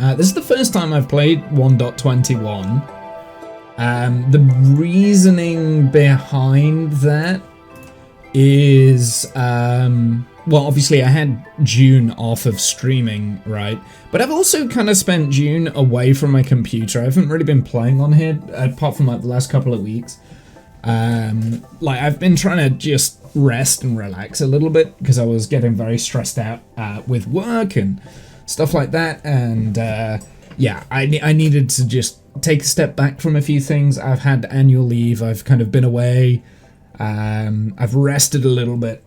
This is the first time I've played 1.21. The reasoning behind that is, well, obviously I had June off of streaming, right? But I've also kind of spent June away from my computer. I haven't really been playing on here, apart from like the last couple of weeks. Like I've been trying to just rest and relax a little bit because I was getting very stressed out with work and stuff like that, and yeah, I needed to just take a step back from a few things. I've had annual leave, I've kind of been away, I've rested a little bit.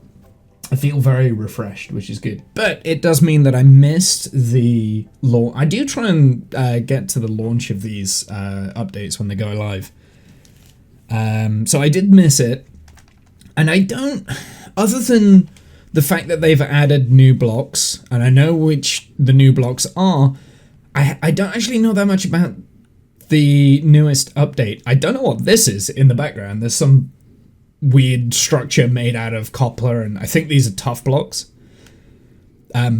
I feel very refreshed, which is good, but it does mean that I missed the launch. I do try and get to the launch of these updates when they go live. So I did miss it, and I don't, other than the fact that they've added new blocks, and I know which the new blocks are, I don't actually know that much about the newest update. I don't know what this is in the background. There's some weird structure made out of copper, and I think these are tough blocks.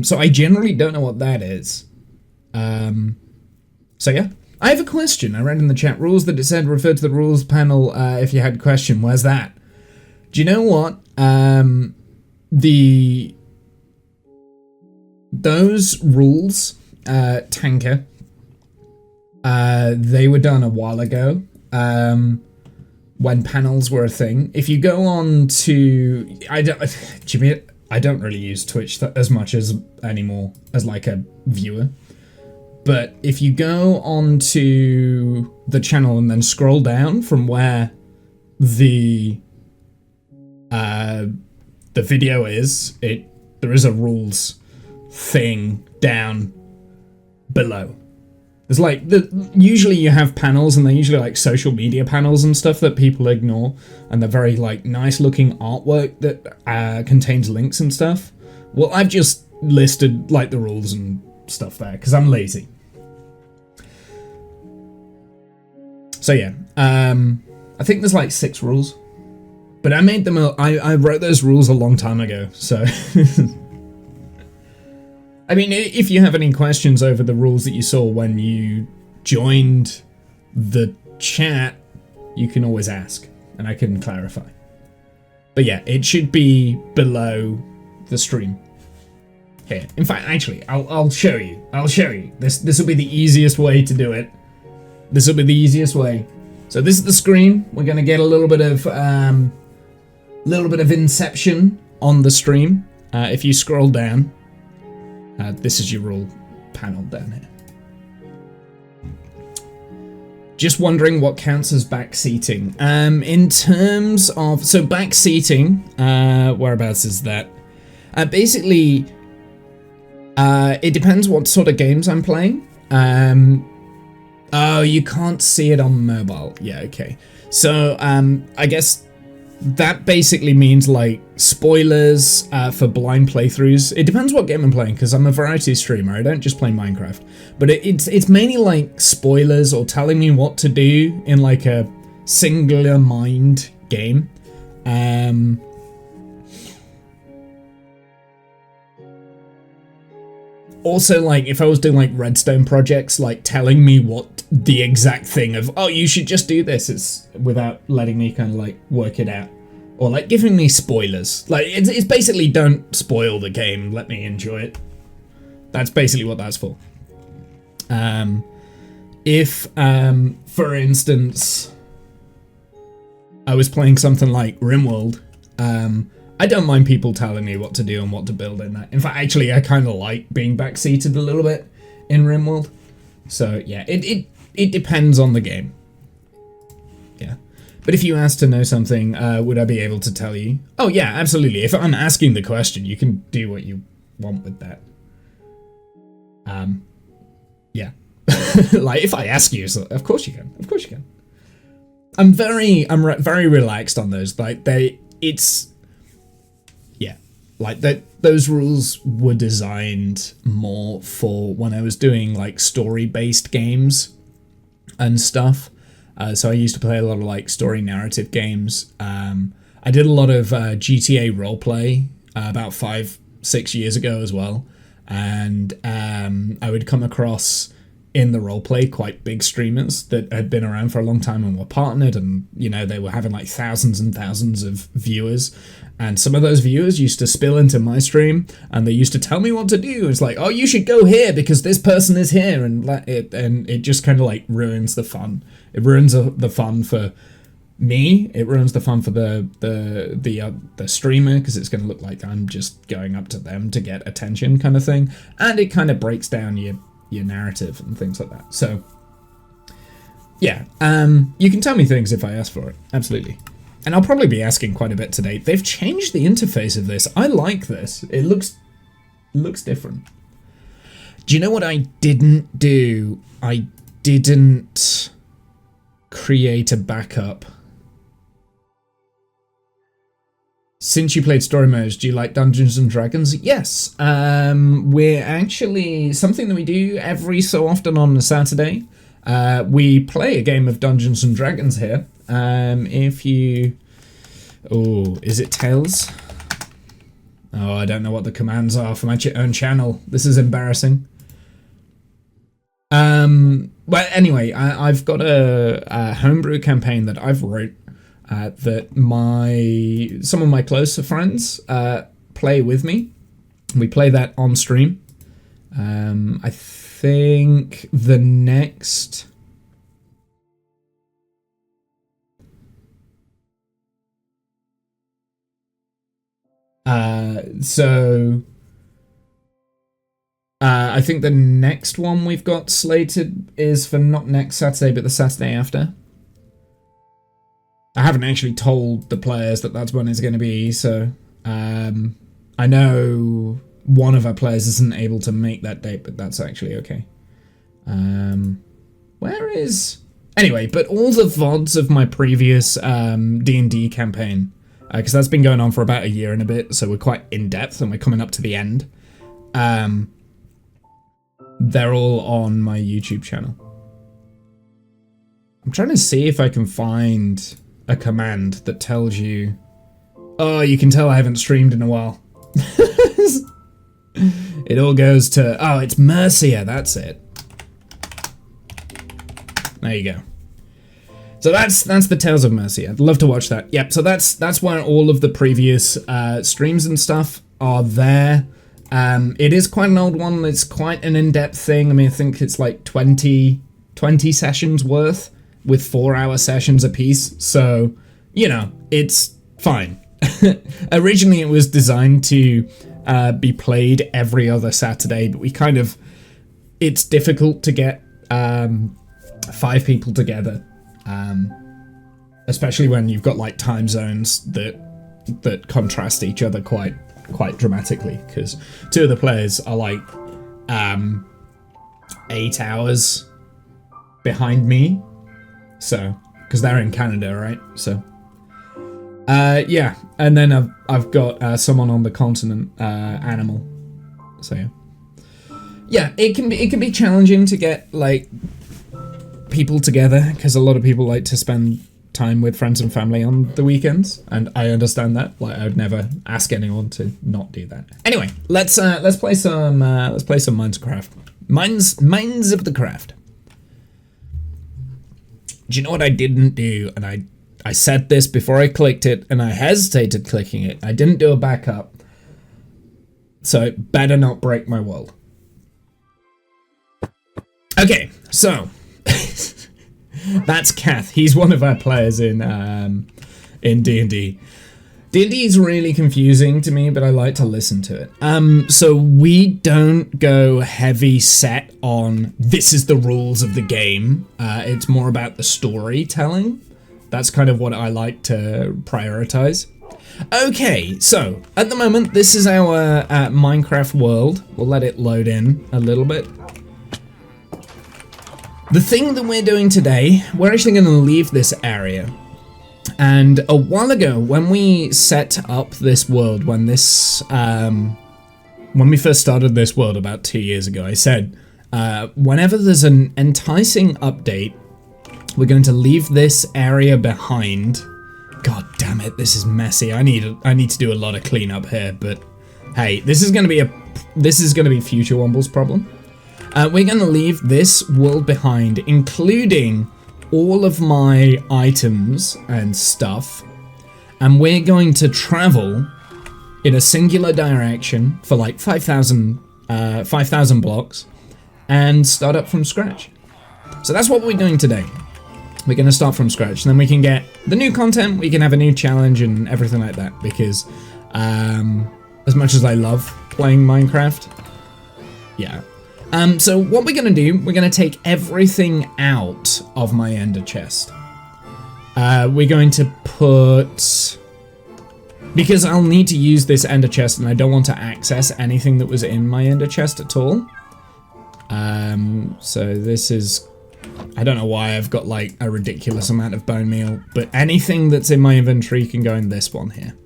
So I generally don't know what that is. So yeah. I have a question. I read in the chat rules that it said refer to the rules panel if you had a question. Where's that? Do you know what? Those rules, Tanker, they were done a while ago when panels were a thing. If you go on to... Jimmy, I don't really use Twitch as much as anymore as like a viewer. But if you go onto the channel and then scroll down from where the video is, there is a rules thing down below. There's like usually you have panels, and they're usually like social media panels and stuff that people ignore, and they're very like nice looking artwork that contains links and stuff. Well, I've just listed like the rules and stuff there because I'm lazy. So yeah, I think there's like 6 rules, but I made them. I wrote those rules a long time ago. So, I mean, if you have any questions over the rules that you saw when you joined the chat, you can always ask, and I can clarify. But yeah, it should be below the stream. Here, in fact, actually, I'll show you. I'll show you. This will be the easiest way to do it. This will be the easiest way. So this is the screen. We're going to get a little bit of inception on the stream. If you scroll down, this is your rule panel down here. Just wondering what counts as backseating. In terms of, so backseating, whereabouts is that? Basically, it depends what sort of games I'm playing. Oh, you can't see it on mobile. Yeah, okay. So, I guess that basically means like spoilers for blind playthroughs. It depends what game I'm playing, because I'm a variety streamer. I don't just play Minecraft. But it's mainly like spoilers or telling me what to do in like a singular mind game. Also, like, if I was doing, like, redstone projects, like, telling me what the exact thing of, oh, you should just do this, it's without letting me kind of, like, work it out. Or, like, giving me spoilers. Like, it's basically don't spoil the game, let me enjoy it. That's basically what that's for. If, for instance, I was playing something like RimWorld, I don't mind people telling me what to do and what to build in that. In fact, actually, I kind of like being backseated a little bit in RimWorld. So, yeah, it depends on the game. Yeah. But if you asked to know something, would I be able to tell you? Oh, yeah, absolutely. If I'm asking the question, you can do what you want with that. Yeah. Like, if I ask you, so of course you can. Of course you can. I'm very relaxed on those. Like, like those rules were designed more for when I was doing like story-based games and stuff. So I used to play a lot of like story narrative games. I did a lot of GTA roleplay about 5-6 years ago as well, and I would come across in the roleplay quite big streamers that had been around for a long time and were partnered, and you know, they were having like thousands and thousands of viewers, and some of those viewers used to spill into my stream and they used to tell me what to do. It's like, oh, you should go here because this person is here, and it just kind of like ruins the fun. It ruins the fun for me. It ruins the fun for the streamer, because it's going to look like I'm just going up to them to get attention, kind of thing, and it kind of breaks down your narrative and things like that. So yeah, you can tell me things if I ask for it, absolutely. And I'll probably be asking quite a bit today. They've changed the interface of this. I like this. It looks different. Do you know what I didn't do? I didn't create a backup. Since you played story modes, do you like Dungeons and Dragons? Yes. We're actually, something that we do every so often on a Saturday. We play a game of Dungeons and Dragons here. If you... Oh, is it Tails? Oh, I don't know what the commands are for my own channel. This is embarrassing. Well, anyway, I've got a homebrew campaign that I've wrote that some of my closer friends play with me. We play that on stream. I think the next... I think the next one we've got slated is for not next Saturday, but the Saturday after. I haven't actually told the players that that's when it's going to be, so I know one of our players isn't able to make that date, but that's actually okay. Where is... Anyway, but all the VODs of my previous D&D campaign, because that's been going on for about a year and a bit, so we're quite in-depth and we're coming up to the end. They're all on my YouTube channel. I'm trying to see if I can find a command that tells you... Oh, you can tell I haven't streamed in a while. It all goes to... Oh, it's Mercia, that's it. There you go. So that's the Tales of Mercia. I'd love to watch that. Yep, so that's where all of the previous streams and stuff are there. It is quite an old one. It's quite an in-depth thing. I mean, I think it's like 20 sessions worth with 4-hour sessions apiece. So, you know, it's fine. Originally, it was designed to be played every other Saturday, but we kind of... It's difficult to get 5 people together. Especially when you've got like time zones that contrast each other quite dramatically, because 2 of the players are like 8 hours behind me, so because they're in Canada, right? So yeah, and then I've got someone on the continent, Animal. So yeah, it can be challenging to get like people together, because a lot of people like to spend time with friends and family on the weekends, and I understand that. Like, I would never ask anyone to not do that. Anyway, let's play some Minecraft. Mines of the Craft. Do you know what I didn't do? And I said this before I clicked it, and I hesitated clicking it. I didn't do a backup, so it better not break my world. Okay, so that's Kath. He's one of our players in D&D. D&D is really confusing to me, but I like to listen to it. So we don't go heavy set on this is the rules of the game. It's more about the storytelling. That's kind of what I like to prioritize. Okay, so at the moment, this is our Minecraft world. We'll let it load in a little bit. The thing that we're doing today, we're actually going to leave this area. And a while ago, when we set up this world, when we first started this world about 2 years ago, I said, whenever there's an enticing update, we're going to leave this area behind. God damn it, this is messy. I need to do a lot of cleanup here, but hey, this is going to be Future Womble's problem. We're going to leave this world behind, including all of my items and stuff, and we're going to travel in a singular direction for like 5,000 blocks and start up from scratch. So that's what we're doing today. We're going to start from scratch, and then we can get the new content, we can have a new challenge and everything like that, because as much as I love playing Minecraft, yeah. So what we're going to do, we're going to take everything out of my ender chest. We're going to put... Because I'll need to use this ender chest and I don't want to access anything that was in my ender chest at all. So this is... I don't know why I've got like a ridiculous amount of bone meal, but anything that's in my inventory can go in this one here.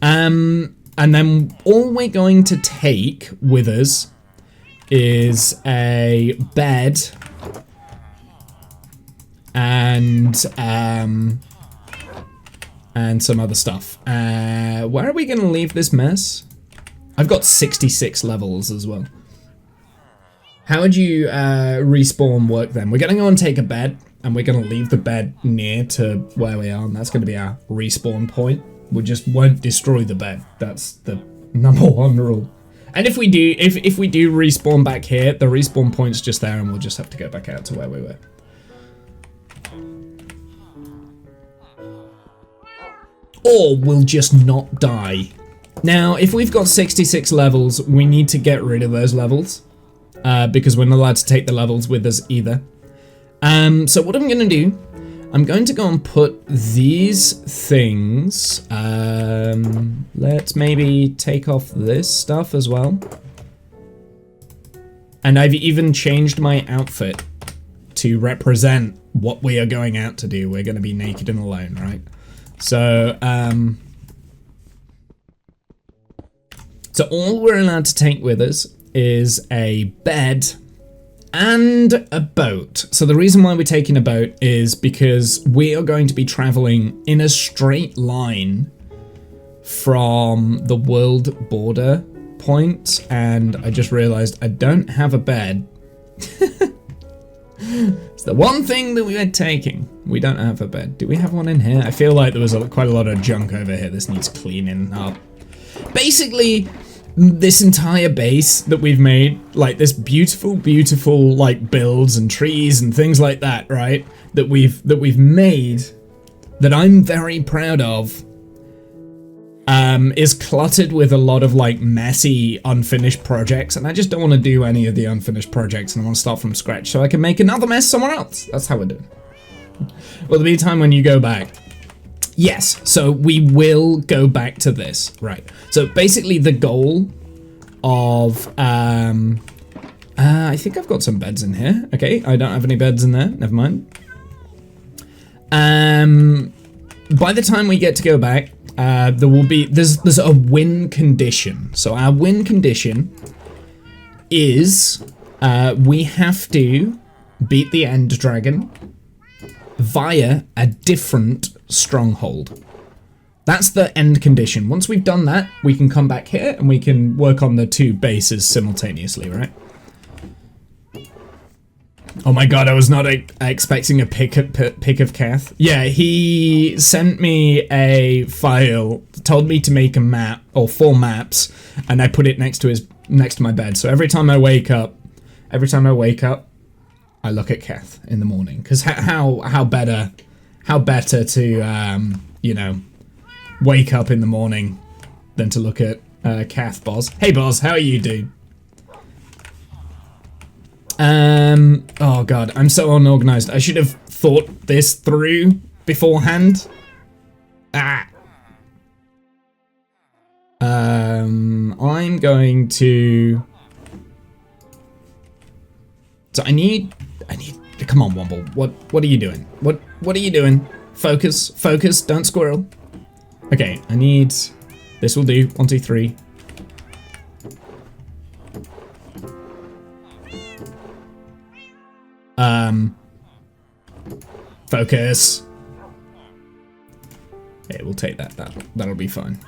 And then all we're going to take with us is a bed and some other stuff. Where are we going to leave this mess? I've got 66 levels as well. How would you respawn work then? We're going to go and take a bed, and we're going to leave the bed near to where we are, and that's going to be our respawn point. We just won't destroy the bed. That's the #1 rule. And if we do, if we do respawn back here, the respawn point's just there, and we'll just have to go back out to where we were. Or we'll just not die. Now, if we've got 66 levels, we need to get rid of those levels, because we're not allowed to take the levels with us either. So what I'm going to do, I'm going to go and put these things, let's maybe take off this stuff as well. And I've even changed my outfit to represent what we are going out to do. We're going to be naked and alone, right? So, so all we're allowed to take with us is a bed and a boat. So the reason why we're taking a boat is because we are going to be traveling in a straight line from the world border point, and I just realized I don't have a bed. It's the one thing that we are taking. We don't have a bed. Do we have one in here? I feel like there was quite a lot of junk over here. This needs cleaning up. Basically, this entire base that we've made, like this beautiful, beautiful like builds and trees and things like that, right? That we've made, that I'm very proud of, is cluttered with a lot of like messy, unfinished projects, and I just don't want to do any of the unfinished projects, and I want to start from scratch so I can make another mess somewhere else. That's how we're doing. Well, there'll be a time when you go back. Yes, so we will go back to this, right? So basically the goal of, I think I've got some beds in here. Okay, I don't have any beds in there, never mind. By the time we get to go back, there will be, there's a win condition. So our win condition is, we have to beat the End Dragon via a different stronghold. That's the end condition. Once we've done that, we can come back here and we can work on the two bases simultaneously, right? Oh my god, I was not expecting a pic of Kath. Yeah, he sent me a file, told me to make a map, or 4 maps, and I put it next to my bed. So every time I wake up, I look at Kath in the morning. Because how better to you know, wake up in the morning than to look at Kath, Boz. Hey Boz, how are you, dude? Oh god, I'm so unorganized. I should have thought this through beforehand. I'm going to... So I need, come on, Womble. What are you doing? What are you doing? Focus, don't squirrel. Okay, I need, this will do, 1, 2, 3. Focus. Yeah, we'll take that. That'll be fine.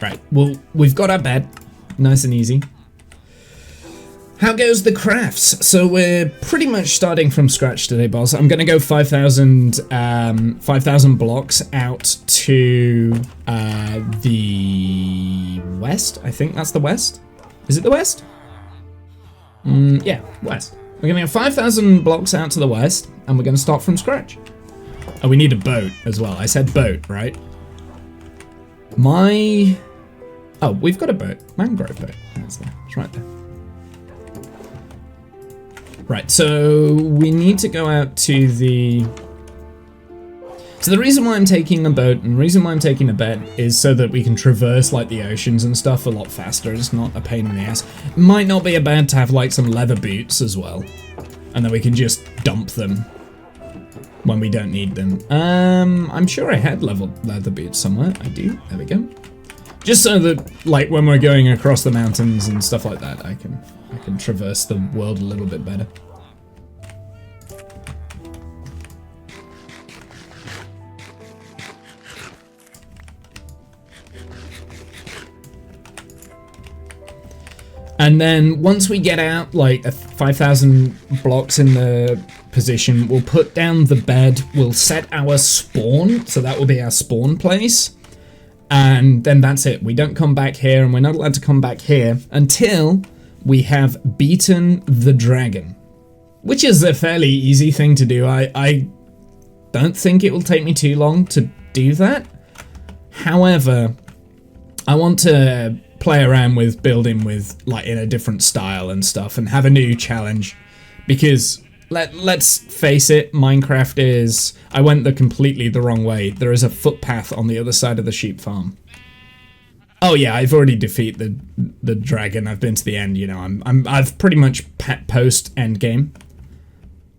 Right. Well, we've got our bed, nice and easy. How goes the crafts? So we're pretty much starting from scratch today, boss. I'm gonna go 5,000 blocks out to the west. I think that's the west. Is it the west? Yeah, west. We're gonna go 5,000 blocks out to the west, and we're gonna start from scratch. Oh, we need a boat as well. I said boat, right? Oh, we've got a boat. Mangrove boat. That's there. It's right there. Right, so we need to go out to the... So the reason why I'm taking a boat and the reason why I'm taking a bed is so that we can traverse like the oceans and stuff a lot faster. It's not a pain in the ass. It might not be bad to have like some leather boots as well. And then we can just dump them when we don't need them. I'm sure I had leather boots somewhere. I do. There we go. Just so that like when we're going across the mountains and stuff like that, I can traverse the world a little bit better. And then once we get out like 5,000 blocks in the position, we'll put down the bed, we'll set our spawn, so that will be our spawn place. And then that's it. We don't come back here, and we're not allowed to come back here until we have beaten the dragon. Which is a fairly easy thing to do. I don't think it will take me too long to do that. However, I want to play around with building with like in a different style and stuff and have a new challenge, because let's face it, Minecraft is... I went completely the wrong way. There is a footpath on the other side of the sheep farm. Oh yeah, I've already defeated the dragon. I've been to the end, you know. I've pretty much post end game.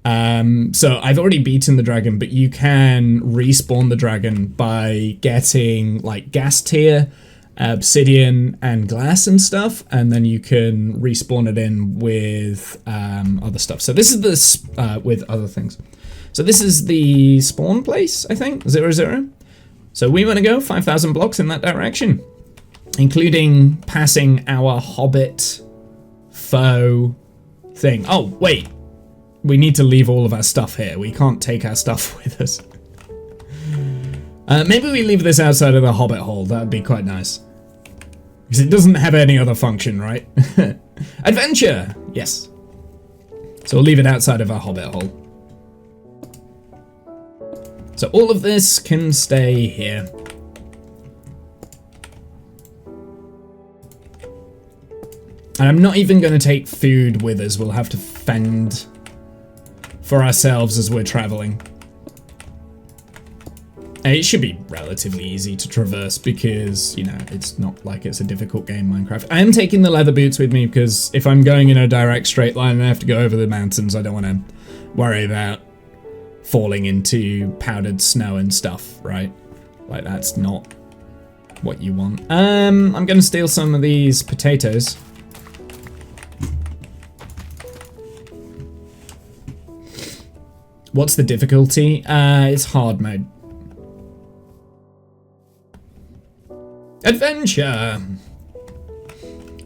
So I've already beaten the dragon, but you can respawn the dragon by getting like gas tier, obsidian and glass and stuff, and then you can respawn it in with other stuff. So this is the with other things. So this is the spawn place, I think, 00. So we want to go 5,000 blocks in that direction, including passing our hobbit foe thing. Oh wait, we need to leave all of our stuff here. We can't take our stuff with us. Maybe we leave this outside of the hobbit hole. That'd be quite nice. Because it doesn't have any other function, right? Adventure! Yes. So we'll leave it outside of our hobbit hole. So all of this can stay here. And I'm not even going to take food with us. We'll have to fend for ourselves as we're traveling. It should be relatively easy to traverse because, you know, it's not like it's a difficult game, Minecraft. I am taking the leather boots with me because if I'm going in a direct straight line and I have to go over the mountains, I don't want to worry about falling into powdered snow and stuff, right? Like, that's not what you want. I'm going to steal some of these potatoes. What's the difficulty? It's hard mode. Adventure!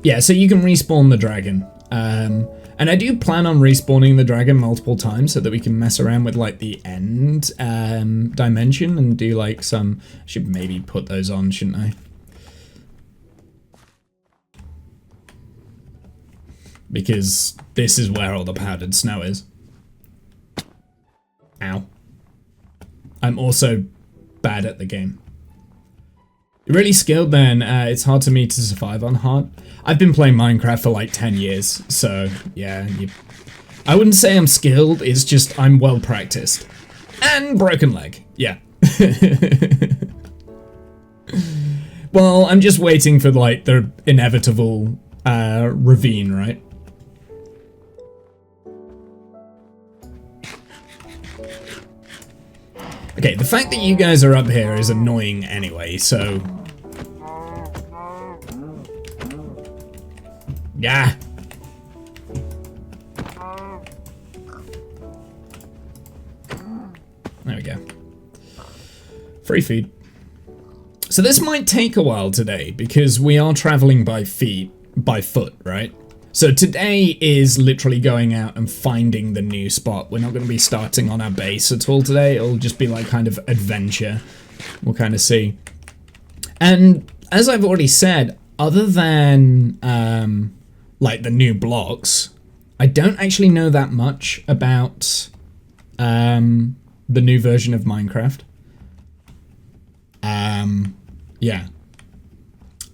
Yeah, so you can respawn the dragon. And I do plan on respawning the dragon multiple times so that we can mess around with like the end dimension and do like some... I should maybe put those on, shouldn't I? Because this is where all the powdered snow is. Ow. I'm also bad at the game. You're really skilled then. It's hard for me to survive on hard. I've been playing Minecraft for like 10 years, so yeah. I wouldn't say I'm skilled, it's just I'm well practiced. And broken leg, yeah. Well, I'm just waiting for like the inevitable ravine, right? Okay, the fact that you guys are up here is annoying anyway, so... Yeah. There we go. Free food. So this might take a while today, because we are traveling by foot, right? So today is literally going out and finding the new spot. We're not going to be starting on our base at all today. It'll just be like kind of adventure. We'll kind of see. And as I've already said, other than like the new blocks, I don't actually know that much about the new version of Minecraft. Yeah.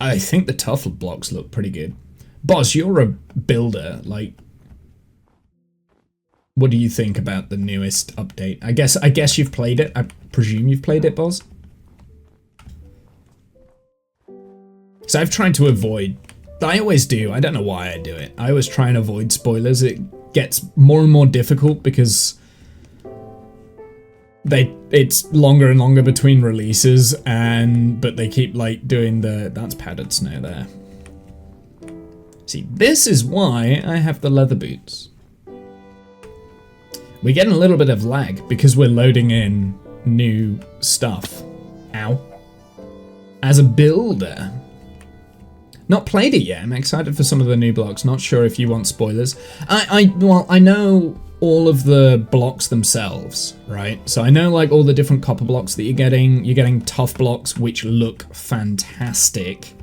I think the tough blocks look pretty good. Boss, you're a builder, like, what do you think about the newest update? I guess you've played it. I presume you've played it, Boss? So I've tried to avoid, I always do, I don't know why I do it. I always try and avoid spoilers. It gets more and more difficult because it's longer and longer between releases, but they keep like doing that's powdered snow there. See, this is why I have the leather boots. We're getting a little bit of lag because we're loading in new stuff. Ow. As a builder. Not played it yet. I'm excited for some of the new blocks. Not sure if you want spoilers. Well, I know all of the blocks themselves, right? So I know like all the different copper blocks that you're getting. You're getting tough blocks, which look fantastic.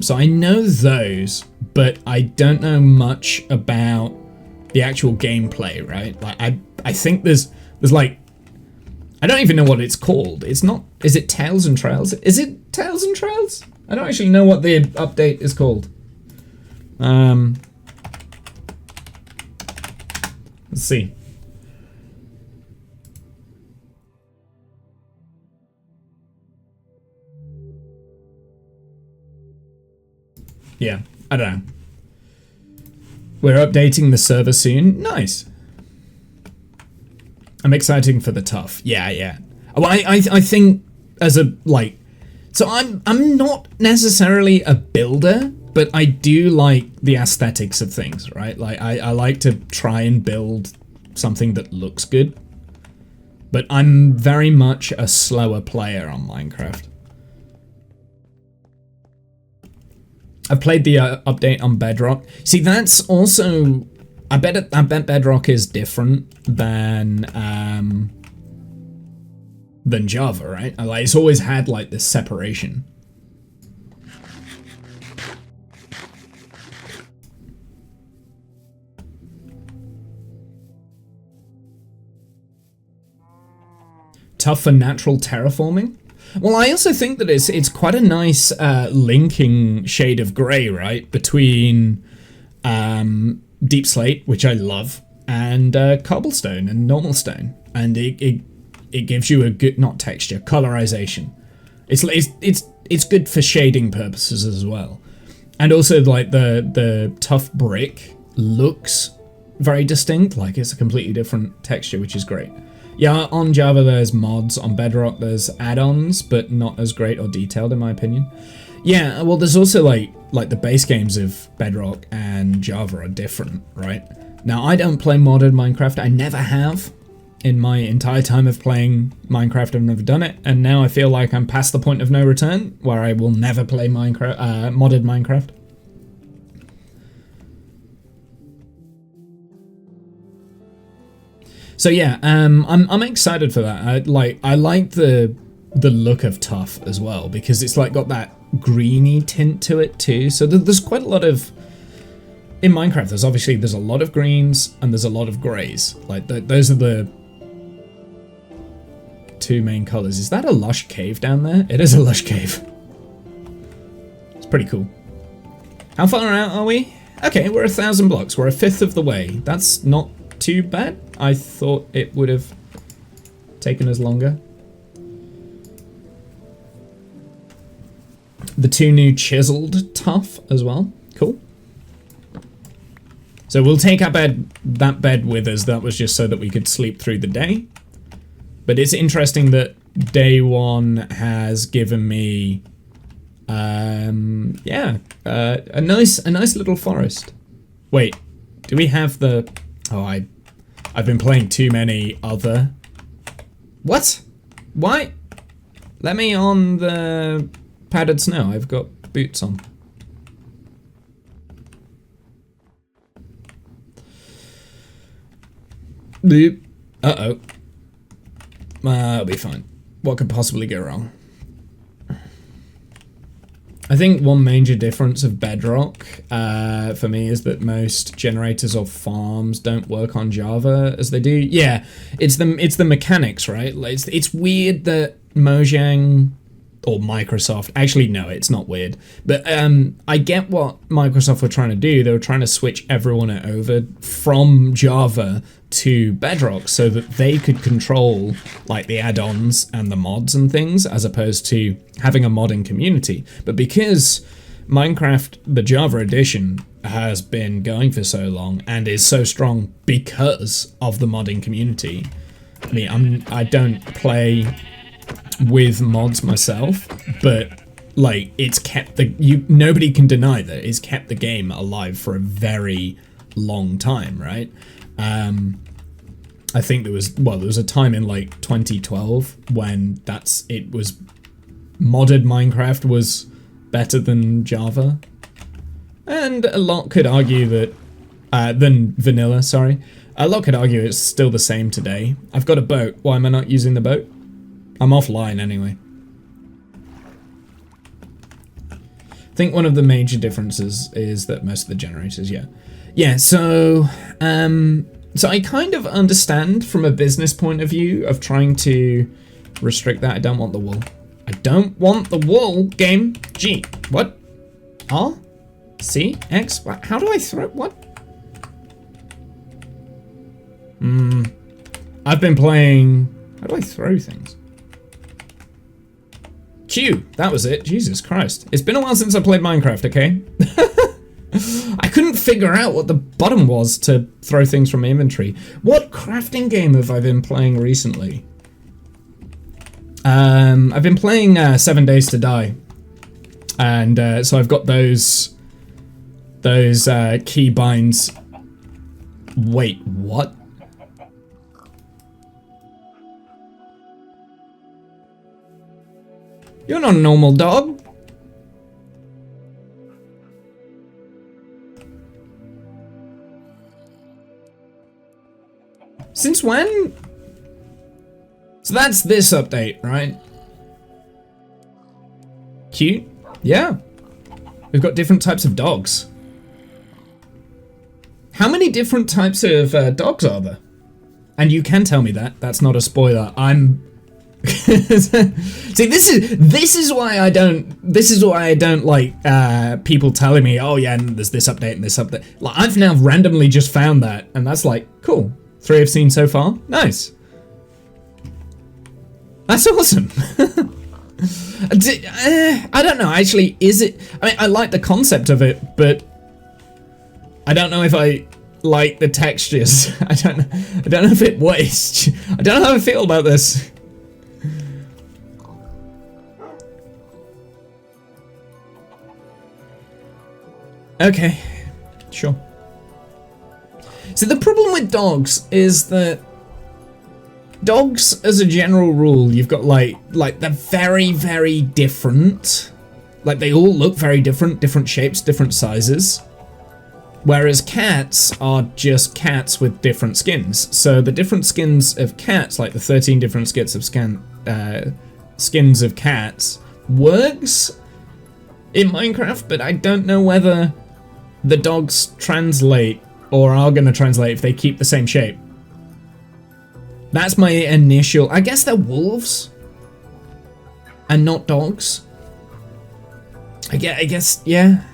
So I know those, but I don't know much about the actual gameplay, right? Like I think there's like, I don't even know what it's called. It's not, is it Tales and Trails? Is it Tales and Trails? I don't actually know what the update is called. Let's see. Yeah, I don't know. We're updating the server soon. Nice. I'm excited for the tough. Yeah. Well, I think as a like, so I'm not necessarily a builder, but I do like the aesthetics of things, right? Like I like to try and build something that looks good, but I'm very much a slower player on Minecraft. I've played the update on Bedrock. See, that's also, I bet Bedrock is different than Java, right? Like, it's always had like this separation. Tough for natural terraforming. Well, I also think that it's quite a nice linking shade of grey, right, between deep slate, which I love, and cobblestone and normal stone, and it gives you a good, not texture, colorization. It's good for shading purposes as well, and also like the tough brick looks very distinct, like it's a completely different texture, which is great. Yeah, on Java there's mods, on Bedrock there's add-ons, but not as great or detailed in my opinion. Yeah, well there's also like the base games of Bedrock and Java are different, right? Now I don't play modded Minecraft, I never have. In my entire time of playing Minecraft I've never done it, and now I feel like I'm past the point of no return, where I will never play Minecraft, modded Minecraft. So yeah, I'm excited for that. I like the look of Tough as well, because it's like got that greeny tint to it too. So there's quite a lot of, in Minecraft there's a lot of greens and there's a lot of greys. Like those are the two main colors. Is that a lush cave down there? It is a lush cave. It's pretty cool. How far out are we? Okay, we're 1,000 blocks. We're a fifth of the way. That's not too bad. I thought it would have taken us longer. The two new chiseled Tough as well. Cool. So we'll take our that bed with us. That was just so that we could sleep through the day. But it's interesting that day one has given me a nice little forest. Wait, do we have the... Oh, I've been playing too many other... What? Why? Let me on the padded snow. I've got boots on. Uh-oh. It'll be fine. What could possibly go wrong? I think one major difference of Bedrock for me is that most generators or farms don't work on Java as they do. Yeah, it's the mechanics, right? Like, it's weird that Mojang or Microsoft, actually no, it's not weird, but I get what Microsoft were trying to do. They were trying to switch everyone over from Java to Bedrock so that they could control like the add-ons and the mods and things, as opposed to having a modding community. But because Minecraft, the Java edition, has been going for so long and is so strong because of the modding community. I mean, I don't play with mods myself, but like it's kept nobody can deny that it's kept the game alive for a very long time, right? I think there was a time in like 2012 when it was modded Minecraft was better than Java, and a lot could argue that than vanilla, sorry. A lot could argue it's still the same today. I've got a boat. Why am I not using the boat? I'm offline anyway. I think one of the major differences is that most of the generators, yeah. So I kind of understand from a business point of view of trying to restrict that. I don't want the wool. I don't want the wool. Game G. What? R? C? X? How do I throw? What? I've been playing. How do I throw things? Q, that was it. Jesus Christ. It's been a while since I played Minecraft, okay? I couldn't figure out what the button was to throw things from my inventory. What crafting game have I been playing recently? I've been playing 7 Days to Die. And so I've got those key binds. Wait, what? You're not a normal dog. Since when? So that's this update, right? Cute. Yeah. We've got different types of dogs. How many different types of dogs are there? And you can tell me that. That's not a spoiler. See, this is why I don't like people telling me, oh yeah, and there's this update and this update. Like, I've now randomly just found that, and that's like, cool. 3 I've seen so far. Nice. That's awesome. I don't know, actually, is it? I mean, I like the concept of it, but I don't know if I like the textures. I don't know if it works. I don't know how I feel about this. Okay, sure. So the problem with dogs is that dogs, as a general rule, you've got like they're very, very different. Like, they all look very different, different shapes, different sizes. Whereas cats are just cats with different skins. So the different skins of cats, like the 13 different skins of cats, works in Minecraft, but I don't know whether the dogs translate or are going to translate if they keep the same shape. That's my initial... I guess they're wolves and not dogs. I guess, yeah.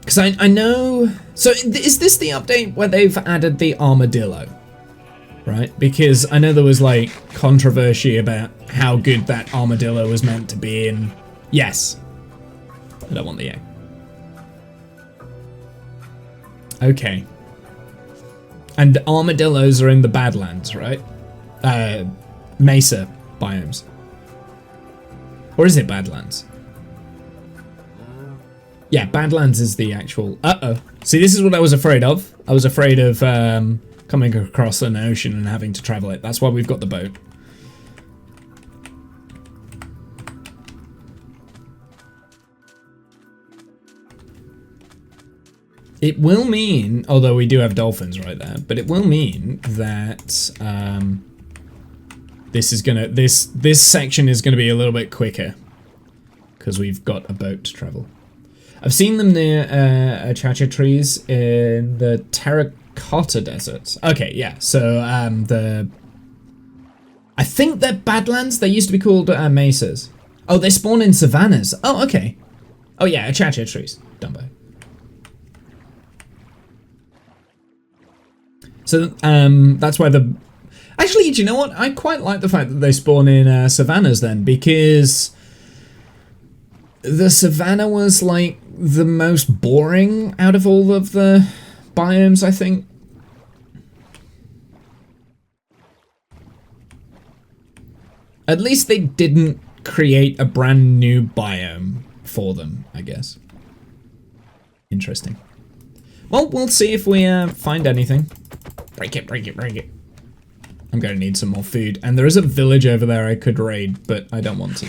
Because I know... So is this the update where they've added the armadillo? Right? Because I know there was like controversy about how good that armadillo was meant to be in... Yes. I don't want the egg. Okay. And armadillos are in the Badlands, right? Mesa biomes. Or is it Badlands? Yeah, Badlands is the actual... Uh-oh. See, this is what I was afraid of. I was afraid of coming across an ocean and having to travel it. That's why we've got the boat. it will mean, although we do have dolphins right there, but it will mean that this section is gonna be a little bit quicker because we've got a boat to travel. I've seen them near achacha trees in the Terracotta Deserts. Okay, yeah. So I think they're badlands. They used to be called mesas. Oh, they spawn in savannas. Oh, okay. Oh yeah, achacha trees. Dumbo. So that's why the. Actually, do you know what? I quite like the fact that they spawn in savannas then, because the savannah was like the most boring out of all of the biomes, I think. At least they didn't create a brand new biome for them, I guess. Interesting. Well, we'll see if we find anything. Break it, break it, break it. I'm going to need some more food. And there is a village over there I could raid, but I don't want to.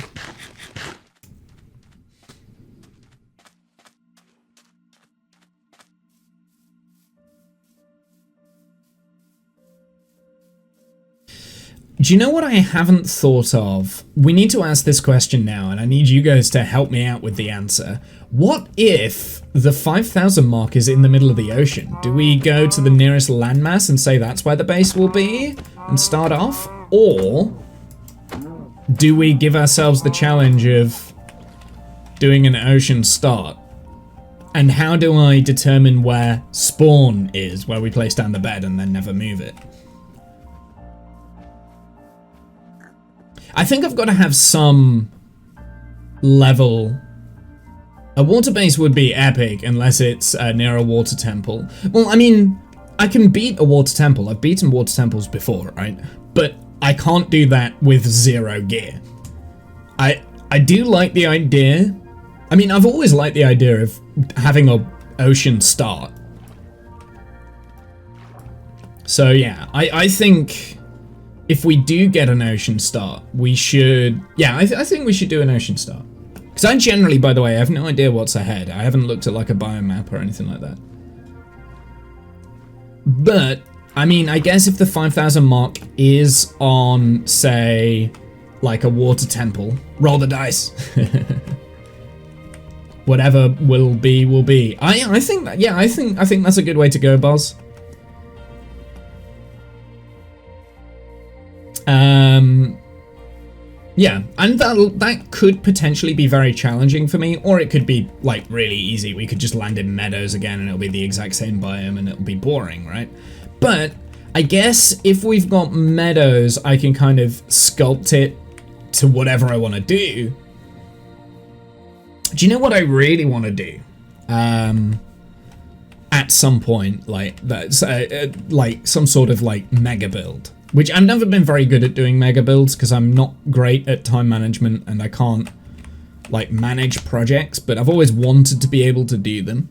Do you know what I haven't thought of? We need to ask this question now, and I need you guys to help me out with the answer. What if the 5,000 mark is in the middle of the ocean? Do we go to the nearest landmass and say that's where the base will be and start off? Or do we give ourselves the challenge of doing an ocean start? And how do I determine where spawn is, where we place down the bed and then never move it? I think I've got to have some level. A water base would be epic unless it's near a water temple. Well, I mean, I can beat a water temple. I've beaten water temples before, right? But I can't do that with 0 gear. I do like the idea. I mean, I've always liked the idea of having a ocean start. So yeah, I think if we do get an ocean start, we should... Yeah, I think we should do an ocean start. Because I generally, by the way, I have no idea what's ahead. I haven't looked at like a biomap or anything like that. But, I mean, I guess if the 5,000 mark is on, say, like a water temple, roll the dice. Whatever will be, will be. I think that, yeah, I think that's a good way to go, Boz. Yeah, and that could potentially be very challenging for me, or it could be like really easy. We could just land in meadows again and it'll be the exact same biome and it'll be boring, right? But I guess if we've got meadows, I can kind of sculpt it to whatever I want to do. Do you know what I really want to do? At some point, like that's like some sort of like mega build. Which I've never been very good at doing mega builds because I'm not great at time management and I can't like manage projects, but I've always wanted to be able to do them.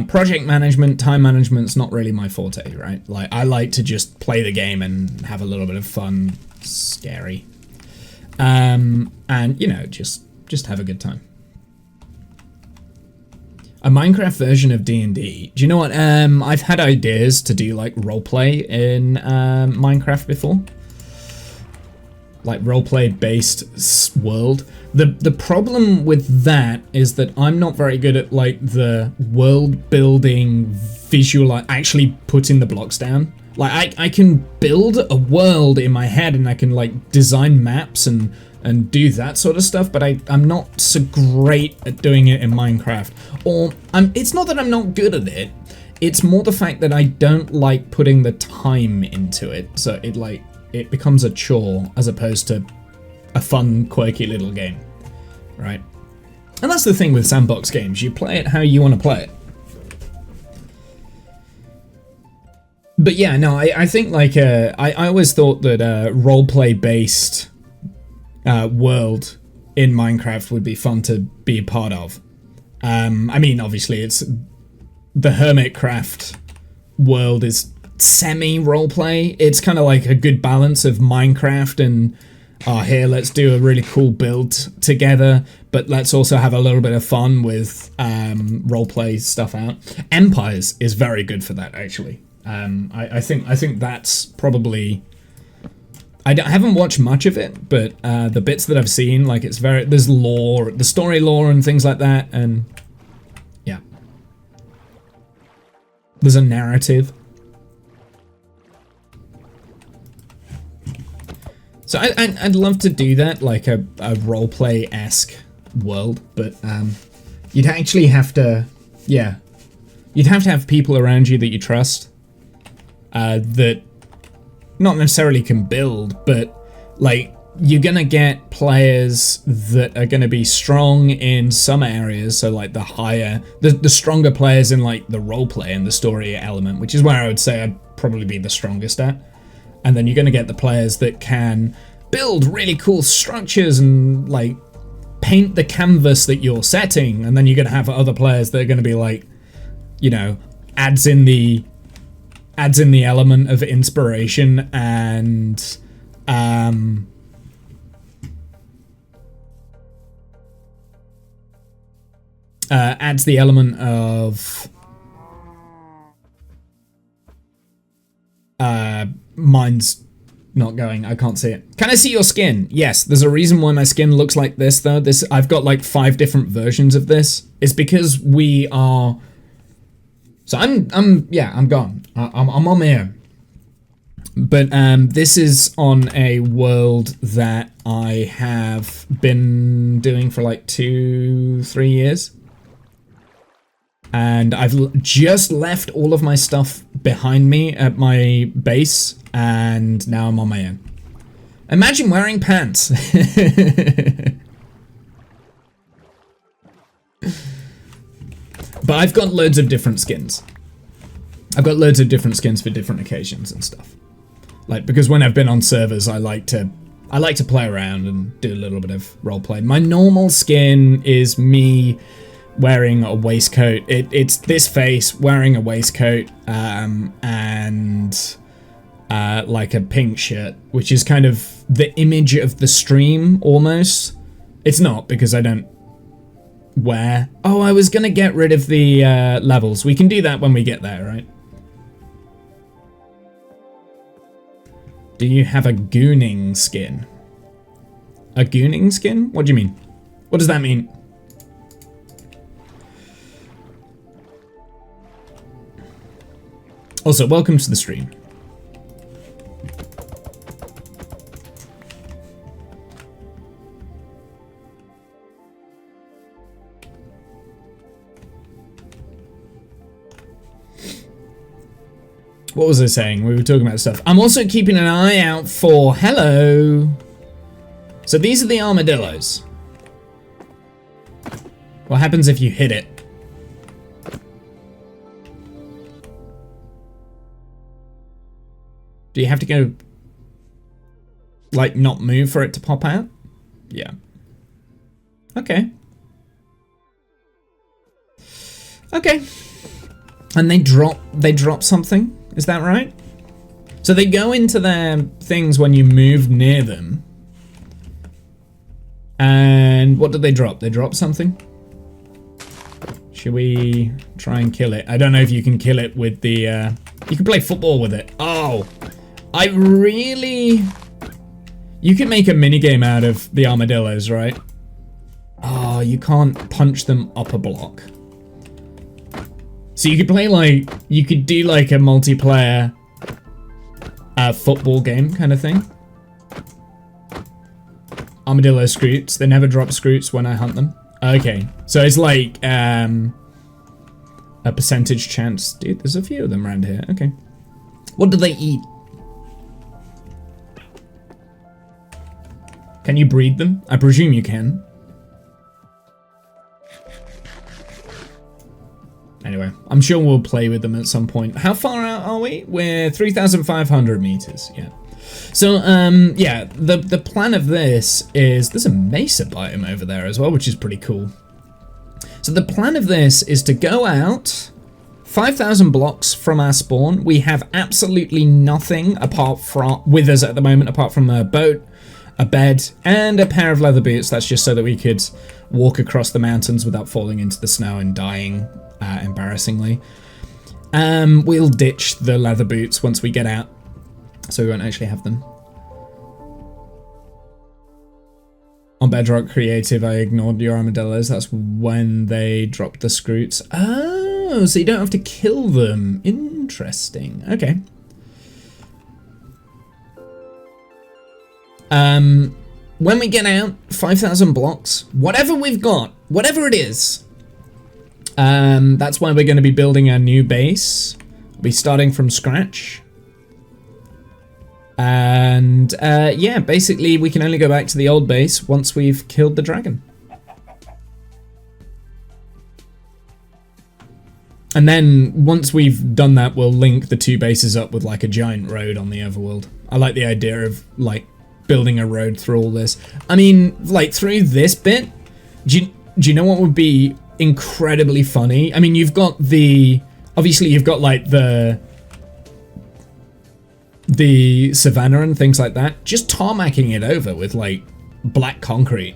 Project management, time management's not really my forte, right? Like I like to just play the game and have a little bit of fun, scary, and you know, just have a good time. A Minecraft version of D&D. Do you know what? I've had ideas to do like roleplay in Minecraft before. Like roleplay based world. The problem with that is that I'm not very good at like the world building visual, actually putting the blocks down. Like I can build a world in my head and I can like design maps and do that sort of stuff, but I'm not so great at doing it in Minecraft. Or it's not that I'm not good at it, it's more the fact that I don't like putting the time into it, so it becomes a chore as opposed to a fun, quirky little game, right? And that's the thing with sandbox games, you play it how you want to play it. But yeah, no, I think like, I always thought that roleplay based world in Minecraft would be fun to be a part of. I mean, obviously, it's the Hermitcraft world is semi roleplay. It's kind of like a good balance of Minecraft oh, here, let's do a really cool build together, but let's also have a little bit of fun with roleplay stuff out. Empires is very good for that, actually. I think that's probably... I haven't watched much of it, but the bits that I've seen, like, it's very... There's lore, the story lore and things like that, and... yeah. There's a narrative. So I'd love to do that, like a roleplay-esque world, but you'd actually have to, yeah, you'd have to have people around you that you trust, that not necessarily can build, but like you're gonna get players that are gonna be strong in some areas, so like the stronger players in like the roleplay and the story element, which is where I would say I'd probably be the strongest at. And then you're going to get the players that can build really cool structures and like paint the canvas that you're setting. And then you're going to have other players that are going to be like, you know, adds in the element of inspiration and adds the element of mine's not going. I can't see it. Can I see your skin? Yes, there's a reason why my skin looks like this though. I've got like 5 different versions of this. It's because we are... So I'm gone. I'm on my own. But this is on a world that I have been doing for like 2-3 years. And I've just left all of my stuff behind me at my base, and now I'm on my own. Imagine wearing pants. But I've got loads of different skins. I've got loads of different skins for different occasions and stuff. Like, because when I've been on servers, I like to play around and do a little bit of roleplay. My normal skin is me wearing a waistcoat. It's this face wearing a waistcoat and like a pink shirt, which is kind of the image of the stream almost. It's not, because I don't wear... Oh, I was gonna get rid of the levels. We can do that when we get there, right? Do you have a gooning skin? A gooning skin? What do you mean? What does that mean? Also, welcome to the stream. What was I saying? We were talking about stuff. I'm also keeping an eye out for... Hello! So these are the armadillos. What happens if you hit it? Do you have to go, like, not move for it to pop out? Yeah. Okay. Okay. And they drop something? Is that right? So they go into their things when you move near them. And what do they drop? They drop something? Should we try and kill it? I don't know if you can kill it with the... You can play football with it. Oh! I really... You can make a minigame out of the armadillos, right? Oh, you can't punch them up a block. So you could play like... You could do like a multiplayer football game kind of thing. Armadillo scroots. They never drop scroots when I hunt them. Okay. So it's like a percentage chance. Dude, there's a few of them around here. Okay. What do they eat? Can you breed them? I presume you can. Anyway, I'm sure we'll play with them at some point. How far out are we? We're 3,500 meters, yeah. So, yeah, the plan of this is... There's a mesa biome over there as well, which is pretty cool. So the plan of this is to go out 5,000 blocks from our spawn. We have absolutely nothing apart from... with us at the moment, apart from a boat. a bed, and a pair of leather boots. That's just so that we could walk across the mountains without falling into the snow and dying embarrassingly. We'll ditch the leather boots once we get out, so we won't actually have them. On Bedrock Creative, I ignored your armadillos. That's when they dropped the scroots. Oh, so you don't have to kill them. Interesting. Okay. When we get out, 5,000 blocks, whatever we've got, whatever it is, that's why we're going to be building our new base. We'll be starting from scratch. And yeah, basically we can only go back to the old base once we've killed the dragon. And then once we've done that, we'll link the two bases up with like a giant road on the overworld. I like the idea of like building a road through all this. I mean, like through this bit, do you know what would be incredibly funny? I mean, you've got the, obviously you've got like the savannah and things like that, just tarmacking it over with like black concrete,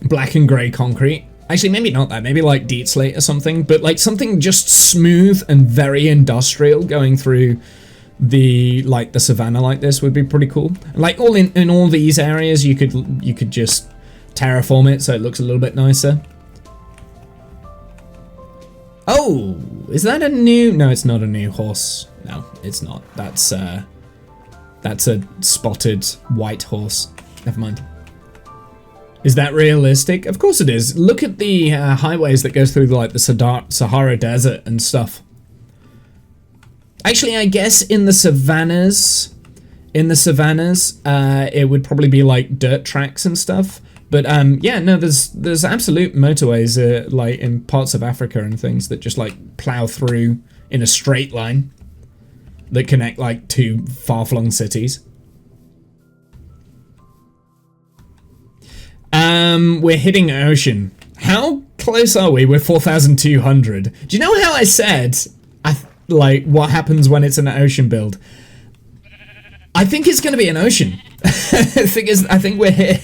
black and grey concrete. Actually, maybe not that, maybe like deet slate or something, but like something just smooth and very industrial going through the savannah like this would be pretty cool. Like all in all these areas, you could just terraform it so it looks a little bit nicer. Oh, is that a new? No, it's not a new horse. No, it's not. That's a spotted white horse. Never mind. Is that realistic? Of course it is. Look at the highways that go through like the Sahara Desert and stuff. Actually, I guess in the savannas, it would probably be like dirt tracks and stuff. But yeah, no, there's absolute motorways like in parts of Africa and things that just like plow through in a straight line that connect like two far-flung cities. We're hitting ocean. How close are we? We're 4,200. Do you know how I said like what happens when it's an ocean build? I think it's going to be an ocean. I think we're here.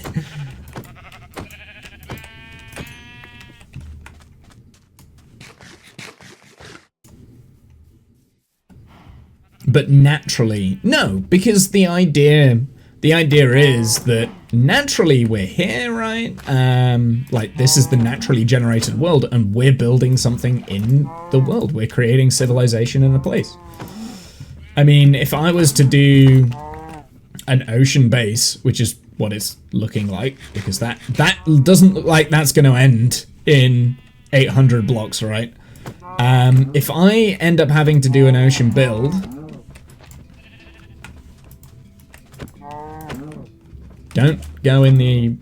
But naturally, no, because the idea is that naturally we're here, right? Like this is the naturally generated world, and we're building something in the world. We're creating civilization in a place. I mean, if I was to do an ocean base, which is what it's looking like, because that doesn't look like that's going to end in 800 blocks, right? If I end up having to do an ocean build, don't go in the...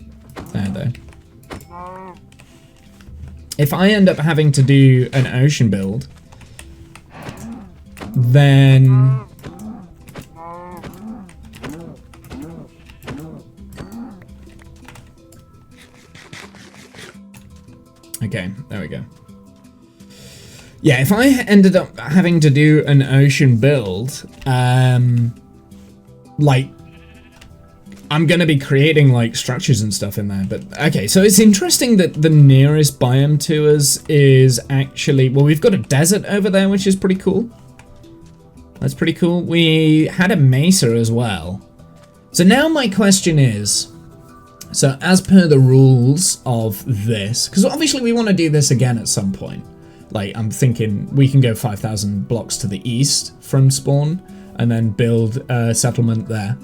there. If I end up having to do an ocean build, then... Okay, there we go. Yeah, if I ended up having to do an ocean build, like... I'm going to be creating like structures and stuff in there, but okay, so it's interesting that the nearest biome to us is actually, well, we've got a desert over there, which is pretty cool. That's pretty cool. We had a mesa as well. So now my question is, so as per the rules of this, because obviously we want to do this again at some point. Like I'm thinking we can go 5,000 blocks to the east from spawn and then build a settlement there.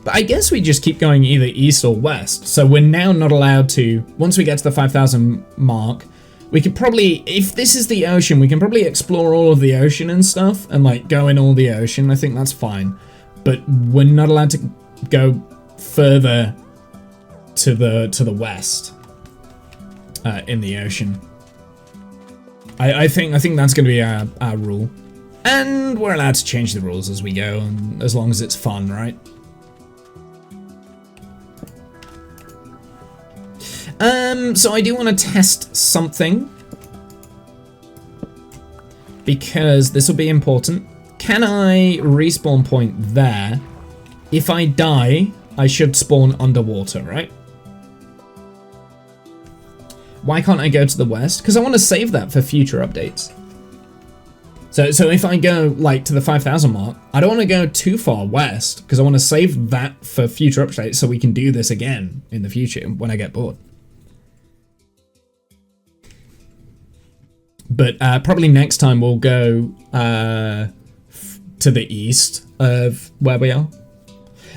But I guess we just keep going either east or west. So we're now not allowed to, once we get to the 5,000 mark, we could probably, if this is the ocean, we can probably explore all of the ocean and stuff and like go in all the ocean. I think that's fine. But we're not allowed to go further to the west in the ocean. I think that's going to be our rule. And we're allowed to change the rules as we go, and as long as it's fun, right? So I do want to test something, because this will be important. Can I respawn point there if I die, I should spawn underwater, right? Why can't I go to the west? Because I want to save that for future updates. So if I go like to the 5,000 mark, I don't want to go too far west because I want to save that for future updates so we can do this again in the future when I get bored. But probably next time we'll go to the east of where we are.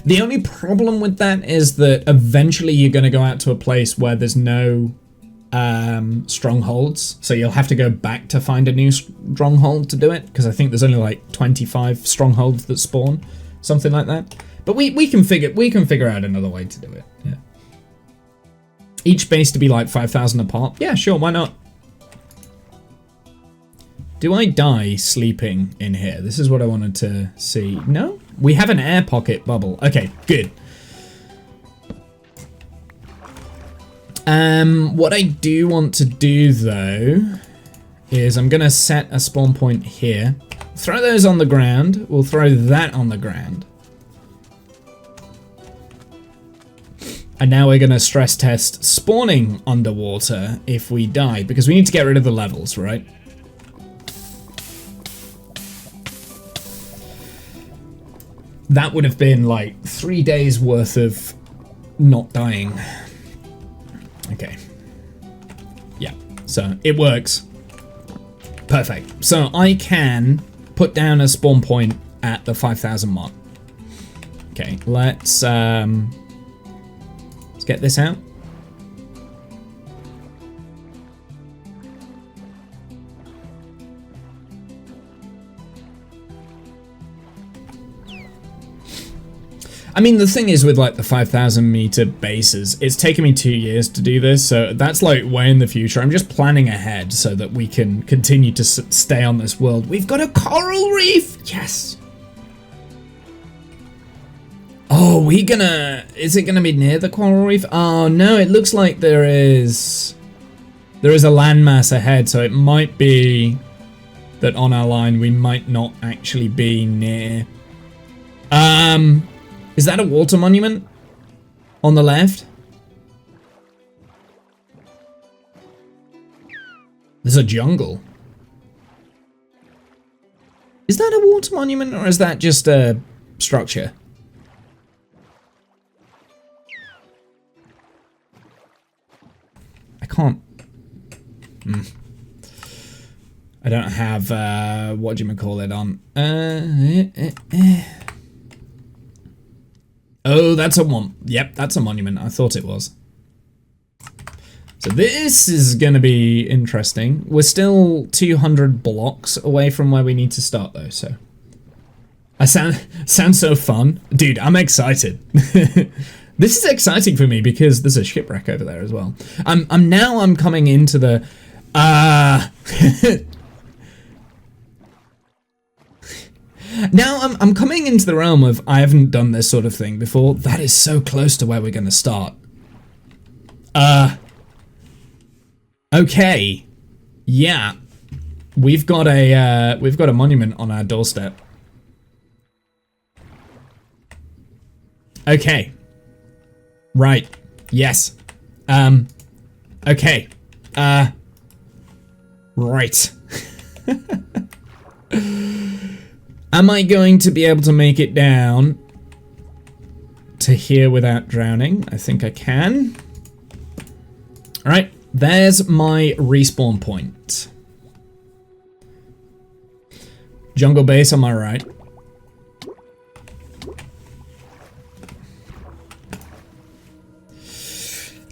The only problem with that is that eventually you're going to go out to a place where there's no strongholds, so you'll have to go back to find a new stronghold to do it, because I think there's only like 25 strongholds that spawn, something like that. But we can figure out another way to do it. Yeah. Each base to be like 5,000 apart. Yeah, sure, why not? Do I die sleeping in here? This is what I wanted to see. No? We have an air pocket bubble. Okay, good. What I do want to do though is I'm gonna set a spawn point here. Throw those on the ground. We'll throw that on the ground. And now we're gonna stress test spawning underwater if we die, because we need to get rid of the levels, right? That would have been like 3 days worth of not dying. Okay. Yeah, so it works. Perfect. So I can put down a spawn point at the 5,000 mark. Okay, let's get this out. I mean, the thing is with like the 5,000 meter bases, it's taken me 2 years to do this, so that's like way in the future. I'm just planning ahead so that we can continue to stay on this world. We've got a coral reef! Yes! Oh, is it gonna be near the coral reef? Oh no, it looks like there is a landmass ahead, so it might be that on our line we might not actually be near. Is that a water monument on the left? There's a jungle. Is that a water monument or is that just a structure? I can't. I don't have what do you call it on. Oh, that's a one. Yep, that's a monument. I thought it was. So this is going to be interesting. We're still 200 blocks away from where we need to start, though. So I sound so fun, dude. I'm excited. This is exciting for me because there's a shipwreck over there as well. I'm coming into the Now I'm coming into the realm of I haven't done this sort of thing before. That is so close to where we're going to start. Okay. Yeah. We've got a monument on our doorstep. Okay. Right. Yes. Okay. Right. Am I going to be able to make it down to here without drowning? I think I can. All right, there's my respawn point. Jungle base on my right.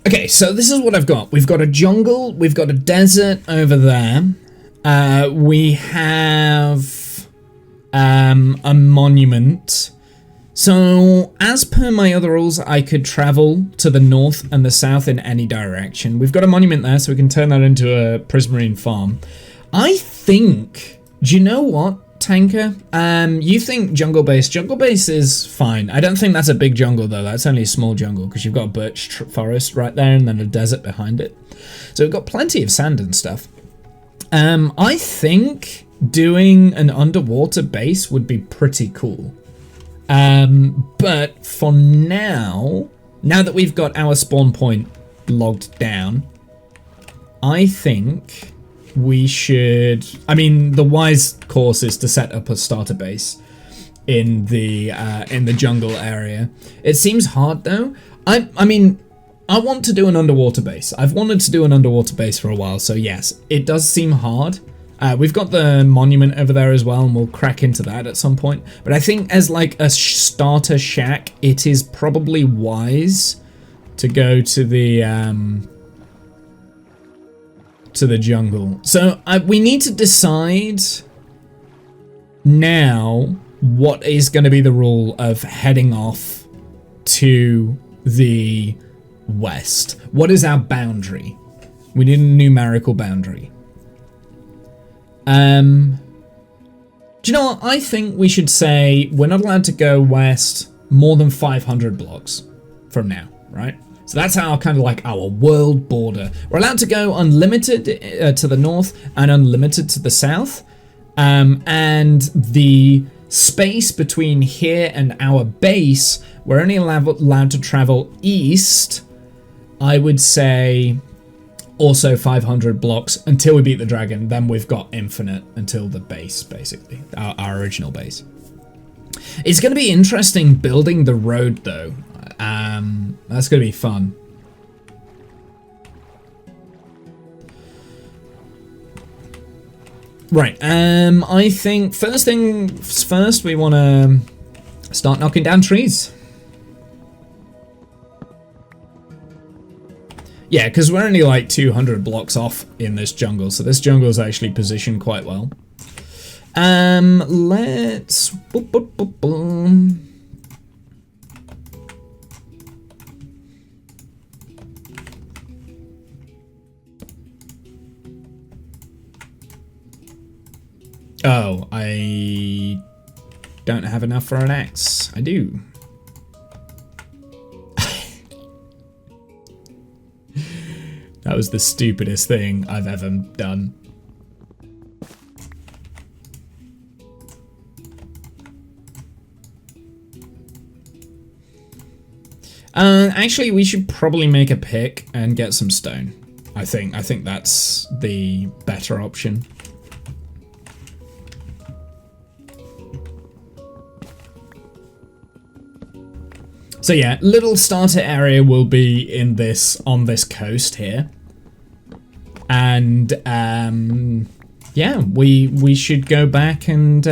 Okay, so this is what I've got. We've got a jungle, we've got a desert over there. We have a monument. So as per my other rules, I could travel to the north and the south in any direction. We've got a monument there, so we can turn that into a prismarine farm. I think, do you know what, Tanker? You think jungle base is fine. I don't think that's a big jungle though. That's only a small jungle because you've got a birch forest right there and then a desert behind it. So we've got plenty of sand and stuff. I think doing an underwater base would be pretty cool. But for now that we've got our spawn point logged down, I think we should, I mean, the wise course is to set up a starter base in the jungle area. It seems hard though. I mean, I want to do an underwater base. I've wanted to do an underwater base for a while, so yes, it does seem hard. We've got the monument over there as well, and we'll crack into that at some point. But I think as like a starter shack, it is probably wise to go to the jungle. So we need to decide now what is going to be the rule of heading off to the west. What is our boundary? We need a numerical boundary. Do you know what? I think we should say we're not allowed to go west more than 500 blocks from now, right? So that's our kind of like our world border. We're allowed to go unlimited to the north and unlimited to the south. And the space between here and our base, we're only allowed to travel east, I would say also 500 blocks until we beat the dragon. Then we've got infinite until the base, basically, our original base. It's going to be interesting building the road though. That's going to be fun. Right, I think first things first, we want to start knocking down trees. Yeah, because we're only like 200 blocks off in this jungle, so this jungle is actually positioned quite well. Let's... Oh, I don't have enough for an axe. I do. That was the stupidest thing I've ever done. Actually, we should probably make a pick and get some stone. I think that's the better option. So yeah, little starter area will be in this, on this coast here. And yeah, we should go back and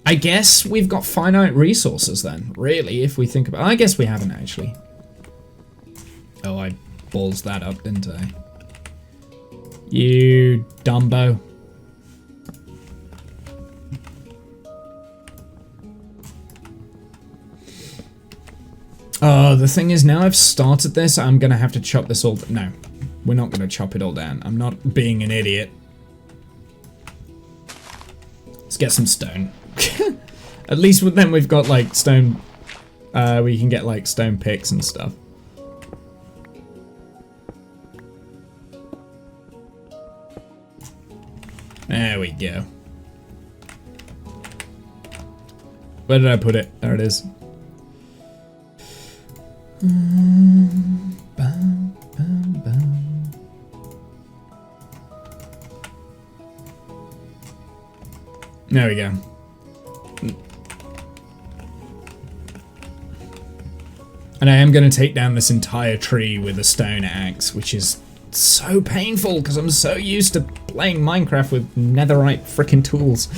I guess we've got finite resources then, really, if we think about it. I guess we haven't actually. Oh, I balls that up, didn't I? You Dumbo. Oh, the thing is, now I've started this, I'm gonna have to chop this all. No, we're not gonna chop it all down. I'm not being an idiot. Let's get some stone. At least with them, we've got like stone. We can get like stone picks and stuff. There we go. Where did I put it? There it is. There we go. And I am going to take down this entire tree with a stone axe, which is so painful because I'm so used to playing Minecraft with netherite frickin' tools.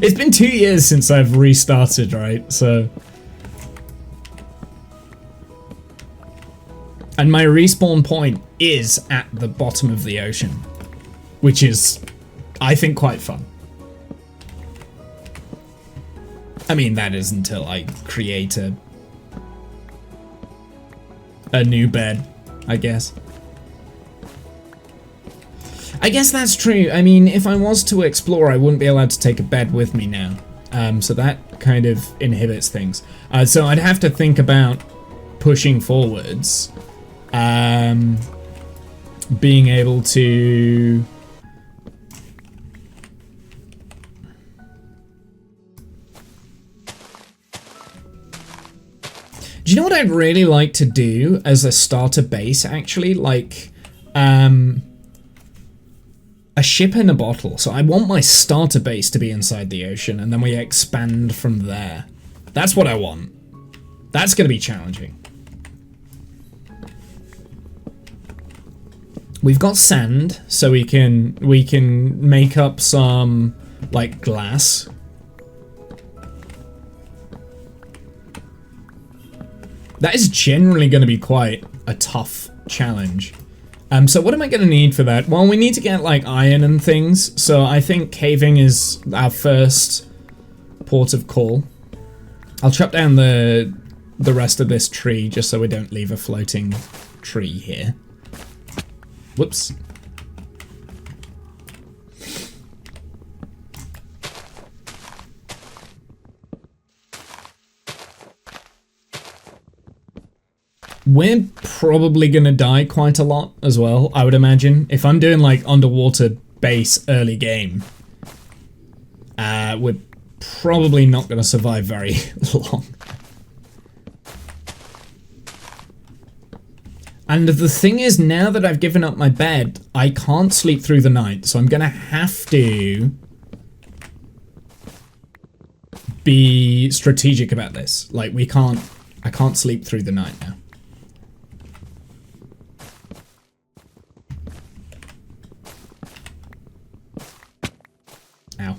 It's been 2 years since I've restarted, right? So... And my respawn point is at the bottom of the ocean, which is, I think, quite fun. I mean, that is until I create a new bed, I guess. I guess that's true. I mean, if I was to explore, I wouldn't be allowed to take a bed with me now. So that kind of inhibits things. So I'd have to think about pushing forwards. Being able to Do you know what I'd really like to do as a starter base, actually? Like, a ship in a bottle. So I want my starter base to be inside the ocean, and then we expand from there. That's what I want. That's going to be challenging. We've got sand, so we can make up some, like, glass. That is generally going to be quite a tough challenge. So what am I going to need for that? Well, we need to get, like, iron and things. So I think caving is our first port of call. I'll chop down the rest of this tree just so we don't leave a floating tree here. Whoops. We're probably gonna die quite a lot as well, I would imagine. If I'm doing like underwater base early game, we're probably not gonna survive very long. And the thing is, now that I've given up my bed, I can't sleep through the night, so I'm gonna have to be strategic about this. Like, I can't sleep through the night now. Ow.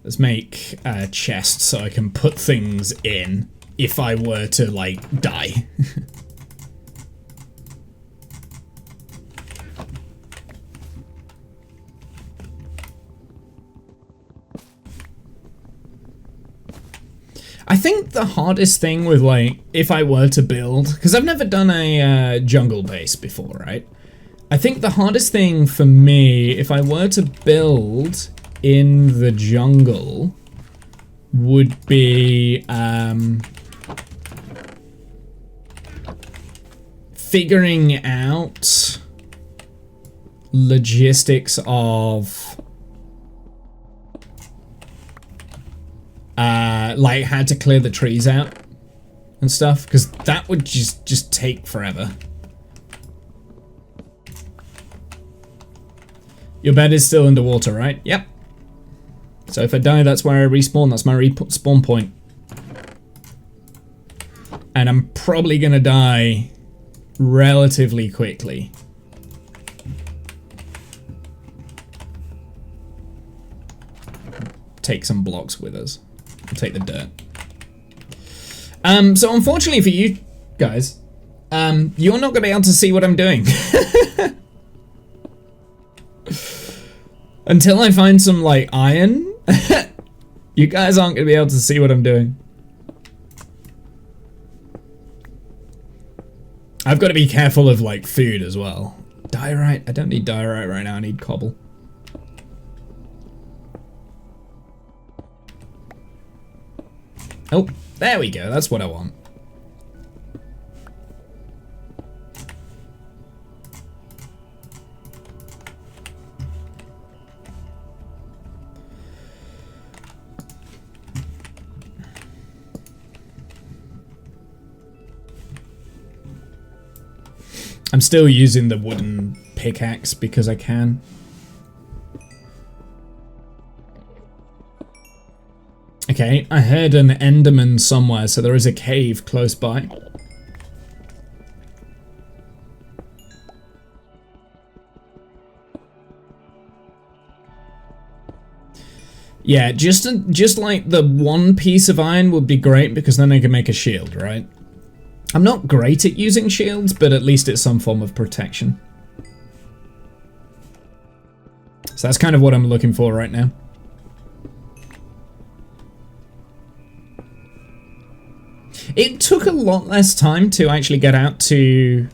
Let's make a chest so I can put things in if I were to, like, die. I think the hardest thing with, like, if I were to build, because I've never done a jungle base before, right? I think the hardest thing for me, if I were to build in the jungle, would be figuring out logistics of like how to clear the trees out and stuff, because that would just take forever. Your bed is still underwater, right? Yep. So if I die, that's where I respawn. That's my respawn point. And I'm probably gonna die relatively quickly. Take some blocks with us. We'll take the dirt. So unfortunately for you guys, you're not gonna be able to see what I'm doing. Until I find some, like, iron, you guys aren't gonna be able to see what I'm doing. I've got to be careful of, like, food as well. Diorite? I don't need diorite right now, I need cobble. Oh, there we go, that's what I want. I'm still using the wooden pickaxe because I can. Okay, I heard an Enderman somewhere, so there is a cave close by. Yeah, just like the one piece of iron would be great, because then I can make a shield, right? I'm not great at using shields, but at least it's some form of protection. So that's kind of what I'm looking for right now. It took a lot less time to actually get out to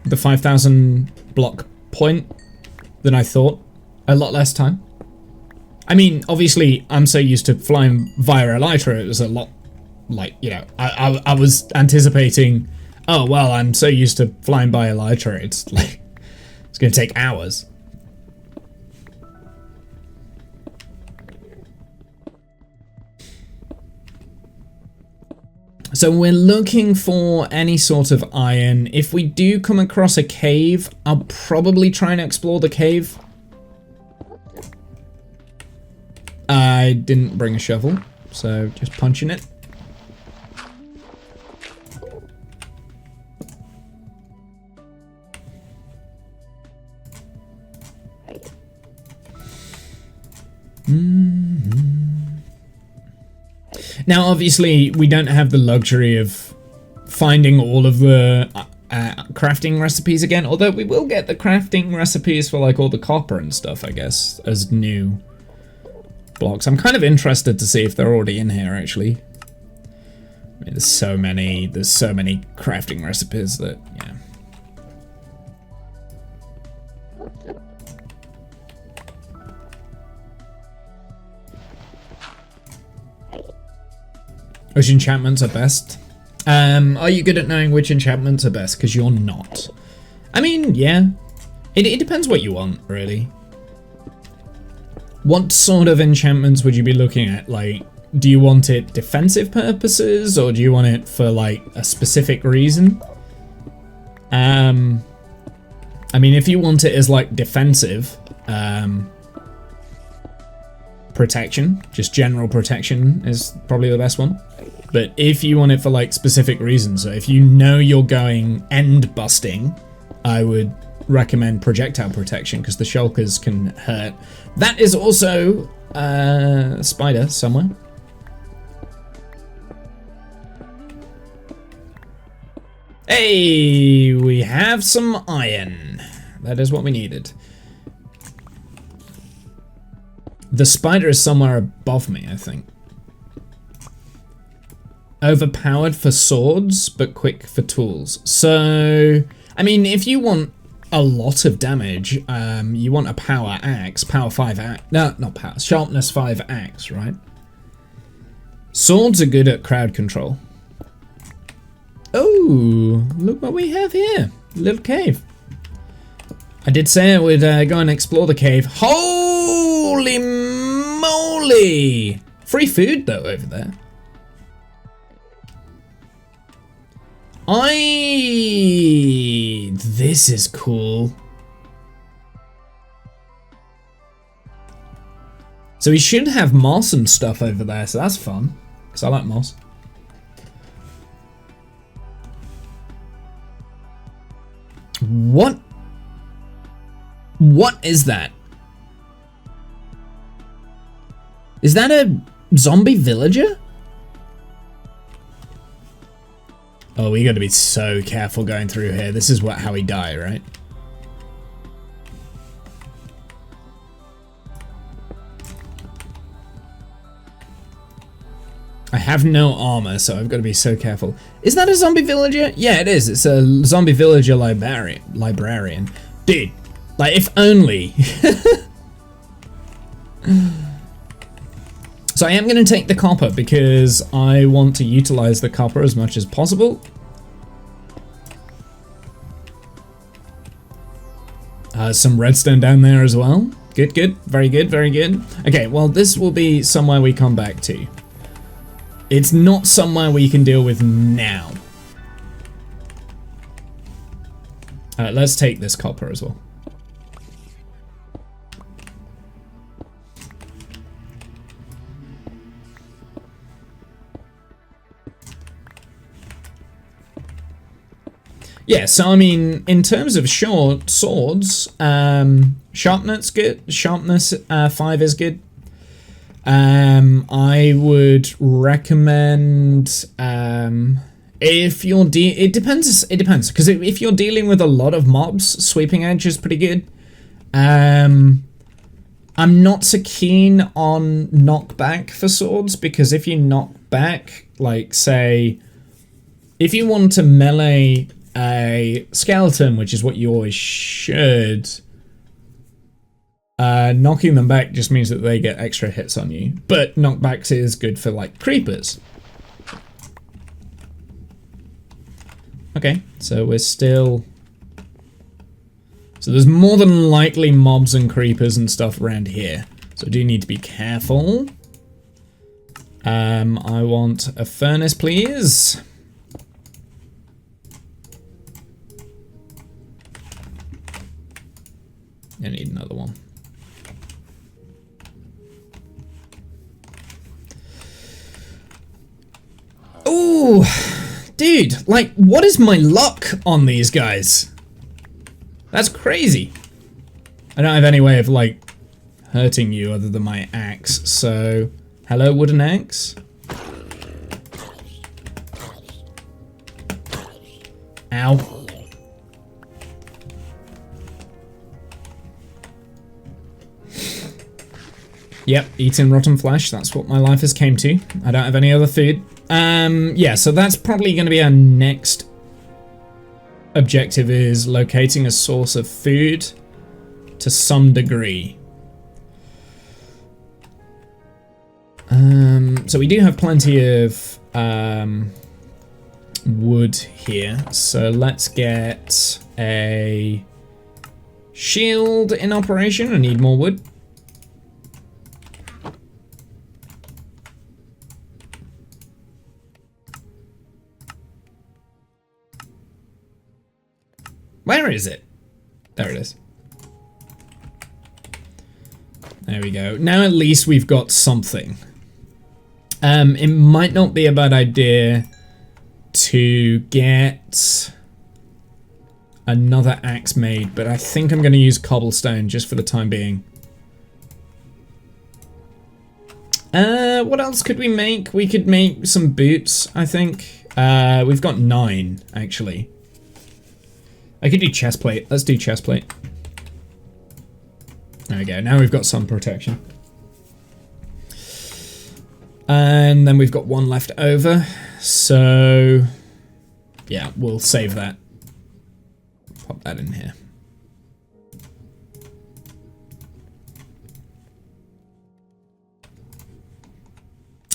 the 5,000 block point than I thought. A lot less time. I mean, obviously, I'm so used to flying via Elytra, it was a lot, like, you know, I was anticipating, oh, well, I'm so used to flying by Elytra, it's like, it's going to take hours. So we're looking for any sort of iron. If we do come across a cave, I'll probably try and explore the cave. I didn't bring a shovel, so just punching it. Now, obviously, we don't have the luxury of finding all of the crafting recipes again, although we will get the crafting recipes for like all the copper and stuff, I guess, as new blocks. I'm kind of interested to see if they're already in here, actually. I mean, there's so many crafting recipes that, yeah. Which enchantments are best? Are you good at knowing which enchantments are best? Because you're not. I mean, yeah. It depends what you want, really. What sort of enchantments would you be looking at? Like, do you want it defensive purposes, or do you want it for, like, a specific reason? I mean, if you want it as, like, defensive, protection, just general protection is probably the best one. But if you want it for like specific reasons, so if you know you're going end busting, I would recommend projectile protection because the shulkers can hurt. That is also a spider somewhere. Hey, we have some iron. That is what we needed. The spider is somewhere above me, I think. Overpowered for swords, but quick for tools. So, I mean, if you want a lot of damage, you want a power axe, power 5 axe. No, not power, sharpness 5 axe, right? Swords are good at crowd control. Oh, look what we have here. Little cave. I did say I would go and explore the cave. Holy moly! Free food, though, over there. This is cool. So we should have moss and stuff over there, so that's fun. Because I like moss. What? What is that? Is that a zombie villager? Oh, we gotta be so careful going through here. This is how he died, right? I have no armor, so I've got to be so careful. Is that a zombie villager? Yeah, it is. It's a zombie villager librarian. Dude, like, if only. So I am going to take the copper because I want to utilize the copper as much as possible. Some redstone down there as well. Good, good. Very good, very good. Okay, well, this will be somewhere we come back to. It's not somewhere we can deal with now. Let's take this copper as well. Yeah, so I mean, in terms of short swords, sharpness good. Sharpness 5 is good. I would recommend if you're it depends because if you're dealing with a lot of mobs, sweeping edge is pretty good. I'm not so keen on knockback for swords because if you knock back, like say, if you want to melee a skeleton, which is what you always should, knocking them back just means that they get extra hits on you. But knockbacks is good for like creepers. Okay, so we're still... So there's more than likely mobs and creepers and stuff around here. So I do need to be careful. I want a furnace, please. I need another one. Ooh, dude, like, what is my luck on these guys? That's crazy. I don't have any way of, like, hurting you other than my axe, so... Hello, wooden axe? Ow. Yep, eating rotten flesh, that's what my life has came to. I don't have any other food. Yeah, so that's probably going to be our next objective, is locating a source of food to some degree. So we do have plenty of wood here, so let's get a shield in operation. I need more wood. Where is it? There it is. There we go. Now at least we've got something. It might not be a bad idea to get another axe made, but I think I'm going to use cobblestone just for the time being. What else could we make? We could make some boots, I think. We've got 9, actually. I could do chestplate. Let's do chestplate. There we go. Now we've got some protection. And then we've got 1 left over. So, yeah, we'll save that. Pop that in here.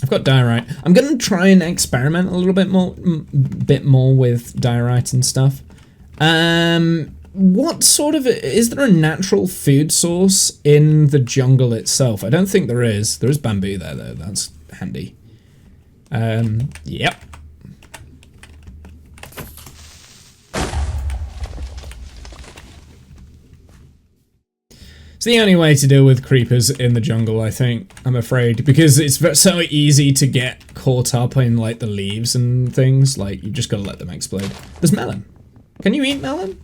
I've got diorite. I'm going to try and experiment a little bit more with diorite and stuff. What sort of, is there a natural food source in the jungle itself? I don't think there is. There is bamboo there though, that's handy. Yep. It's the only way to deal with creepers in the jungle, I think, I'm afraid, because it's so easy to get caught up in like the leaves and things, like you just gotta let them explode. There's melon. Can you eat melon?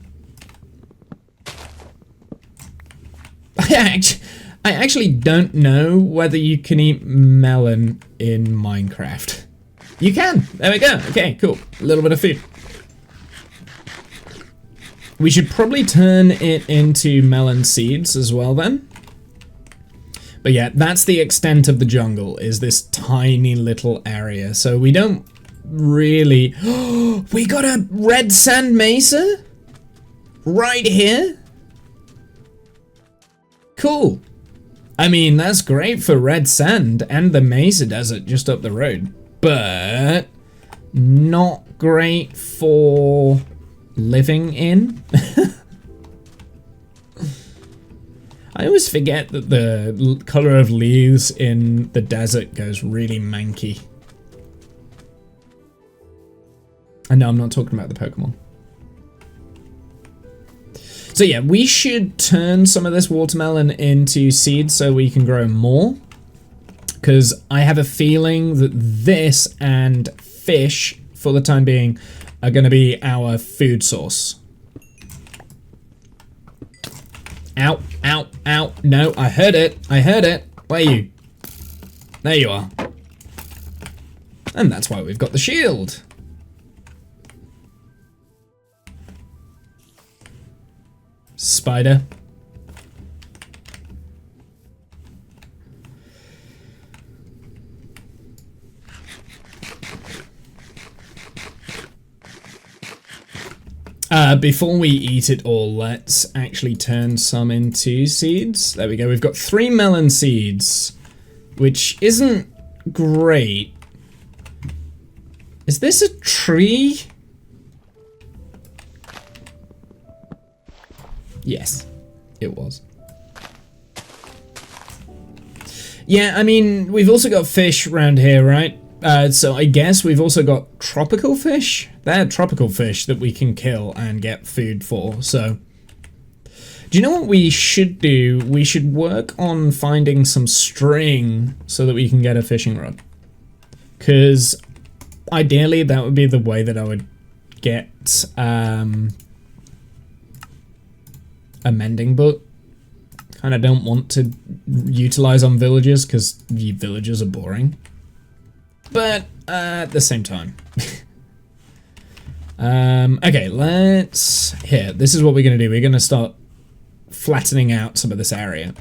I actually don't know whether you can eat melon in Minecraft. You can! There we go. Okay, cool. A little bit of food. We should probably turn it into melon seeds as well then. But yeah, that's the extent of the jungle, is this tiny little area. So we don't really... We got a red sand mesa? Right here? Cool. I mean, that's great for red sand and the mesa desert just up the road. But not great for living in. I always forget that the color of leaves in the desert goes really manky. And no, I'm not talking about the Pokemon. So yeah, we should turn some of this watermelon into seeds so we can grow more. Because I have a feeling that this and fish, for the time being, are going to be our food source. Ow, ow, ow. No, I heard it. I heard it. Where are you? There you are. And that's why we've got the shield. Spider. Before we eat it all, let's actually turn some into seeds. There we go. We've got 3 melon seeds, which isn't great. Is this a tree? Yes, it was. Yeah, I mean, we've also got fish around here, right? So I guess we've also got tropical fish. They're tropical fish that we can kill and get food for, so... Do you know what we should do? We should work on finding some string so that we can get a fishing rod. Because ideally that would be the way that I would get a mending book. And I don't want to utilize on villagers because the villagers are boring. But at the same time. Okay, this is what we're going to do. We're going to start flattening out some of this area.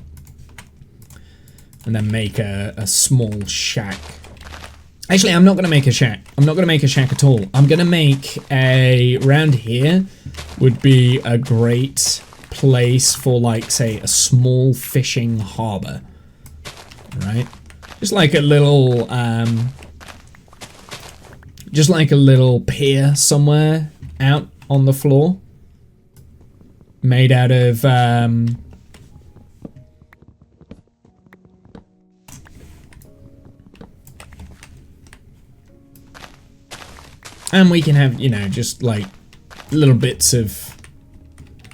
And then make a small shack. Actually, I'm not going to make a shack. I'm not going to make a shack at all. I'm going to make around here would be a great place for, like, say, a small fishing harbor. Right? Just like a little, pier somewhere out on the floor. Made out of, and we can have, you know, just like little bits of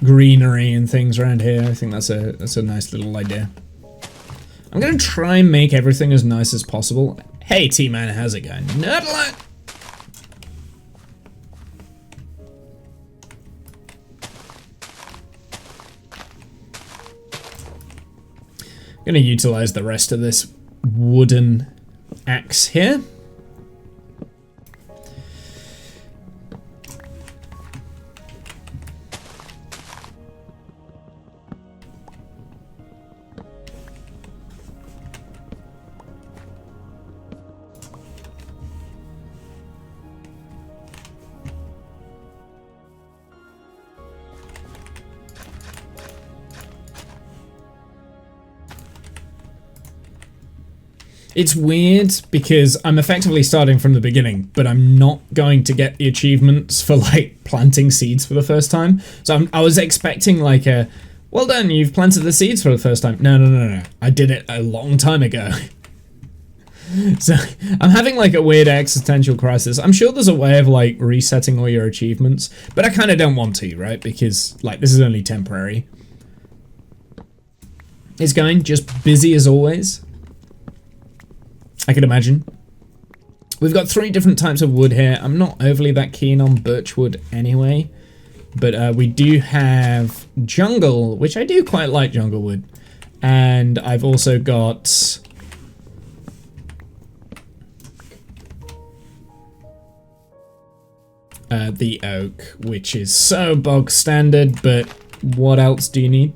greenery and things around here. I think that's a nice little idea. I'm gonna try and make everything as nice as possible. Hey T-Man, how's it going? Nerdlet! I'm gonna utilize the rest of this wooden axe here. It's weird because I'm effectively starting from the beginning, but I'm not going to get the achievements for, like, planting seeds for the first time. So I was expecting, like, a, well done, you've planted the seeds for the first time. No. I did it a long time ago. So I'm having, like, a weird existential crisis. I'm sure there's a way of, like, resetting all your achievements, but I kind of don't want to, right? Because, like, this is only temporary. It's going just busy as always. I can imagine. We've got 3 different types of wood here. I'm not overly that keen on birch wood anyway. But we do have jungle, which I do quite like jungle wood. And I've also got... the oak, which is so bog standard, but what else do you need?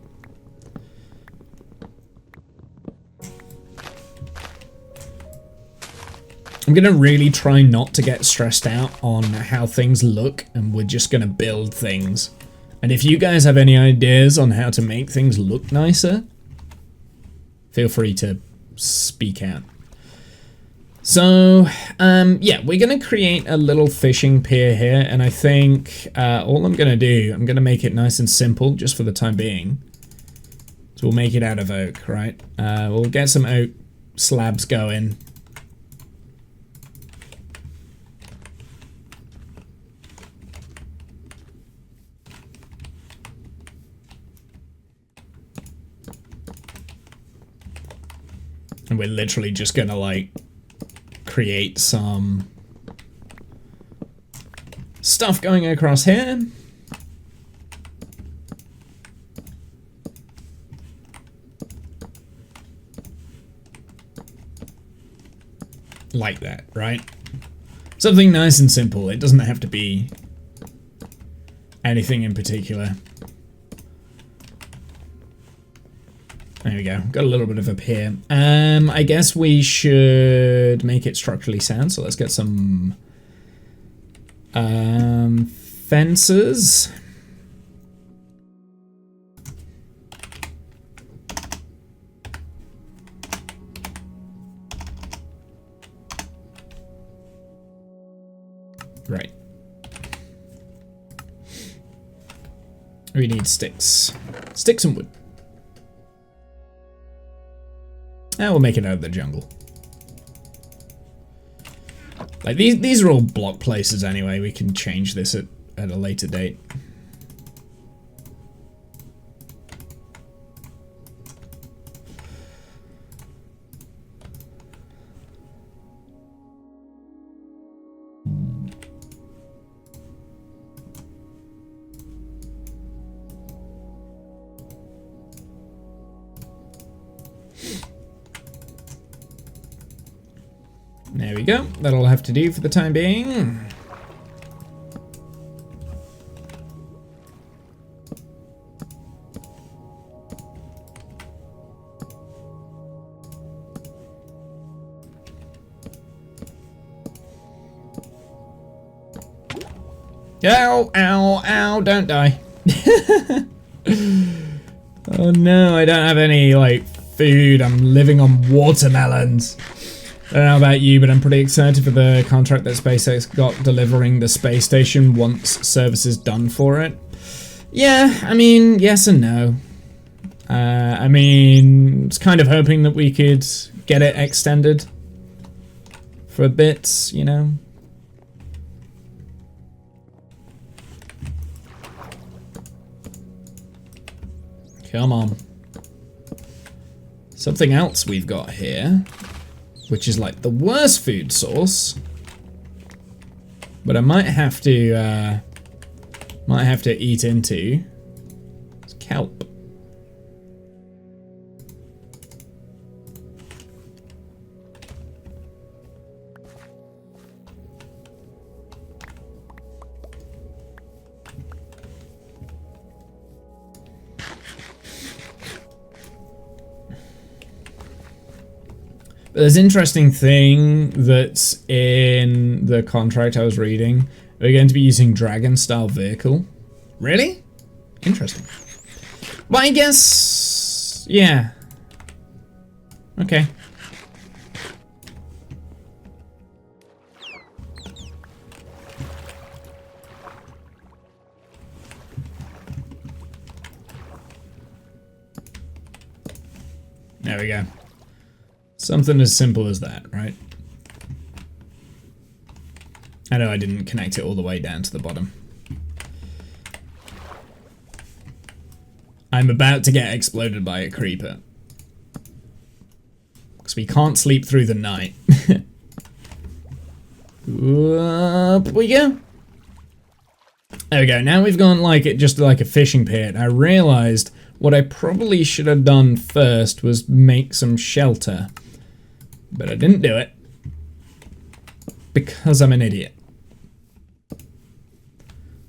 I'm gonna really try not to get stressed out on how things look, and we're just gonna build things. And if you guys have any ideas on how to make things look nicer, feel free to speak out. So, yeah, we're gonna create a little fishing pier here, and I think all I'm gonna do, I'm gonna make it nice and simple just for the time being. So we'll make it out of oak, right? We'll get some oak slabs going. And we're literally just gonna, like, create some stuff going across here. Like that, right? Something nice and simple. It doesn't have to be anything in particular. There we go. Got a little bit of a pier. I guess we should make it structurally sound. So let's get some fences. Right. We need sticks. Sticks and wood. We'll make it out of the jungle. Like, these are all block places anyway. We can change this at a later date. There we go. That'll have to do for the time being. Ow, ow, ow, don't die. Oh no, I don't have any, like, food. I'm living on watermelons. I don't know about you, but I'm pretty excited for the contract that SpaceX got delivering the space station once service is done for it. Yeah, I mean, yes and no. I mean, I was kind of hoping that we could get it extended for a bit, you know. Come on. Something else we've got here, which is like the worst food source, but I might have to eat into. It's kelp. There's an interesting thing that's in the contract I was reading. We're going to be using Dragon-style vehicle. Really? Interesting. Well, I guess... yeah. Okay. There we go. Something as simple as that, right? I know I didn't connect it all the way down to the bottom. I'm about to get exploded by a creeper. Because we can't sleep through the night. Up we go. There we go. Now we've gone like it just like a fishing pit. I realized what I probably should have done first was make some shelter. But I didn't do it. Because I'm an idiot.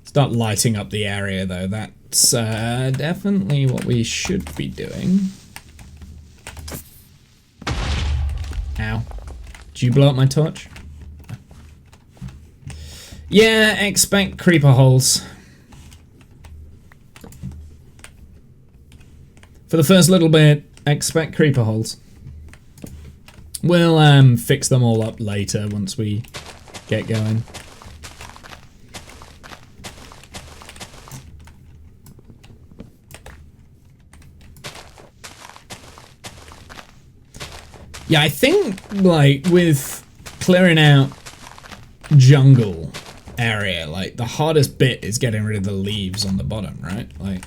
Start lighting up the area though. That's definitely what we should be doing. Ow. Did you blow up my torch? Yeah, expect creeper holes. For the first little bit, expect creeper holes. We'll fix them all up later once we get going. Yeah, I think like with clearing out jungle area, like the hardest bit is getting rid of the leaves on the bottom, right? Like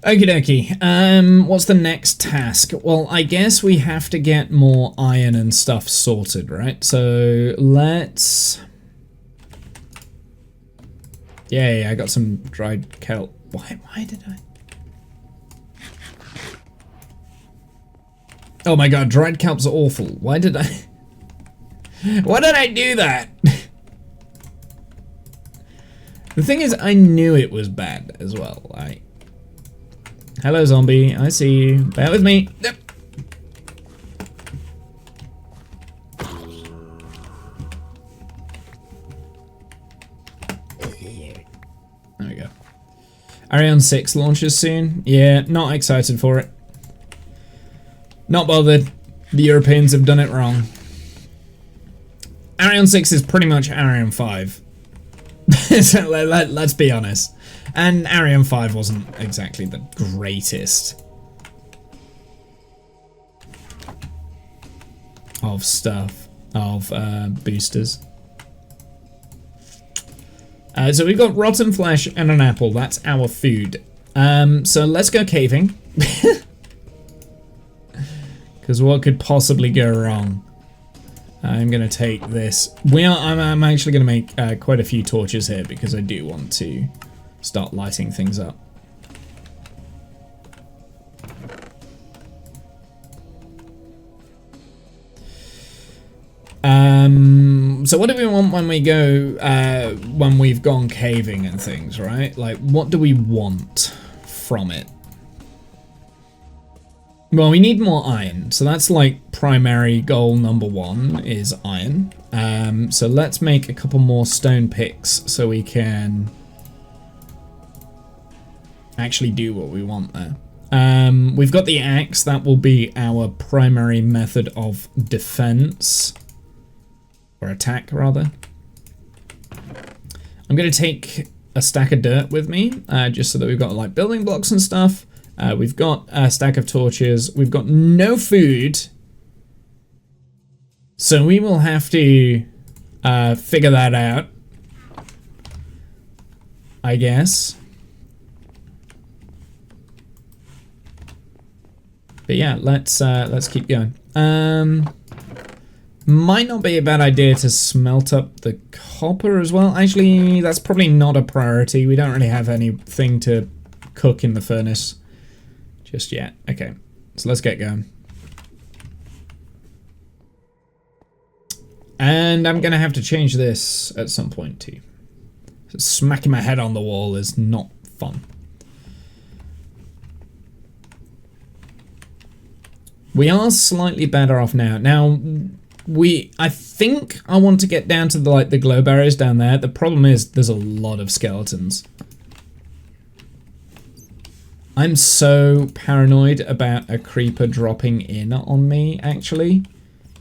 okie dokie. What's the next task? Well, I guess we have to get more iron and stuff sorted, right? So let's... Yeah, I got some dried kelp. Why did I... Oh my god, dried kelp's awful. Why did I... Why did I do that? The thing is, I knew it was bad as well. Like... Hello, zombie. I see you. Bear with me. Yep. There we go. Ariane 6 launches soon. Yeah, not excited for it. Not bothered. The Europeans have done it wrong. Ariane 6 is pretty much Ariane 5. So let's be honest. And Ariane 5 wasn't exactly the greatest of stuff, of boosters. So we've got rotten flesh and an apple. That's our food. So let's go caving. Because what could possibly go wrong? I'm going to take this. I'm actually going to make quite a few torches here because I do want to start lighting things up. So what do we want when we go, when we've gone caving and things, right? Like, what do we want from it? Well, we need more iron, so that's like primary goal number 1 is iron. So let's make a couple more stone picks so we can actually do what we want there. We've got the axe, that will be our primary method of defense. Or attack, rather. I'm going to take a stack of dirt with me, just so that we've got like building blocks and stuff. We've got a stack of torches. We've got no food. So we will have to figure that out, I guess. But yeah, let's keep going. Might not be a bad idea to smelt up the copper as well. Actually, that's probably not a priority. We don't really have anything to cook in the furnace just yet. Okay, so let's get going. And I'm gonna have to change this at some point too. Smacking my head on the wall is not fun. We are slightly better off now. Now, I think I want to get down to the glow barriers down there. The problem is there's a lot of skeletons. I'm so paranoid about a creeper dropping in on me, actually,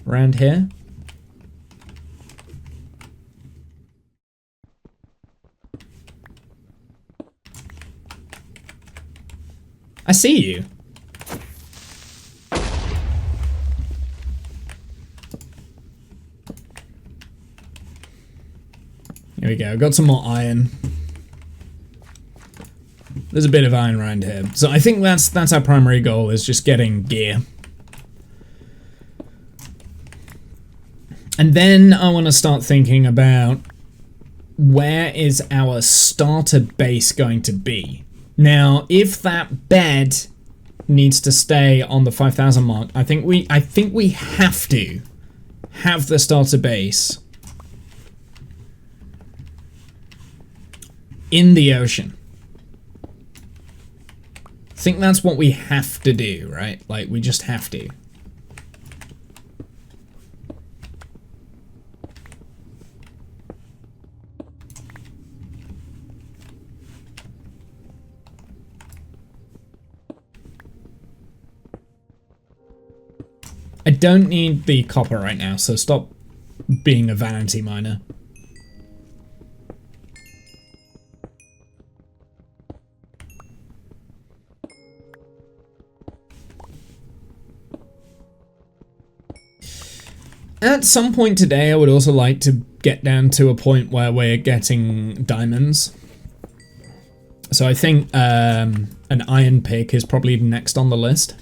around here. I see you. Here we go, I've got some more iron. There's a bit of iron around here. So I think that's our primary goal, is just getting gear. And then I want to start thinking about where is our starter base going to be. Now, if that bed needs to stay on the 5,000 mark, I think we have to have the starter base in the ocean. I think that's what we have to do, right? Like, we just have to. I don't need the copper right now, so stop being a vanity miner. At some point today, I would also like to get down to a point where we're getting diamonds. So I think an iron pick is probably next on the list.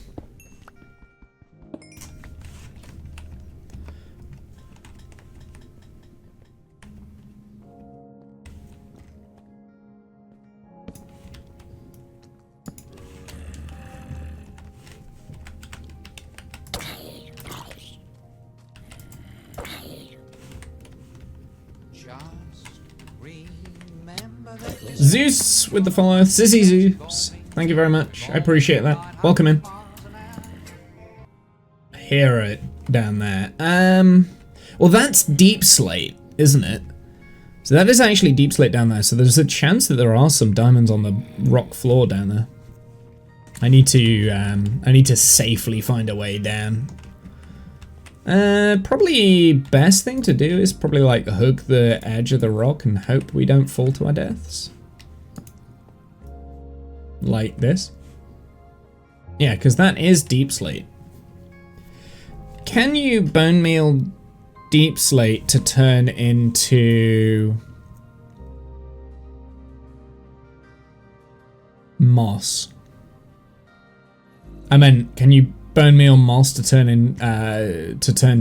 Zeus with the follow. Sissy Zeus. Thank you very much. I appreciate that. Welcome in. I hear it down there. Well, that's deep slate, isn't it? So that is actually deep slate down there. So there's a chance that there are some diamonds on the rock floor down there. I need to safely find a way down. Probably best thing to do is probably like hug the edge of the rock and hope we don't fall to our deaths. Like this. Yeah, because that is deep slate. Can you bone meal deep slate to turn into moss? I meant, can you bone meal moss to turn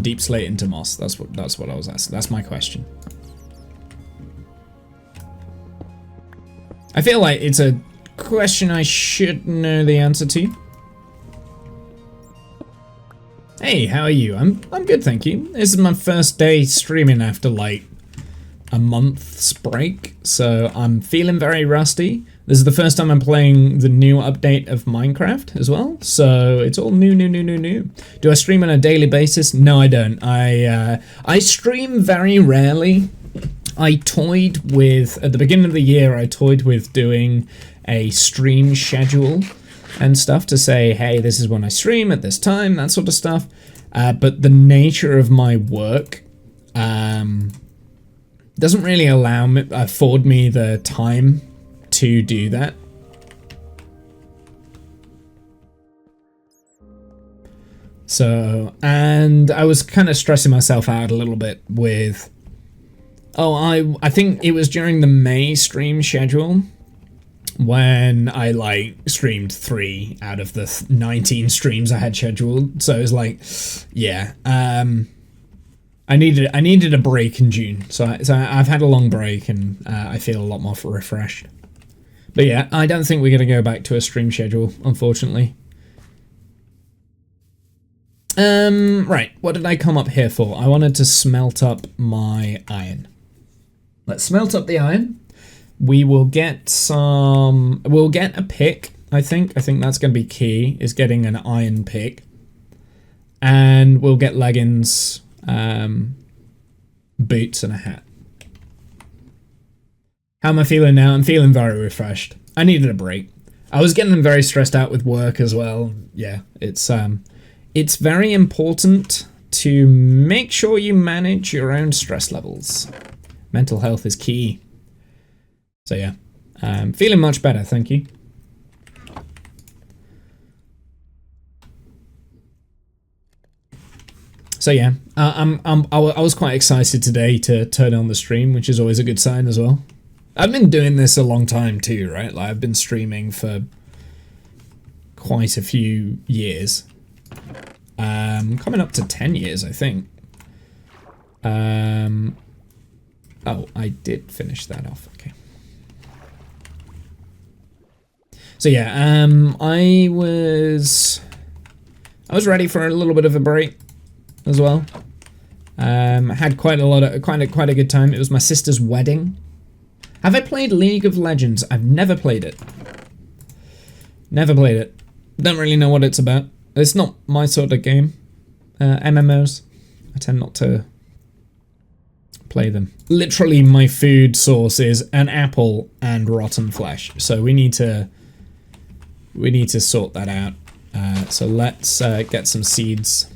deep slate into moss? That's what I was asking. That's my question. I feel like it's a question I should know the answer to. Hey, how are you? I'm good, thank you. This is my first day streaming after like a month's break, so I'm feeling very rusty. This is the first time I'm playing the new update of Minecraft as well, so it's all new. Do I stream on a daily basis? No, I don't. I stream very rarely. I toyed with, at the beginning of the year, I toyed with doing a stream schedule and stuff to say, hey, this is when I stream at this time, that sort of stuff. But the nature of my work doesn't really afford me the time to do that. So, and I was kind of stressing myself out a little bit with, I think it was during the May stream schedule when I like streamed 3 out of the 19 streams I had scheduled. So it was like, yeah, I needed a break in June. So I've had a long break and I feel a lot more refreshed. But yeah, I don't think we're going to go back to a stream schedule, unfortunately. Right, what did I come up here for? I wanted to smelt up my iron. Let's smelt up the iron. We will get we'll get a pick, I think. I think that's going to be key, is getting an iron pick. And we'll get leggings, boots and a hat. How am I feeling now? I'm feeling very refreshed. I needed a break. I was getting very stressed out with work as well. Yeah, it's very important to make sure you manage your own stress levels. Mental health is key. So yeah, feeling much better, thank you. So yeah, I was quite excited today to turn on the stream, which is always a good sign as well. I've been doing this a long time too, right? Like I've been streaming for quite a few years. Coming up to 10 years, I think. Oh, I did finish that off, okay. So yeah, I was ready for a little bit of a break as well. Had quite a good time. It was my sister's wedding. Have I played League of Legends? I've never played it. Never played it. Don't really know what it's about. It's not my sort of game. MMOs. I tend not to play them. Literally, my food source is an apple and rotten flesh. So we need to sort that out. So let's get some seeds.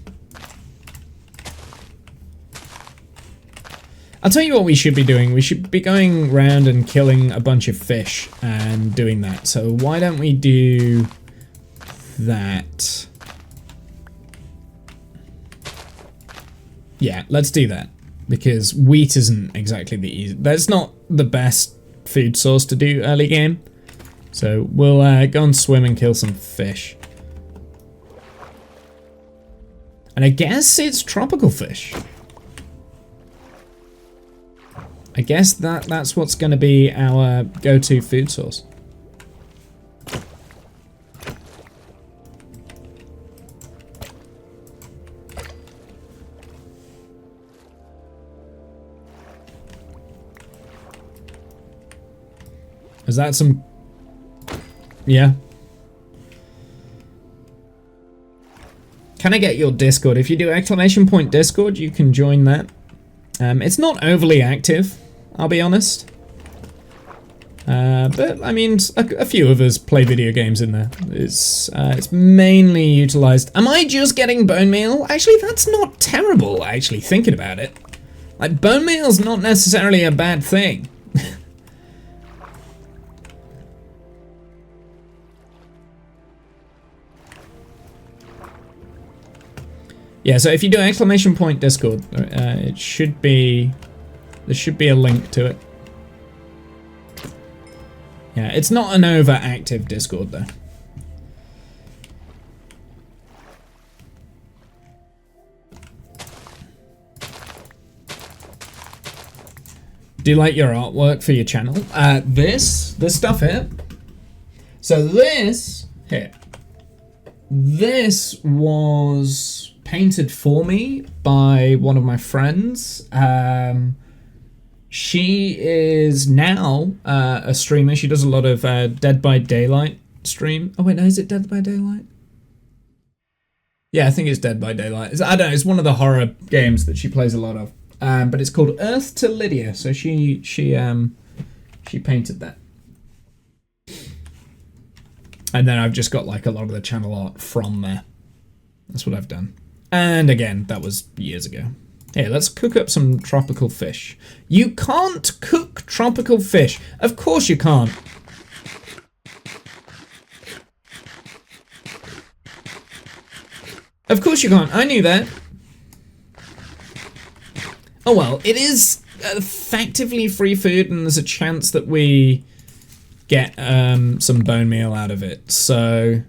I'll tell you what we should be doing. We should be going around and killing a bunch of fish and doing that. So why don't we do that? Yeah, let's do that. Because wheat isn't exactly the easy. That's not the best food source to do early game. So we'll go and swim and kill some fish. And I guess it's tropical fish. I guess that's what's going to be our go-to food source. Is that some... Yeah. Can I get your Discord? If you do ! Discord, you can join that. It's not overly active, I'll be honest. But I mean, a few of us play video games in there. It's mainly utilized. Am I just getting bone meal? Actually, that's not terrible, actually, thinking about it. Like, bone meal's not necessarily a bad thing. Yeah, so if you do !Discord, it should be, there should be a link to it. Yeah, it's not an overactive Discord though. Do you like your artwork for your channel? This stuff here. So this here, this was painted for me by one of my friends. She is now a streamer. She does a lot of Dead by Daylight stream. Oh wait, no, is it Dead by Daylight? Yeah, I think it's Dead by Daylight. I don't know, it's one of the horror games that she plays a lot of. But it's called Earth to Lydia, so she painted that. And then I've just got like a lot of the channel art from there. That's what I've done. And again, that was years ago. Here, let's cook up some tropical fish. You can't cook tropical fish. Of course you can't. Of course you can't. I knew that. Oh well, it is effectively free food, and there's a chance that we get some bone meal out of it. So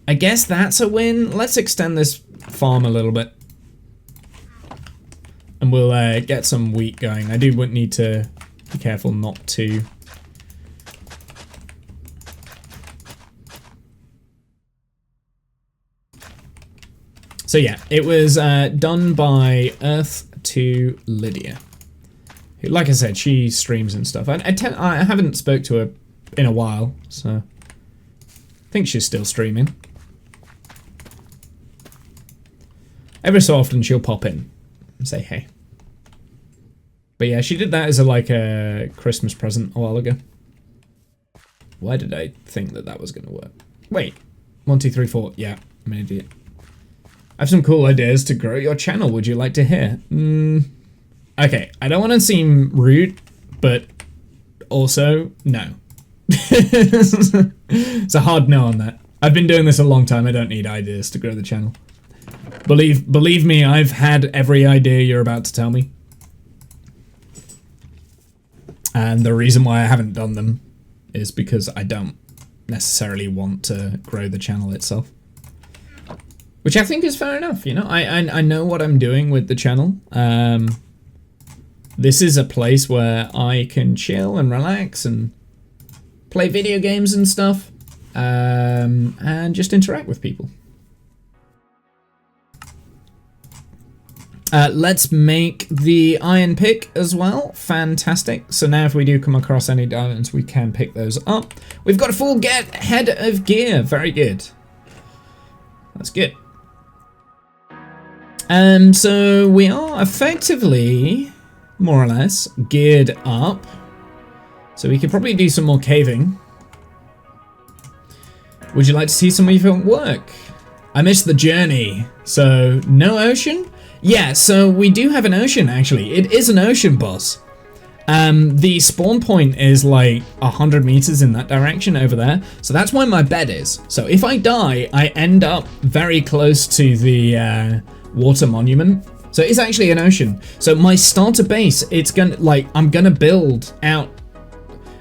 I guess that's a win. Let's extend this farm a little bit, and we'll get some wheat going. I do need to be careful not to. So yeah, it was done by Earth to Lydia. Like I said, she streams and stuff. I haven't spoke to her in a while, so I think she's still streaming. Every so often she'll pop in and say hey. But yeah, she did that as a Christmas present a while ago. Why did I think that was gonna work? Wait, 1, 2, 3, 4. Yeah, I'm an idiot. I have some cool ideas to grow your channel. Would you like to hear? Okay, I don't want to seem rude, but also no. It's a hard no on that. I've been doing this a long time. I don't need ideas to grow the channel. Believe me, I've had every idea you're about to tell me. And the reason why I haven't done them is because I don't necessarily want to grow the channel itself. Which I think is fair enough, you know. I know what I'm doing with the channel. This is a place where I can chill and relax and play video games and stuff, and just interact with people. Let's make the iron pick as well. Fantastic. So now if we do come across any diamonds, we can pick those up. We've got a full head of gear. Very good. That's good. So we are effectively, more or less, geared up. So we could probably do some more caving. Would you like to see some of your work? I missed the journey. So, no ocean? Yeah, so we do have an ocean, actually. It is an ocean boss. The spawn point is like 100 meters in that direction over there. So that's where my bed is. So if I die, I end up very close to the water monument. So it's actually an ocean. So my starter base, it's gonna, I'm gonna build out.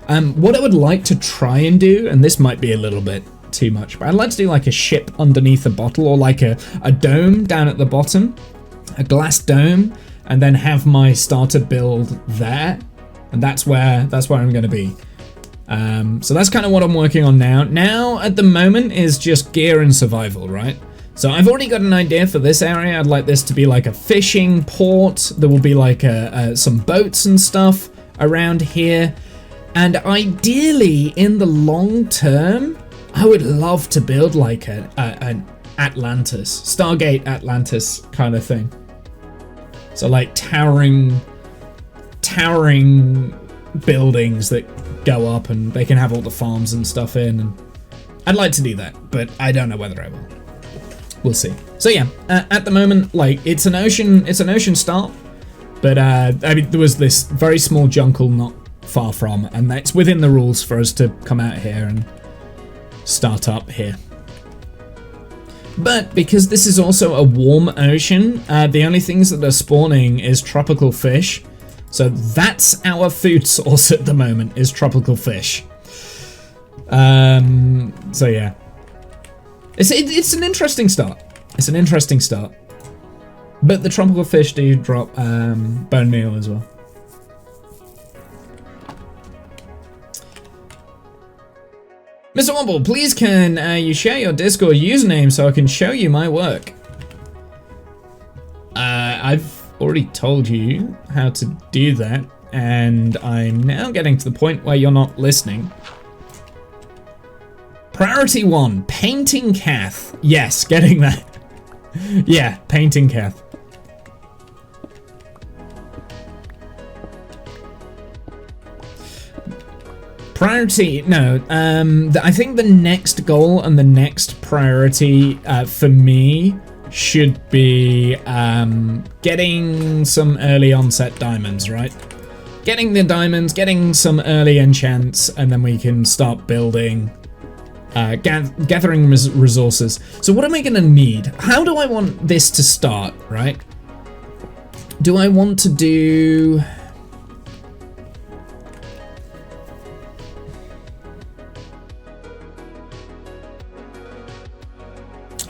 What I would like to try and do, and this might be a little bit too much, but I'd like to do like a ship underneath a bottle, or like a dome down at the bottom, a glass dome, and then have my starter build there. And that's where I'm gonna be. So that's kind of what I'm working on now. Now, at the moment, is just gear and survival, right? So I've already got an idea for this area. I'd like this to be like a fishing port. There will be like some boats and stuff around here. And ideally, in the long term, I would love to build like an Atlantis, Stargate Atlantis kind of thing. So like towering buildings that go up and they can have all the farms and stuff in. And I'd like to do that, but I don't know whether I will. We'll see. So yeah, at the moment, like it's an ocean start, but I mean there was this very small jungle not far from, and that's within the rules for us to come out here and start up here. But because this is also a warm ocean, the only things that are spawning is tropical fish. So that's our food source at the moment, is tropical fish. So yeah. It's an interesting start. It's an interesting start. But the tropical fish do drop bone meal as well. Mr. Womble, please can you share your Discord username so I can show you my work? I've already told you how to do that, and I'm now getting to the point where you're not listening. Priority 1, painting Kath. Yes, getting that. Yeah, painting Kath. Priority, no, I think the next goal and the next priority for me should be getting some early onset diamonds, right? Getting the diamonds, getting some early enchants, and then we can start building, gathering resources. So what am I gonna need? How do I want this to start, right? Do I want to do...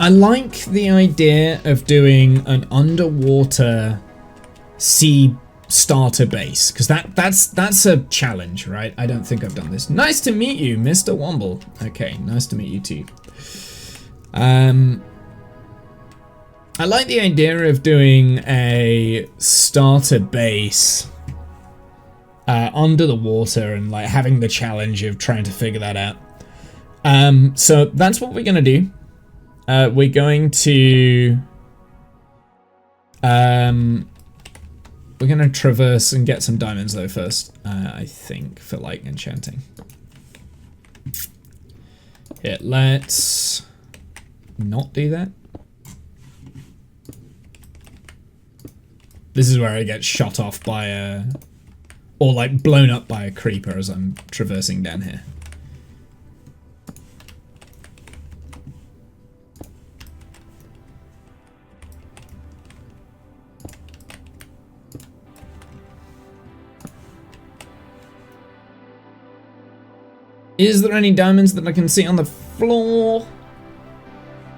I like the idea of doing an underwater sea starter base, because that's a challenge, right? I don't think I've done this. Nice to meet you, Mr. Womble. Okay, nice to meet you too. I like the idea of doing a starter base under the water and like having the challenge of trying to figure that out. So that's what we're gonna do. We're going to traverse and get some diamonds though first, I think, for like enchanting. Here, let's not do that. This is where I get shot off by a, or like blown up by a creeper as I'm traversing down here. Is there any diamonds that I can see on the floor?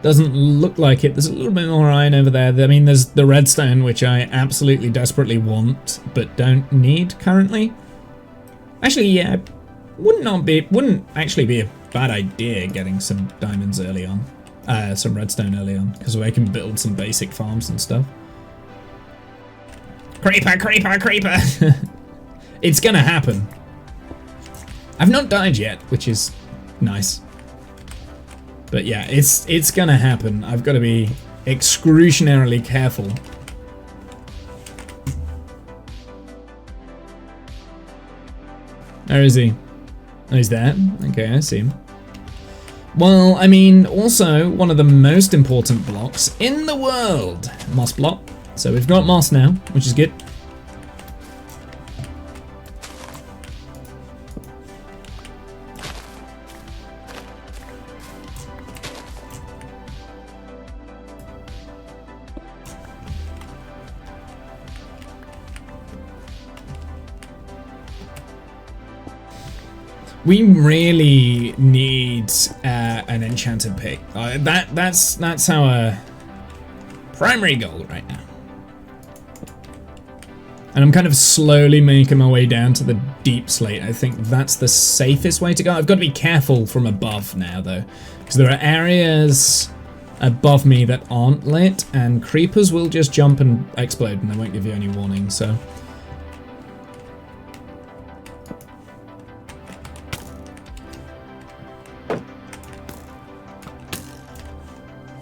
Doesn't look like it. There's a little bit more iron over there. I mean, there's the redstone, which I absolutely desperately want, but don't need currently. Actually, yeah, wouldn't actually be a bad idea getting some diamonds early on. Some redstone early on, because I can build some basic farms and stuff. Creeper, creeper, creeper! It's gonna happen. I've not died yet, which is nice. But yeah, it's gonna happen. I've got to be excruciatingly careful. Where is he? Oh, he's there. Okay, I see him. Well, I mean, also, one of the most important blocks in the world. Moss block. So we've got moss now, which is good. We really need an enchanted pick. That's our primary goal right now. And I'm kind of slowly making my way down to the deep slate. I think that's the safest way to go. I've got to be careful from above now, though, because there are areas above me that aren't lit, and creepers will just jump and explode, and they won't give you any warning, so...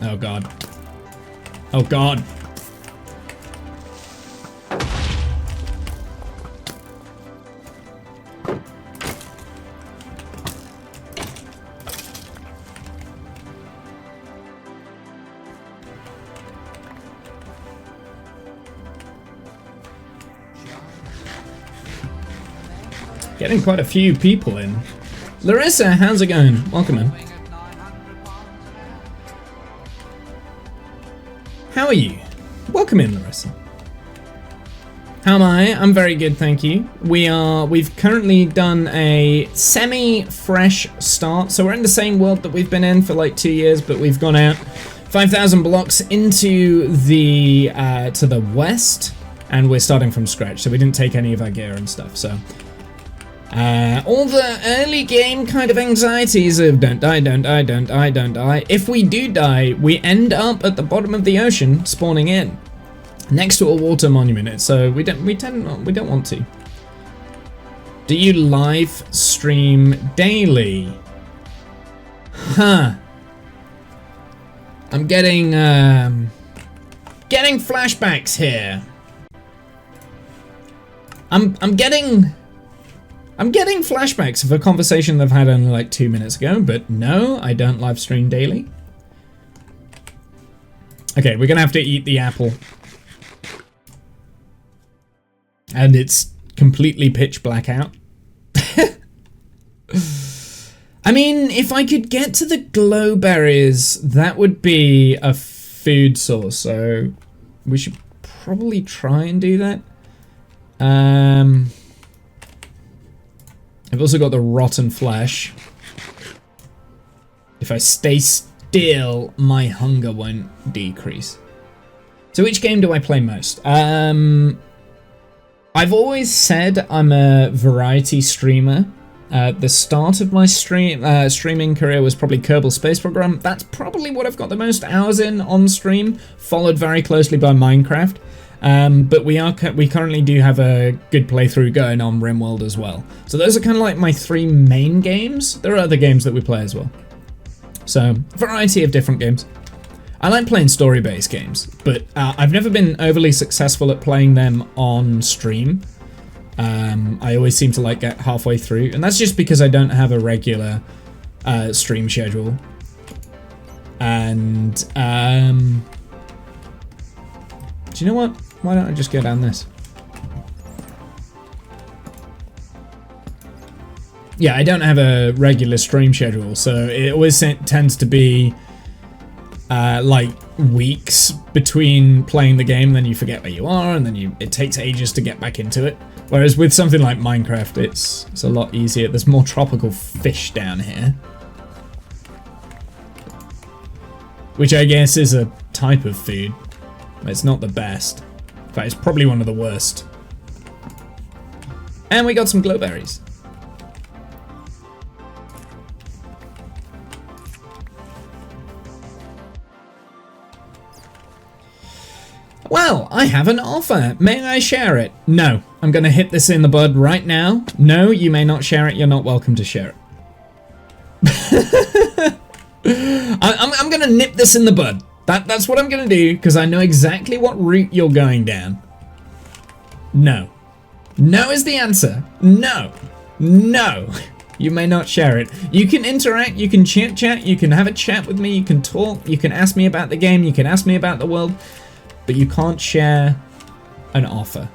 Oh god. Oh god. Getting quite a few people in. Larissa, how's it going? Welcome in. How are you? Welcome in, Larissa. How am I? I'm very good, thank you. We've currently done a semi-fresh start, so we're in the same world that we've been in for like 2 years, but we've gone out 5,000 blocks into the to the west, and we're starting from scratch. So we didn't take any of our gear and stuff. So all the early game kind of anxieties of don't die, don't die, don't die, don't die. If we do die, we end up at the bottom of the ocean, spawning in next to a water monument. So we don't want to. Do you live stream daily? Huh. I'm getting flashbacks here. I'm getting flashbacks of a conversation that I've had only like 2 minutes ago, but no, I don't live stream daily. Okay, we're gonna have to eat the apple. And it's completely pitch black out. I mean, if I could get to the glow berries, that would be a food source, so we should probably try and do that. I've also got the rotten flesh. If I stay still, my hunger won't decrease. So which game do I play most? I've always said I'm a variety streamer. The start of my streaming career was probably Kerbal Space Program. That's probably what I've got the most hours in on stream, followed very closely by Minecraft. But we currently do have a good playthrough going on RimWorld as well. So those are kind of like my 3 main games. There are other games that we play as well. So variety of different games. I like playing story-based games, but I've never been overly successful at playing them on stream. I always seem to like get halfway through, and that's just because I don't have a regular stream schedule. And do you know what? Why don't I just go down this? Yeah, I don't have a regular stream schedule, so it always tends to be like weeks between playing the game, then you forget where you are, and then it takes ages to get back into it. Whereas with something like Minecraft, it's a lot easier. There's more tropical fish down here, which I guess is a type of food. It's not the best. In fact, it's probably one of the worst. And we got some glowberries. Well, I have an offer. May I share it? No. I'm going to hit this in the bud right now. No, you may not share it. You're not welcome to share it. I'm going to nip this in the bud. That's what I'm going to do, because I know exactly what route you're going down. No. No is the answer. No. No. You may not share it. You can interact, you can chat, you can have a chat with me, you can talk, you can ask me about the game, you can ask me about the world, but you can't share an offer.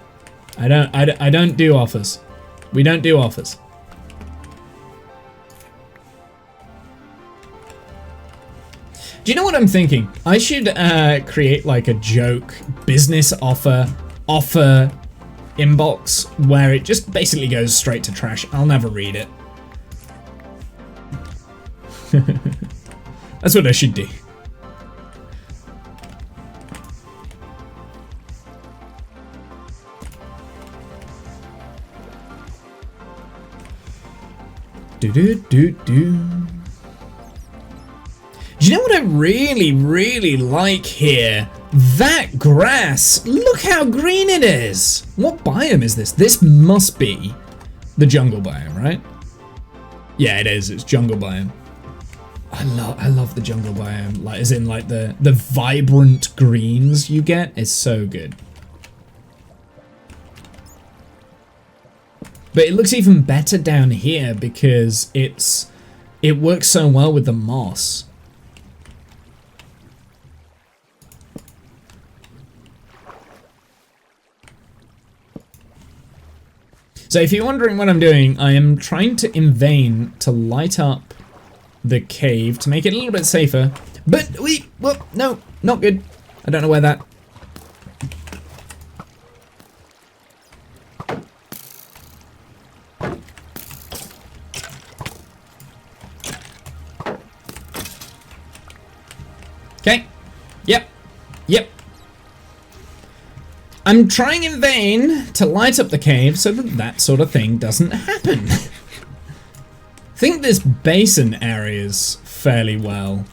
I don't do offers. We don't do offers. Do you know what I'm thinking? I should create like a joke business offer inbox where it just basically goes straight to trash. I'll never read it. That's what I should do. Do. Do you know what I really like here? That grass! Look how green it is! What biome is this? This must be the jungle biome, right? Yeah, it is. It's jungle biome. I love the jungle biome. Like, as in, like, the vibrant greens you get is so good. But it looks even better down here because it works so well with the moss. So if you're wondering what I'm doing, I am trying to, in vain, to light up the cave to make it a little bit safer. But well, no, not good. I don't know where that... Okay. Yep. I'm trying in vain to light up the cave so that that sort of thing doesn't happen. I think this basin area is fairly well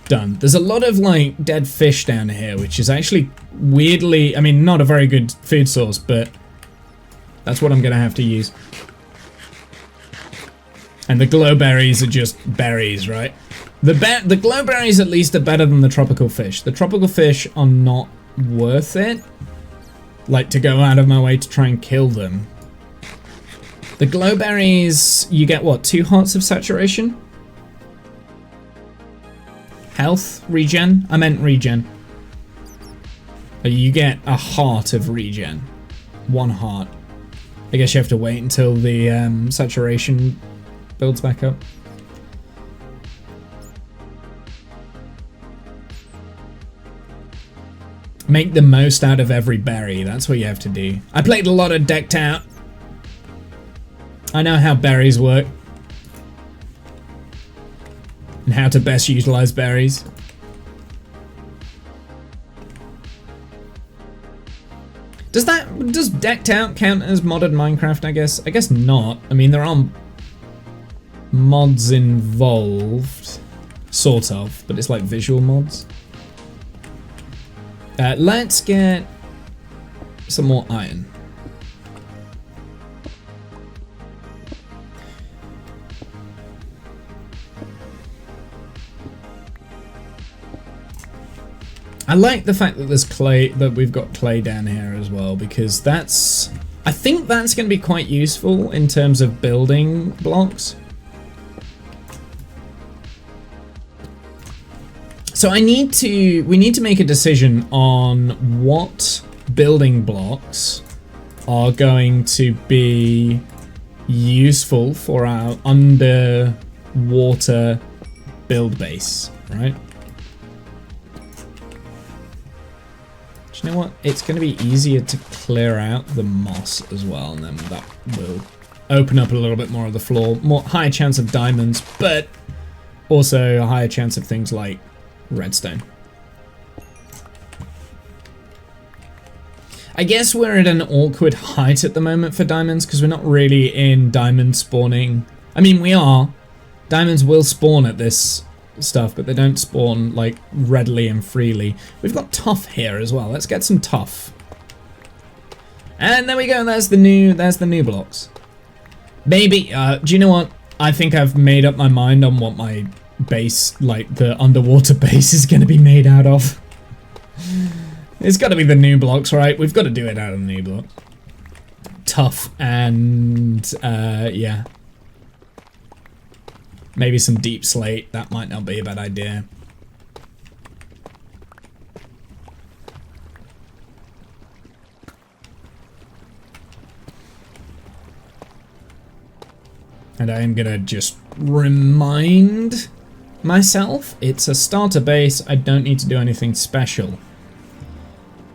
done. There's a lot of like dead fish down here, which is actually weirdly, I mean, not a very good food source, but that's what I'm gonna have to use. And the glowberries are just berries, right? The glowberries at least are better than the tropical fish. The tropical fish are not worth it. Like, to go out of my way to try and kill them. The glowberries, you get what, 2 hearts of saturation? Health? Regen? I meant regen. You get a heart of regen. 1 heart. I guess you have to wait until the saturation builds back up. Make the most out of every berry. That's what you have to do. I played a lot of Decked Out. I know how berries work. And how to best utilize berries. Does Decked Out count as modded Minecraft, I guess? I guess not. I mean, there are mods involved. Sort of, but it's like visual mods. Let's get some more iron. I like the fact that there's clay, that we've got clay down here as well, because that's, I think that's going to be quite useful in terms of building blocks. So we need to make a decision on what building blocks are going to be useful for our underwater build base, right? Do you know what? It's going to be easier to clear out the moss as well, and then that will open up a little bit more of the floor. Higher chance of diamonds, but also a higher chance of things like redstone. I guess we're at an awkward height at the moment for diamonds because we're not really in diamond spawning. I mean, we are. Diamonds will spawn at this stuff, but they don't spawn like readily and freely. We've got tough here as well. Let's get some tough. And there we go. There's the new blocks. Maybe. Do you know what? I think I've made up my mind on what my base, like the underwater base, is going to be made out of. It's got to be the new blocks, right? We've got to do it out of the new blocks. Tough and yeah, maybe some deep slate. That might not be a bad idea. And I am gonna just remind myself, it's a starter base. I don't need to do anything special.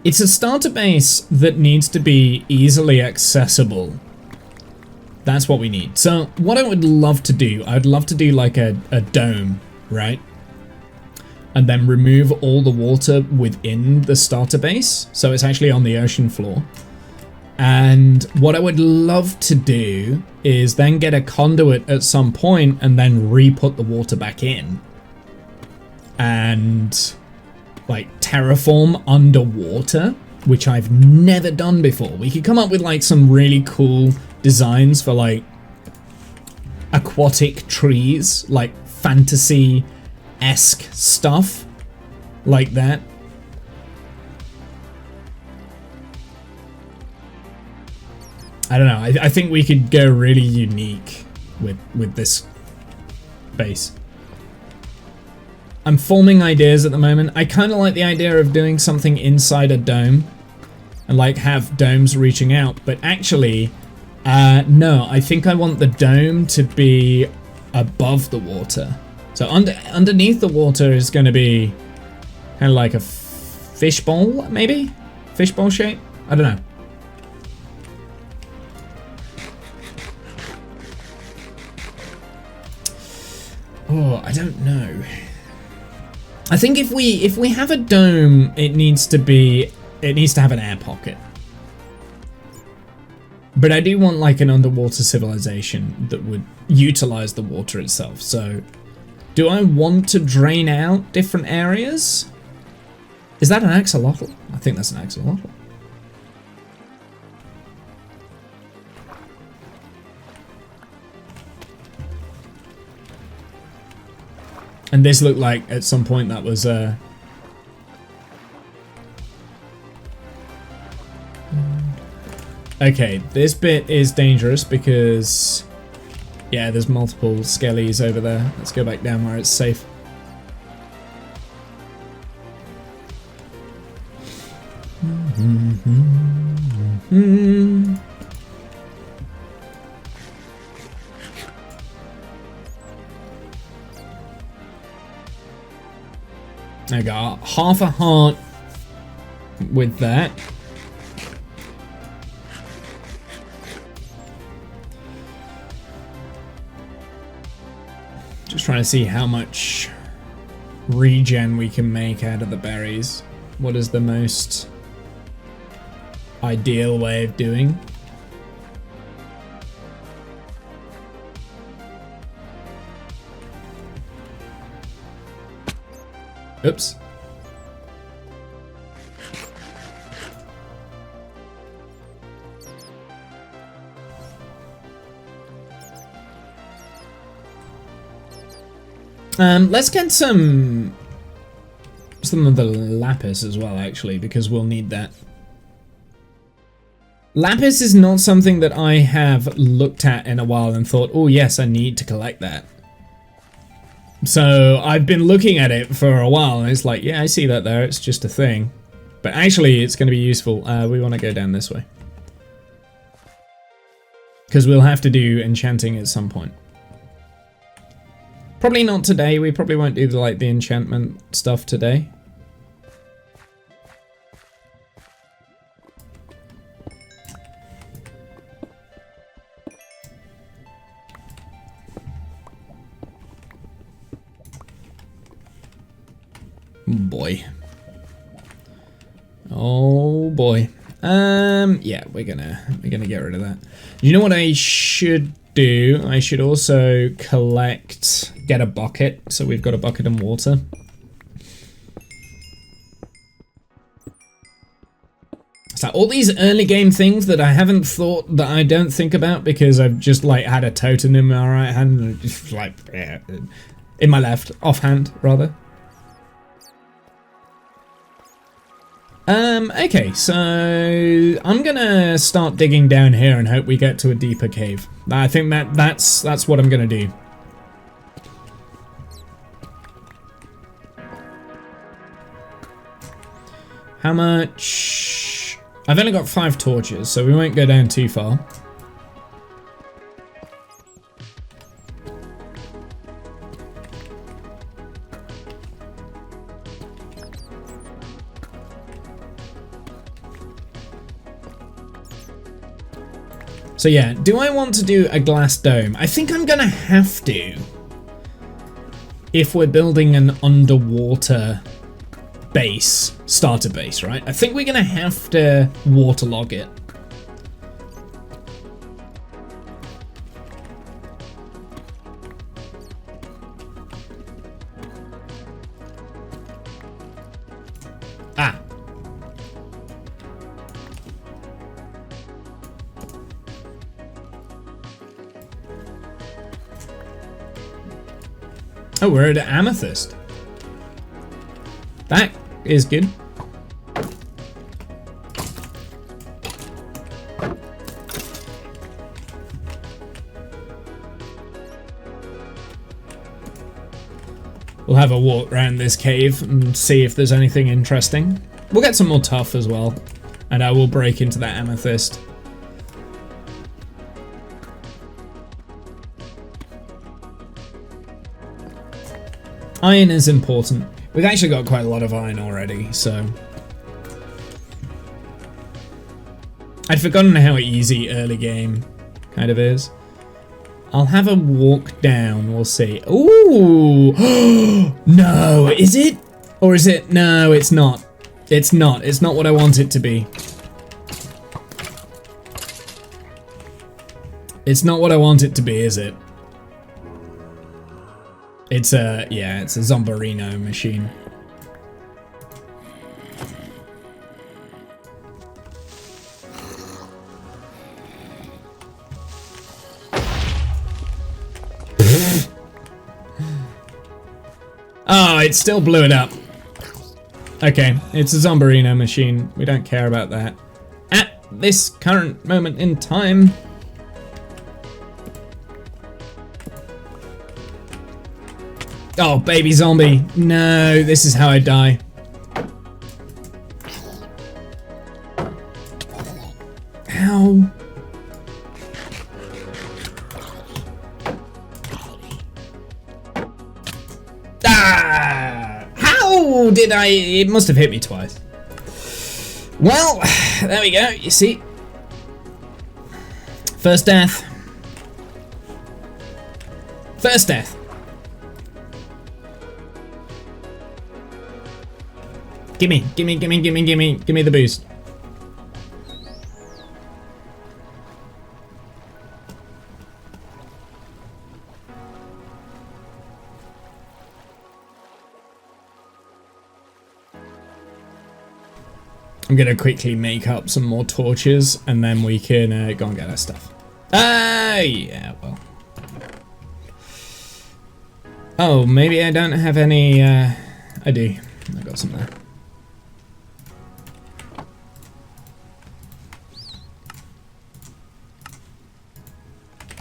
It's a starter base that needs to be easily accessible. That's what we need. So what I would love to do, I'd love to do like a dome, right? And then remove all the water within the starter base. So it's actually on the ocean floor. And what I would love to do is then get a conduit at some point and then re-put the water back in. And like terraform underwater, which I've never done before. We could come up with like some really cool designs for like aquatic trees, like fantasy-esque stuff like that. I don't know. I think we could go really unique with this base. I'm forming ideas at the moment. I kind of like the idea of doing something inside a dome and like have domes reaching out, but actually No, I think I want the dome to be above the water. So underneath the water is going to be kind of like a fishbowl, maybe? Fishbowl shape? I don't know. Oh, I don't know. I think if we have a dome, it needs to have an air pocket. But I do want like an underwater civilization that would utilize the water itself. So do I want to drain out different areas? Is that an axolotl? I think that's an axolotl. And this looked like at some point that was okay, this bit is dangerous because yeah, there's multiple skellies over there. Let's go back down where it's safe. I got half a heart with that. Just trying to see how much regen we can make out of the berries. What is the most ideal way of doing? Oops. Let's get some of the lapis as well, actually, because we'll need that. Lapis is not something that I have looked at in a while and thought, oh yes, I need to collect that. So I've been looking at it for a while and it's like, yeah, I see that there, it's just a thing. But actually it's going to be useful. We want to go down this way. Because we'll have to do enchanting at some point. Probably not today, we probably won't do the enchantment stuff today. Boy. Oh boy. Yeah, we're gonna get rid of that. You know what I should do? I should also get a bucket, so we've got a bucket and water. So all these early game things that I haven't thought, that I don't think about because I've just like had a totem in my right hand and just like, yeah, in my left, offhand rather. Okay, so I'm gonna start digging down here and hope we get to a deeper cave. I think that's what I'm gonna do. How much? I've only got 5 torches, so we won't go down too far. So yeah, do I want to do a glass dome? I think I'm gonna have to. If we're building an underwater base, starter base, right? I think we're gonna have to waterlog it. Ah. Oh, we're at amethyst. That is good. We'll have a walk around this cave and see if there's anything interesting. We'll get some more tuff as well, and I will break into that amethyst. iron is important. We've actually got quite a lot of iron already, so... I'd forgotten how easy early game kind of is. I'll have a walk down, we'll see. Ooh! No, is it? Or is it? No, it's not. It's not. It's not what I want it to be. It's not what I want it to be, is it? It's a, yeah, it's a Zombarino machine. Oh, it still blew it up. Okay, it's a Zombarino machine. We don't care about that. At this current moment in time. Oh, baby zombie. No, this is how I die. Ow. Ah! How did I? It must have hit me twice. Well, there we go, you see. First death. First death. Gimme the boost. I'm gonna quickly make up some more torches and then we can go and get our stuff. Yeah, well. Oh, maybe I don't have any, I do. I got some there.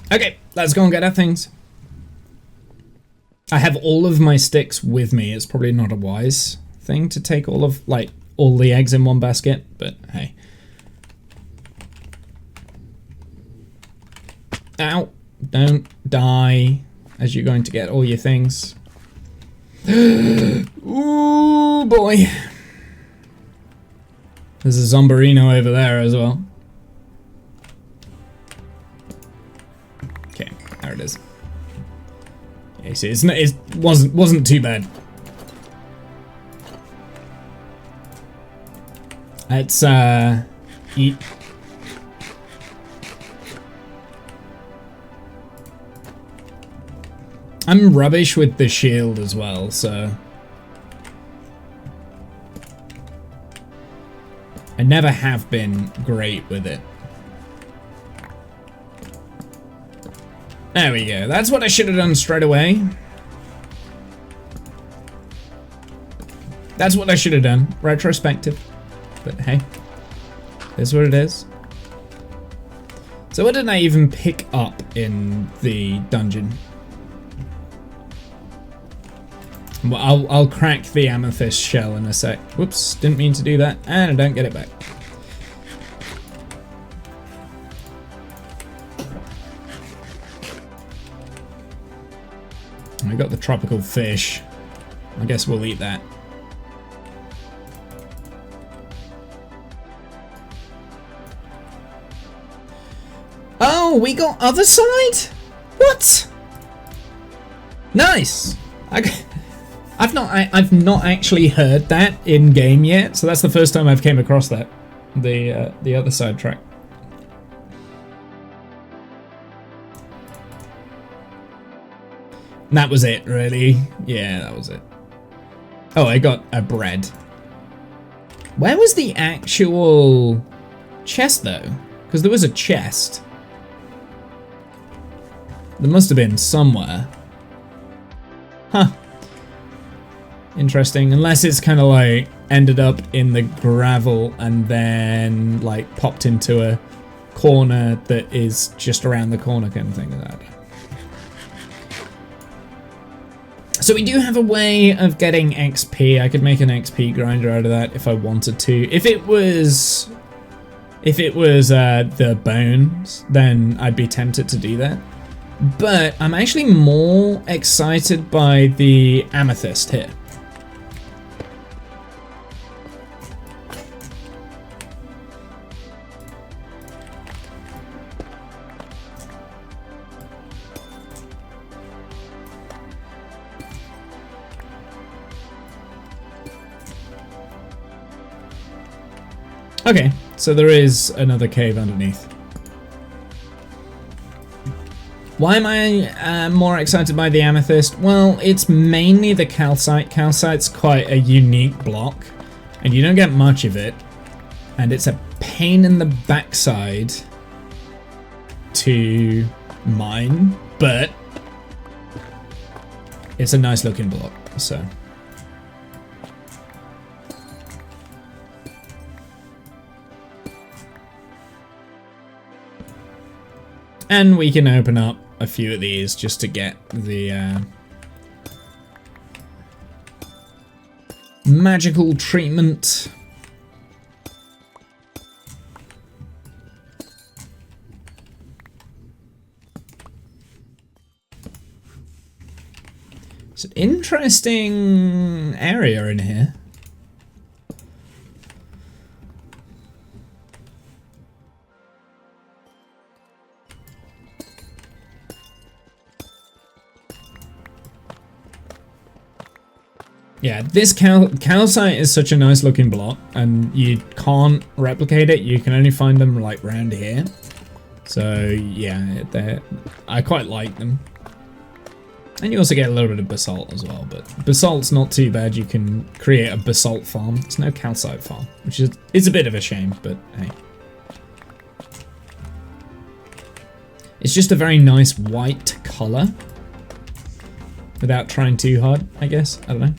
Okay, let's go and get our things. I have all of my sticks with me. It's probably not a wise thing to take all of, like, all the eggs in one basket, but hey. Ow, don't die as you're going to get all your things. Ooh, boy. There's a Zombarino over there as well. Okay, there it is. Yeah, you see, it wasn't too bad. Let's eat. I'm rubbish with the shield as well, so I never have been great with it. There we go. That's what I should have done straight away. That's what I should have done. Retrospective. But hey, here's what it is. So what did I even pick up in the dungeon? Well, I'll crack the amethyst shell in a sec. Whoops, didn't mean to do that, and I don't get it back. I got the tropical fish. I guess we'll eat that. Oh, we got other side? What? Nice. I've not actually heard that in game yet, so that's the first time I've came across that. The other side track. And that was it, really. Yeah, that was it. Oh, I got a bread. Where was the actual chest though? Because there was a chest. There must have been somewhere. Huh. Interesting. Unless it's kind of like ended up in the gravel and then like popped into a corner that is just around the corner kind of thing like that. So we do have a way of getting XP. I could make an XP grinder out of that if I wanted to. If it was the bones, then I'd be tempted to do that. But I'm actually more excited by the amethyst here. Okay, so there is another cave underneath. Why am I more excited by the amethyst? Well, it's mainly the calcite. Calcite's quite a unique block, and you don't get much of it. And it's a pain in the backside to mine, but it's a nice looking block, so. And we can open up a few of these just to get the magical treatment. It's an interesting area in here. Yeah, this calcite is such a nice looking block, and you can't replicate it. You can only find them like around here. So yeah, I quite like them. And you also get a little bit of basalt as well, but basalt's not too bad. You can create a basalt farm. There's no calcite farm, which is a bit of a shame, but hey. It's just a very nice white color without trying too hard, I guess. I don't know.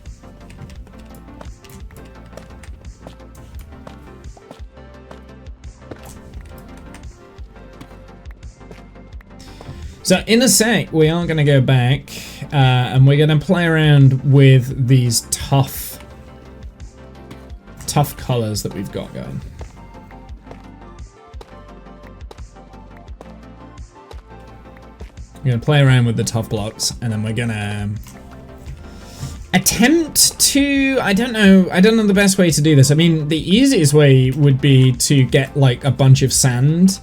So in a sec, we are going to go back and we're going to play around with these tough colors that we've got going. We're going to play around with the tough blocks, and then we're going to attempt to, I don't know the best way to do this. I mean, the easiest way would be to get like a bunch of sand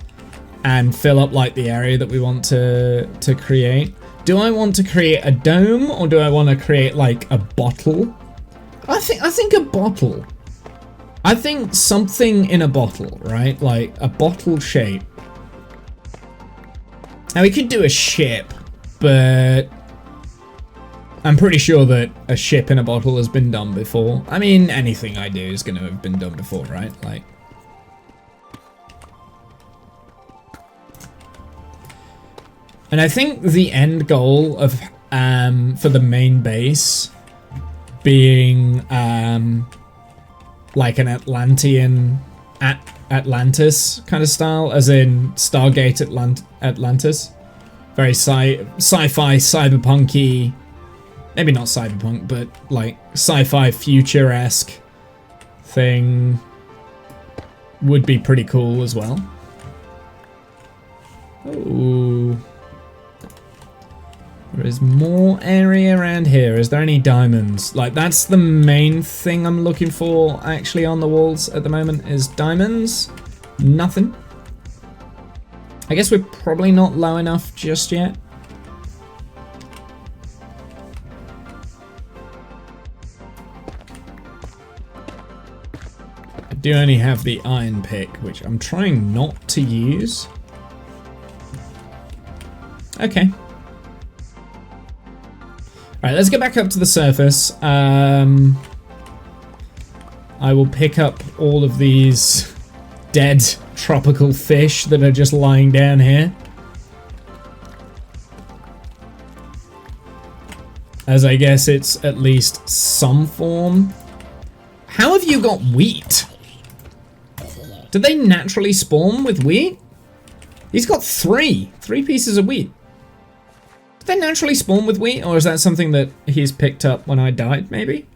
and fill up like the area that we want to create. Do I want to create a dome, or do I want to create like a bottle? I think a bottle. I think something in a bottle, right? Like a bottle shape. Now we could do a ship, but I'm pretty sure that a ship in a bottle has been done before. I mean, anything I do is going to have been done before, right? Like. And I think the end goal of for the main base being like an Atlantean Atlantis kind of style, as in Stargate Atlantis, very sci-fi, cyberpunky, maybe not cyberpunk, but like sci-fi future-esque thing would be pretty cool as well. Ooh. There is more area around here. Is there any diamonds? Like, that's the main thing I'm looking for actually on the walls at the moment, is diamonds. Nothing. I guess we're probably not low enough just yet. I do only have the iron pick, which I'm trying not to use. Okay. Alright, let's get back up to the surface. I will pick up all of these dead tropical fish that are just lying down here. As I guess it's at least some form. How have you got wheat? Did they naturally spawn with wheat? He's got three pieces of wheat. Did they naturally spawn with wheat, or is that something that he's picked up when I died, maybe?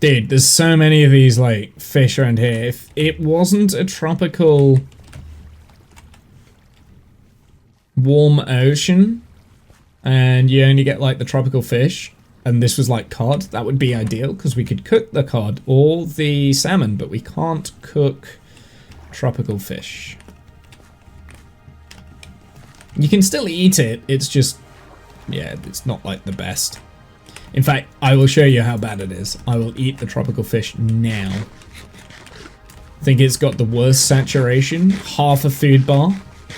Dude, there's so many of these, like, fish around here. If it wasn't a tropical warm ocean and you only get, like, the tropical fish and this was, like, cod, that would be ideal because we could cook the cod or the salmon, but we can't cook tropical fish. You can still eat it, it's just, yeah, it's not, like, the best. In fact, I will show you how bad it is. I will eat the tropical fish now. I think it's got the worst saturation, half a food bar.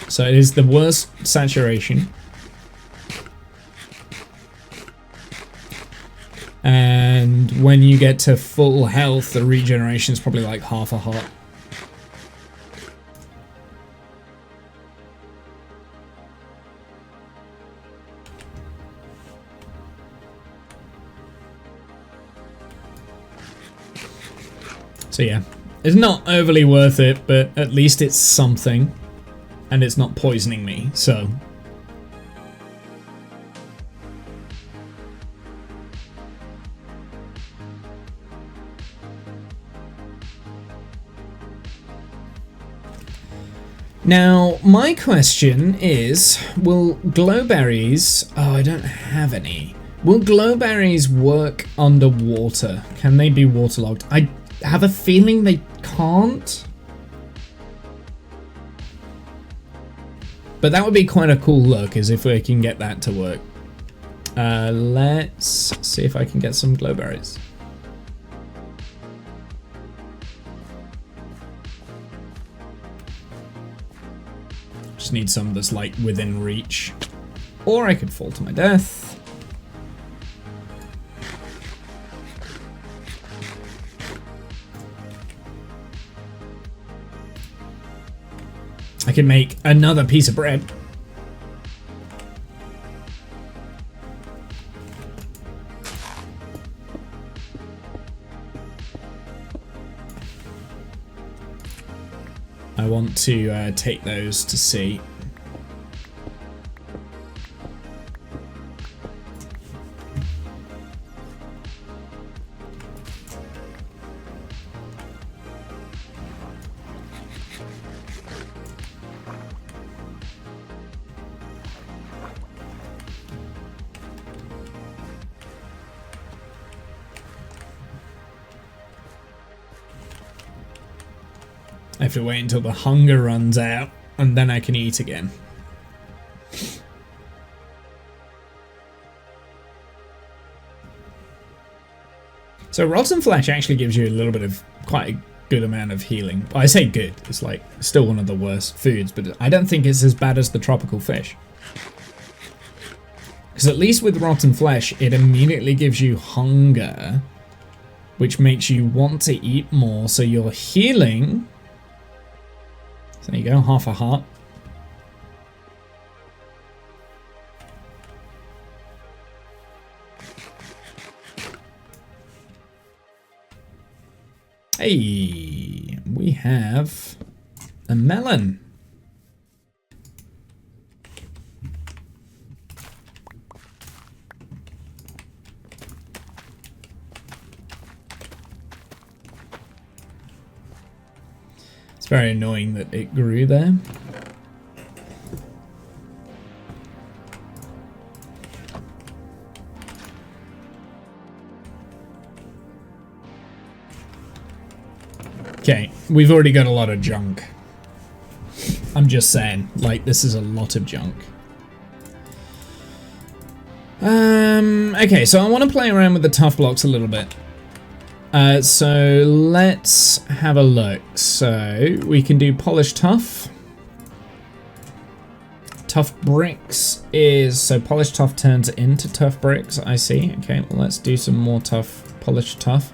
So it is the worst saturation. And when you get to full health, the regeneration is probably like half a heart. So yeah, it's not overly worth it, but at least it's something. And it's not poisoning me, so. Now, my question is, will glowberries... Oh, I don't have any. Will glowberries work underwater? Can they be waterlogged? I have a feeling they can't. But that would be quite a cool look, is if we can get that to work. Let's see if I can get some glowberries. Just need some that's like within reach. Or I could fall to my death. I can make another piece of bread. I want to take those to sea. I have to wait until the hunger runs out, and then I can eat again. So rotten flesh actually gives you a little bit of quite a good amount of healing. Well, I say good, it's like still one of the worst foods, but I don't think it's as bad as the tropical fish. Because at least with rotten flesh, it immediately gives you hunger, which makes you want to eat more, so you're healing. So there you go, half a heart. Hey, we have a melon. It's very annoying that it grew there. Okay, we've already got a lot of junk. I'm just saying, like, this is a lot of junk. Okay, so I want to play around with the tough blocks a little bit. So let's have a look. So we can do polished tough. Tough bricks is, so polished tough turns into tough bricks, I see. Okay, well let's do some more tough, polished tough.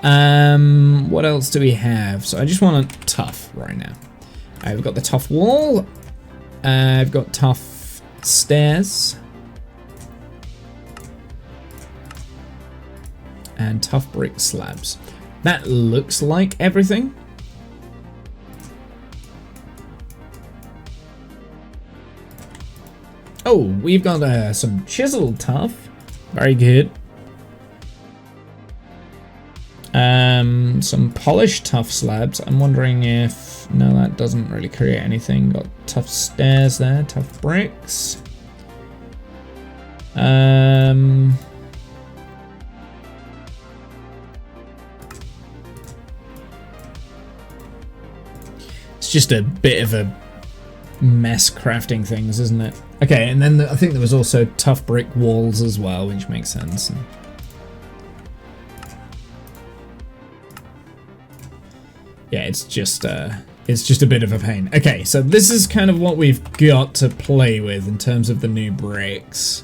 What else do we have? So I just want a tough right now. I've got the tough wall. I've got tough stairs. And tough brick slabs. That looks like everything. Oh, we've got some chiseled tough. Very good. Some polished tough slabs. I'm wondering if... No, that doesn't really create anything. Got tough stairs there, tough bricks. It's just a bit of a mess crafting things, isn't it? Okay, and then I think there was also tough brick walls as well, which makes sense. Yeah, it's just a bit of a pain. Okay, so this is kind of what we've got to play with in terms of the new bricks.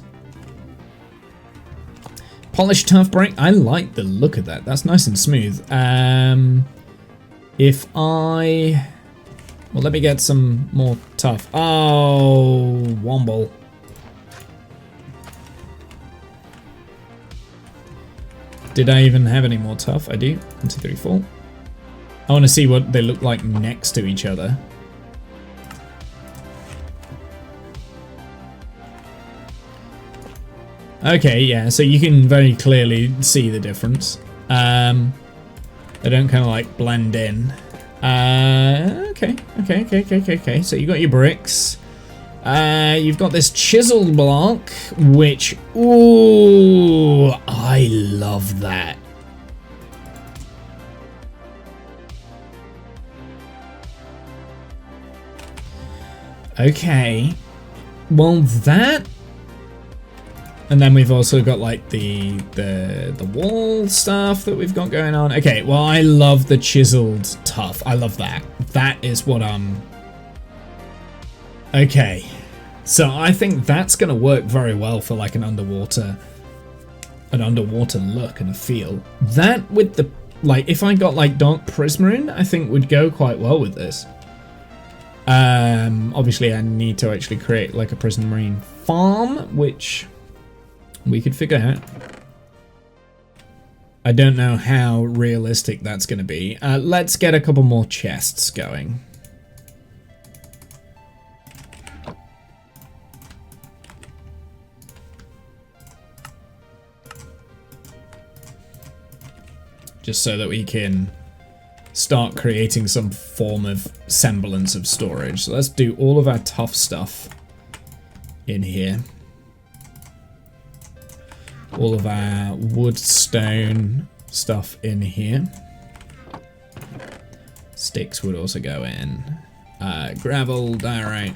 Polished tough brick. I like the look of that. That's nice and smooth. If I... Well, let me get some more tough. Oh, womble. Did I even have any more tough? I do. 1, 2, 3, 4. I want to see what they look like next to each other. Okay, yeah, so you can very clearly see the difference. They don't kind of like blend in. Okay. So you got your bricks. You've got this chiseled block, which, ooh, I love that. Okay, well that, and then we've also got like the wall stuff that we've got going on. Okay, well I love the chiseled tough. I love that. That is what I'm. Okay, so I think that's gonna work very well for like an underwater look and a feel. That with the like, if I got like dark prismarine, I think would go quite well with this. Obviously I need to actually create like a prismarine farm, which we could figure out. I don't know how realistic that's going to be. Let's get a couple more chests going. Just so that we can start creating some form of semblance of storage. So let's do all of our tough stuff in here. All of our wood, stone stuff in here. Sticks would also go in. Gravel, diorite.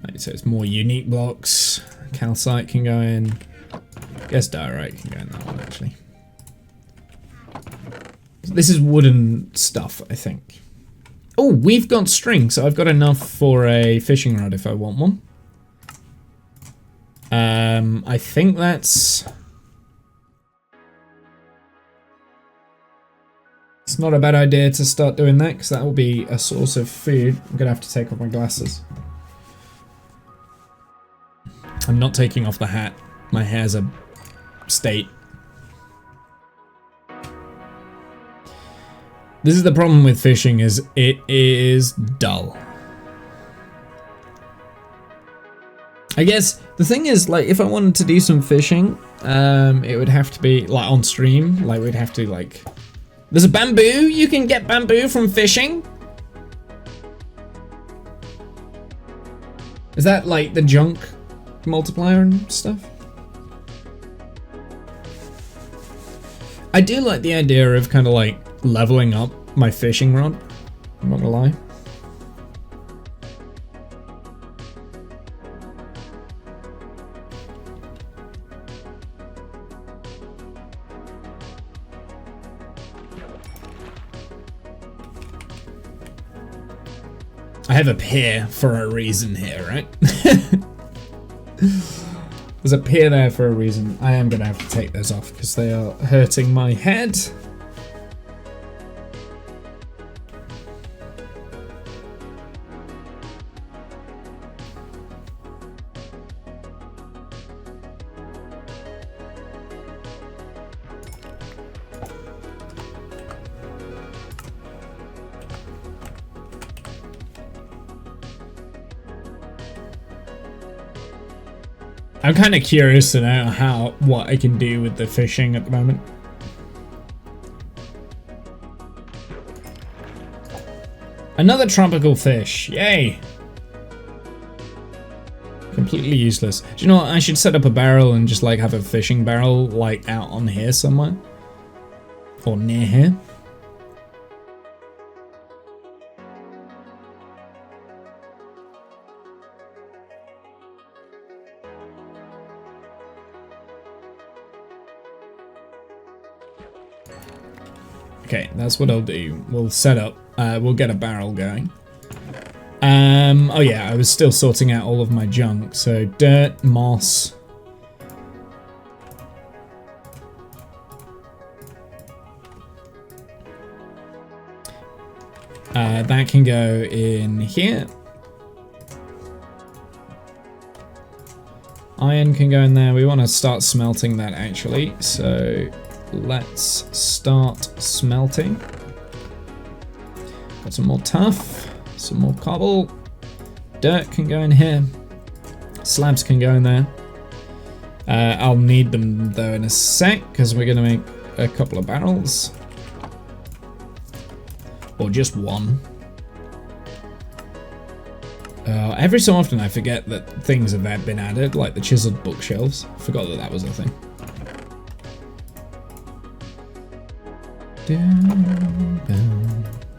Right, so it's more unique blocks. Calcite can go in. Guess diorite can go in that one, actually. This is wooden stuff, I think. Oh, we've got string, so I've got enough for a fishing rod if I want one. I think that's... It's not a bad idea to start doing that, because that will be a source of food. I'm going to have to take off my glasses. I'm not taking off the hat. My hair's a state. This is the problem with fishing, is it is dull. I guess the thing is, like, if I wanted to do some fishing, it would have to be like on stream. Like, we'd have to like. There's a bamboo. You can get bamboo from fishing. Is that like the junk multiplier and stuff? I do like the idea of kind of like leveling up my fishing rod. I'm not gonna lie. I have a pier for a reason here, right? There's a pier there for a reason. I am gonna have to take those off because they are hurting my head. I'm kind of curious to know what I can do with the fishing at the moment. Another tropical fish, yay! Completely useless. Do you know what? I should set up a barrel and just like have a fishing barrel like out on here somewhere. Or near here. Okay, that's what I'll do. We'll set up, we'll get a barrel going. Oh yeah, I was still sorting out all of my junk. So dirt, moss. That can go in here. Iron can go in there. We want to start smelting that actually. So let's start smelting. Got some more tuff, some more cobble. Dirt can go in here. Slabs can go in there. I'll need them though in a sec because we're going to make a couple of barrels. Or just one. Every so often I forget that things have been added, like the chiseled bookshelves. I forgot that that was a thing.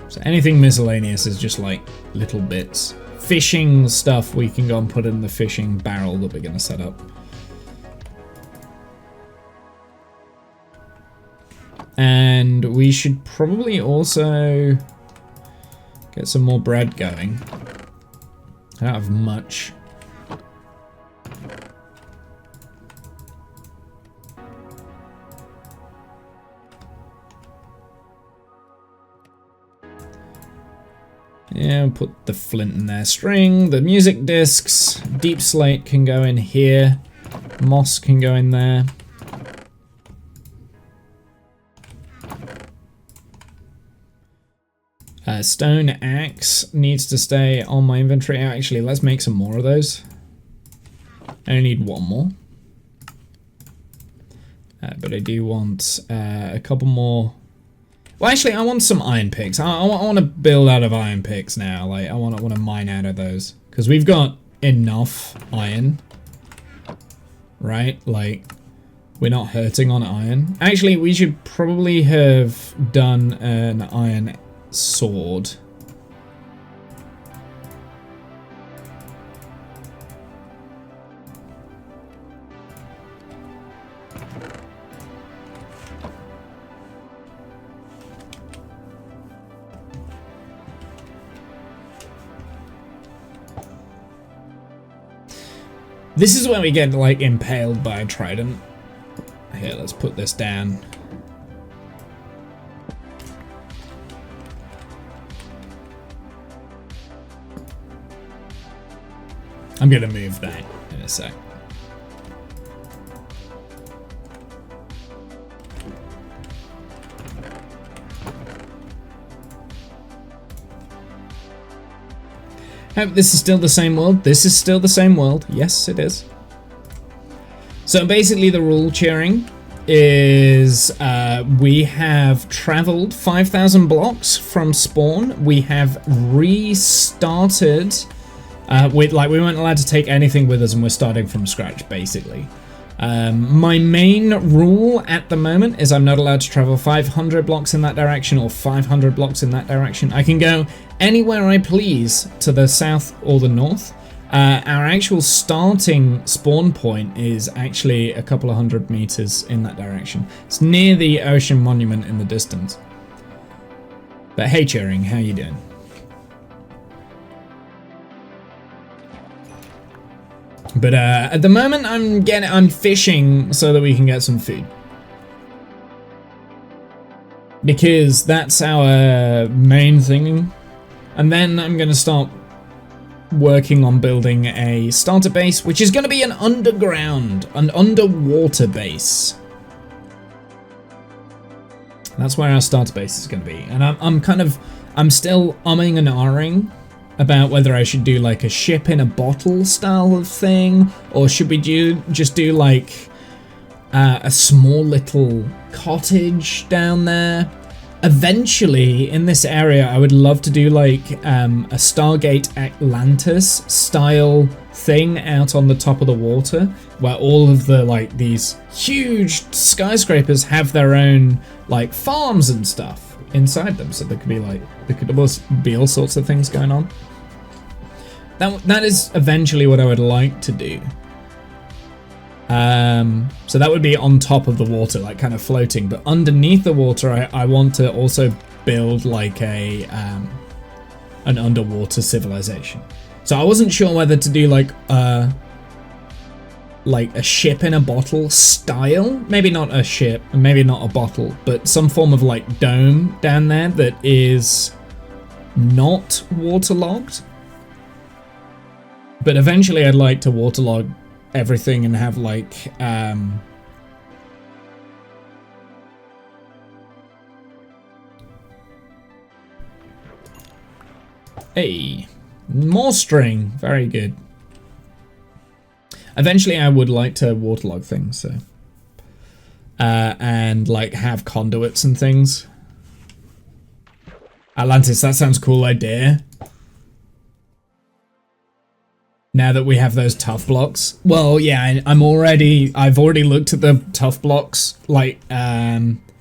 So anything miscellaneous is just like little bits. Fishing stuff we can go and put in the fishing barrel that we're going to set up. And we should probably also get some more bread going. I don't have much. Yeah, put the flint in there. String, the music discs, deep slate can go in here. Moss can go in there. Stone axe needs to stay on my inventory. Actually, let's make some more of those. I only need one more. But I do want a couple more. Well, actually, I want some iron picks. I want to build out of iron picks now. Like, I want to mine out of those. Because we've got enough iron. Right? Like, we're not hurting on iron. Actually, we should probably have done an iron sword. This is when we get like impaled by a trident. Here, let's put this down. I'm gonna move that in a sec. This is still the same world. This is still the same world. Yes, it is. So basically the rule cheering is we have traveled 5,000 blocks from spawn. We have restarted we weren't allowed to take anything with us and we're starting from scratch basically. My main rule at the moment is I'm not allowed to travel 500 blocks in that direction or 500 blocks in that direction. I can go anywhere I please to the south or the north. Our actual starting spawn point is actually a couple of 100 meters in that direction. It's near the ocean monument in the distance. But hey Cheering, how you doing? But at the moment I'm fishing so that we can get some food. Because that's our main thing. And then I'm going to start working on building a starter base, which is going to be an underwater base. That's where our starter base is going to be. And I'm still umming and ahhing about whether I should do like a ship in a bottle style of thing, or should we just do like a small little cottage down there. Eventually, in this area, I would love to do like a Stargate Atlantis style thing out on the top of the water, where all of the like these huge skyscrapers have their own like farms and stuff inside them. So there could be all sorts of things going on. That is eventually what I would like to do. So that would be on top of the water, like kind of floating, but underneath the water I want to also build like an underwater civilization. So I wasn't sure whether to do like a ship in a bottle style, maybe not a ship, maybe not a bottle, but some form of like dome down there that is not waterlogged. But eventually I'd like to waterlog everything and have like hey, more string, very good. Eventually I would like to waterlog things, so and like have conduits and things. Atlantis, that sounds cool idea. Now that we have those tough blocks. Well, yeah, I've already looked at the tough blocks, like,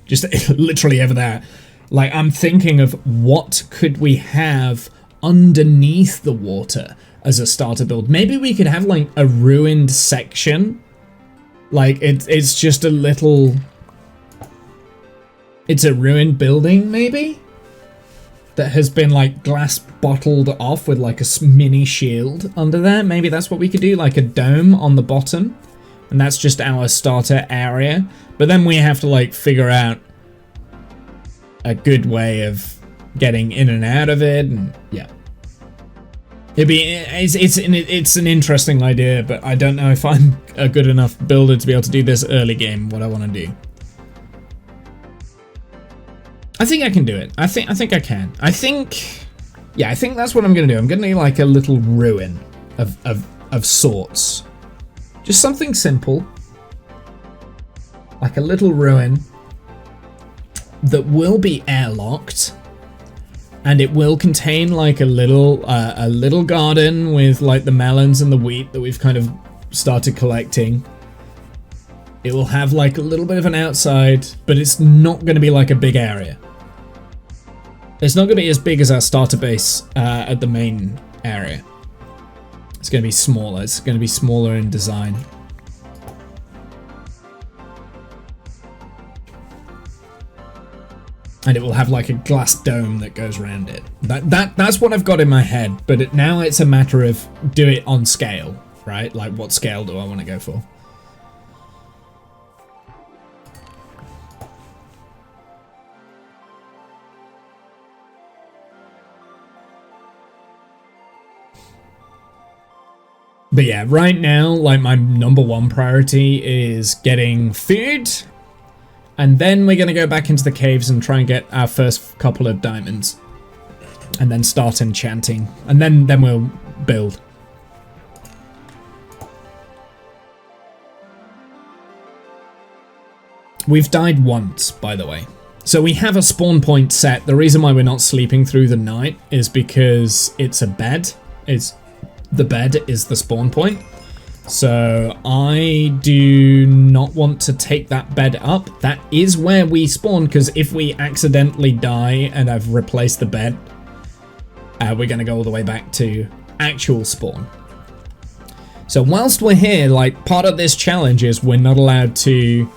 just literally over there. Like, I'm thinking of what could we have underneath the water as a starter build. Maybe we could have, like, a ruined section. Like, it's just a little... It's a ruined building, maybe? That has been like glass bottled off with like a mini shield under there. Maybe that's what we could do, like a dome on the bottom. And that's just our starter area. But then we have to like figure out a good way of getting in and out of it. And yeah. It's an interesting idea, but I don't know if I'm a good enough builder to be able to do this early game, what I want to do. I think I can do it. I think I can. I think that's what I'm gonna do. I'm gonna do like a little ruin of sorts. Just something simple. Like a little ruin that will be airlocked, and it will contain like a little garden with like the melons and the wheat that we've kind of started collecting. It will have like a little bit of an outside, but it's not going to be like a big area. It's not going to be as big as our starter base at the main area. It's going to be smaller. It's going to be smaller in design. And it will have like a glass dome that goes around it. That's what I've got in my head. But now it's a matter of do it on scale, right? Like what scale do I want to go for? But yeah, right now, like my #1 priority is getting food. And then we're going to go back into the caves and try and get our first couple of diamonds. And then start enchanting. And then we'll build. We've died once, by the way. So we have a spawn point set. The reason why we're not sleeping through the night is because it's a bed. The bed is the spawn point. So I do not want to take that bed up. That is where we spawn, because if we accidentally die and I've replaced the bed, we're going to go all the way back to actual spawn. So whilst we're here, like part of this challenge is we're not allowed to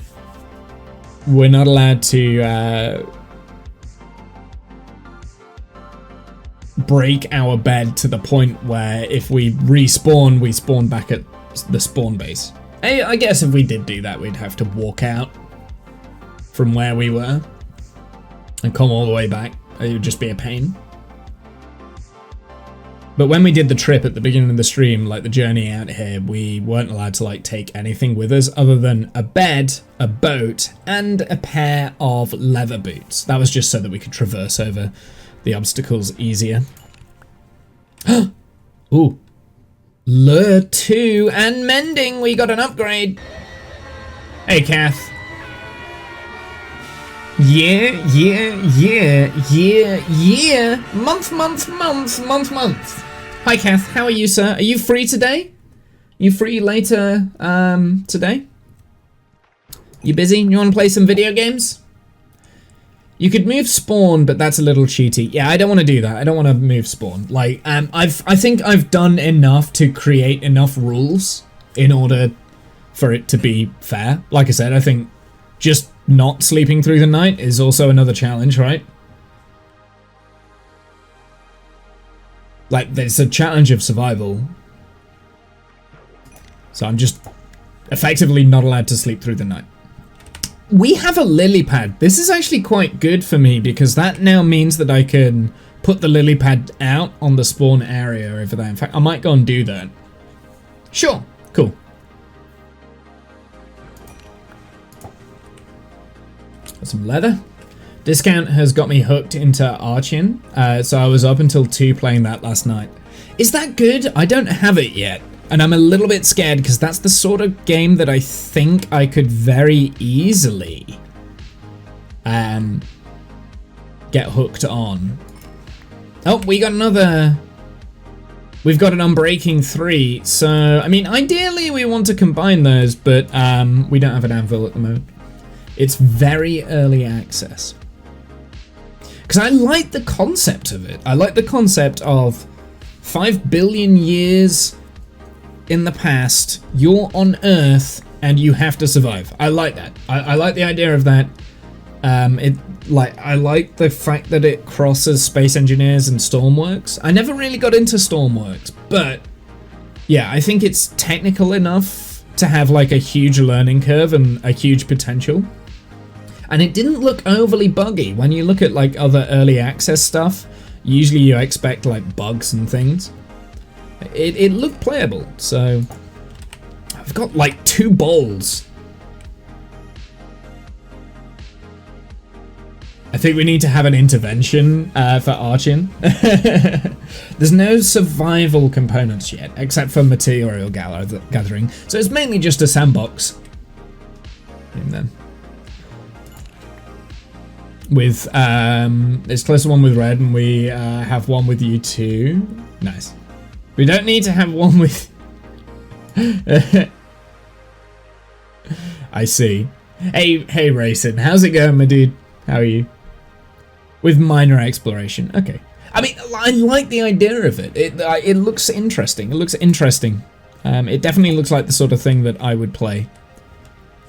break our bed to the point where if we respawn, we spawn back at the spawn base. I guess if we did do that, we'd have to walk out from where we were and come all the way back. It would just be a pain. But when we did the trip at the beginning of the stream, like the journey out here, we weren't allowed to like take anything with us other than a bed, a boat, and a pair of leather boots. That was just so that we could traverse over the obstacles easier. Ooh. Lure 2 and mending. We got an upgrade. Hey, Kath. Yeah. Month. Hi, Kath. How are you, sir? Are you free today? You free later today? You busy? You want to play some video games? You could move spawn, but that's a little cheaty. Yeah, I don't want to do that. I don't want to move spawn. Like, I think I've done enough to create enough rules in order for it to be fair. Like I said, I think just not sleeping through the night is also another challenge, right? Like, there's a challenge of survival. So I'm just effectively not allowed to sleep through the night. We have a lily pad. This is actually quite good for me because that now means that I can put the lily pad out on the spawn area over there. In fact, I might go and do that. Sure, cool. Got some leather. Discount has got me hooked into Archin, so I was up until 2 playing that last night. Is that good? I don't have it yet. And I'm a little bit scared because that's the sort of game that I think I could very easily get hooked on. Oh, we got another... We've got an Unbreaking 3. So, I mean, ideally we want to combine those, but we don't have an anvil at the moment. It's very early access. Because I like the concept of it. I like the concept of 5 billion years... in the past, you're on Earth and you have to survive. I like that. I like the idea of that. I like the fact that it crosses Space Engineers and Stormworks. I never really got into Stormworks, but yeah, I think it's technical enough to have like a huge learning curve and a huge potential. And it didn't look overly buggy. When you look at like other early access stuff, usually you expect like bugs and things. It looked playable, so I've got like 2 bowls. I think we need to have an intervention for Archin. There's no survival components yet, except for material gathering, so it's mainly just a sandbox. And then with it's close to one with red, and we have one with you too. Nice. We don't need to have one with... I see. Hey, Racing. How's it going, my dude? How are you? With minor exploration. Okay. I mean, I like the idea of it. It looks interesting. It looks interesting. It definitely looks like the sort of thing that I would play.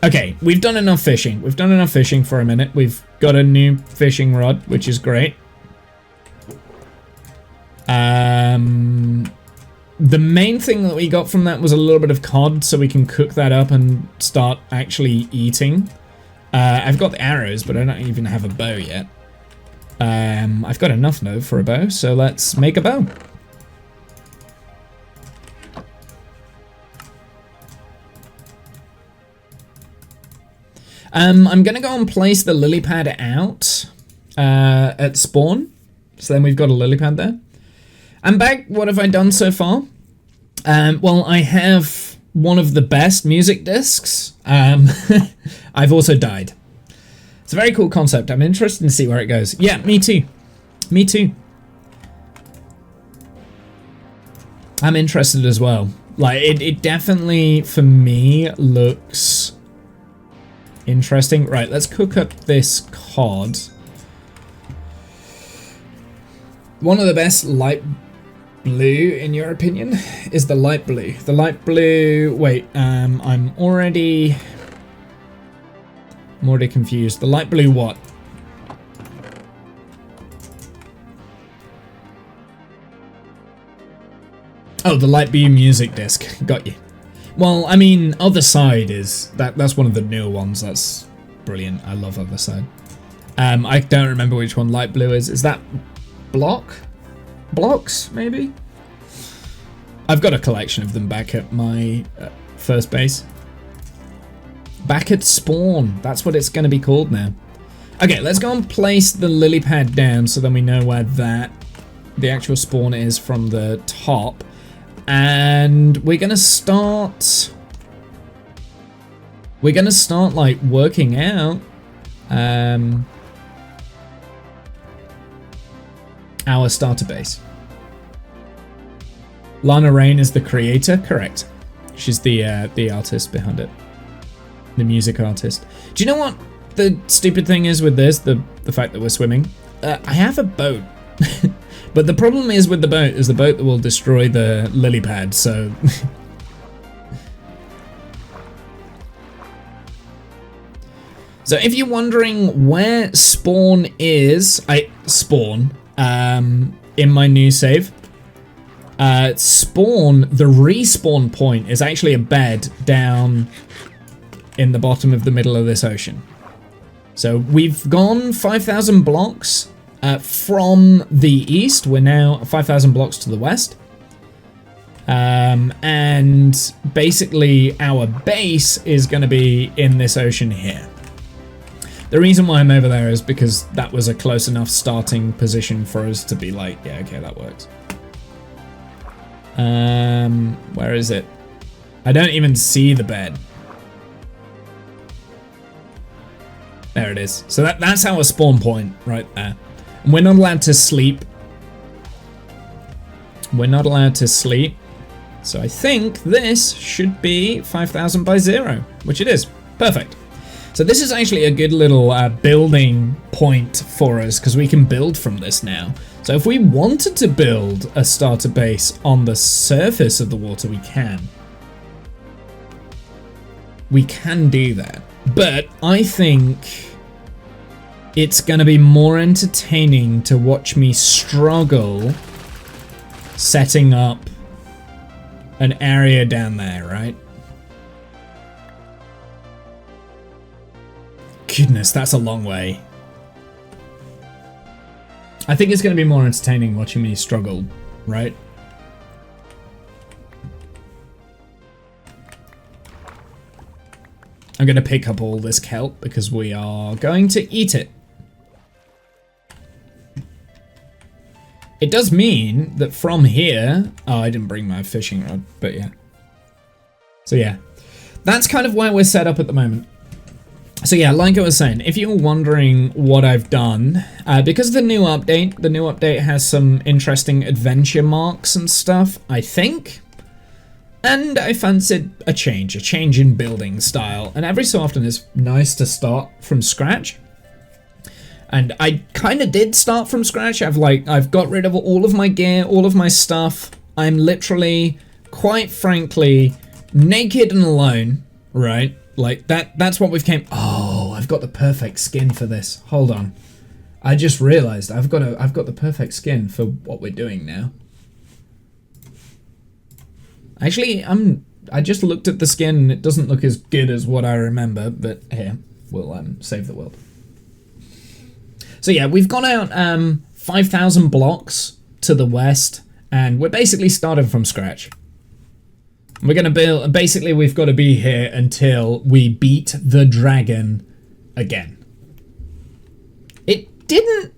Okay, we've done enough fishing. We've done enough fishing for a minute. We've got a new fishing rod, which is great. The main thing that we got from that was a little bit of cod, so we can cook that up and start actually eating. I've got the arrows, but I don't even have a bow yet. I've got enough though for a bow, so let's make a bow. I'm gonna go and place the lily pad out at spawn, so then we've got a lily pad there. I'm back. What have I done so far? Well, I have one of the best music discs. I've also died. It's a very cool concept. I'm interested to see where it goes. Yeah, me too. Me too. I'm interested as well. Like, it definitely, for me, looks interesting. Right, let's cook up this cod. One of the best light blue, in your opinion, is the light blue. The light blue... Wait, I'm already confused. The light blue what? Oh, the light blue music disc. Got you. Well, I mean, Other Side is... That's one of the newer ones. That's brilliant. I love Other Side. I don't remember which one light blue is. Is that blocks, maybe? I've got a collection of them back at my first base. Back at spawn. That's what it's going to be called now. Okay, let's go and place the lily pad down so then we know where that the actual spawn is from the top. And we're gonna start like working out our starter base. Lana Rain is the creator, correct. She's the artist behind it. The music artist. Do you know what the stupid thing is with this? The fact that we're swimming? I have a boat. But the problem is with the boat is the boat that will destroy the lily pad, so... So if you're wondering where spawn is, in my new save, spawn, the respawn point is actually a bed down in the bottom of the middle of this ocean. So we've gone 5,000 blocks from the east. We're now 5,000 blocks to the west. And basically our base is going to be in this ocean here. The reason why I'm over there is because that was a close enough starting position for us to be like, yeah, okay, that works. Where is it? I don't even see the bed. There it is. So that's our spawn point right there. And we're not allowed to sleep. We're not allowed to sleep. So I think this should be 5,000 by 0, which it is. Perfect. So this is actually a good little building point for us because we can build from this now. So if we wanted to build a starter base on the surface of the water, we can. We can do that. But I think it's going to be more entertaining to watch me struggle setting up an area down there, right? Goodness, that's a long way. I think it's going to be more entertaining watching me struggle, right? I'm going to pick up all this kelp because we are going to eat it. It does mean that from here... Oh, I didn't bring my fishing rod, but yeah. So yeah, that's kind of where we're set up at the moment. So yeah, like I was saying, if you're wondering what I've done, because of the new update has some interesting adventure marks and stuff, I think. And I fancied a change in building style. And every so often it's nice to start from scratch. And I kind of did start from scratch. I've got rid of all of my gear, all of my stuff. I'm literally, quite frankly, naked and alone, right? Like that's what we've came. Oh, I've got the perfect skin for this. Hold on. I just realized I've got the perfect skin for what we're doing now. Actually, I just looked at the skin and it doesn't look as good as what I remember, but here, we'll save the world. So yeah, we've gone out 5,000 blocks to the west and we're basically starting from scratch. We're gonna build, basically we've got to be here until we beat the dragon again. It didn't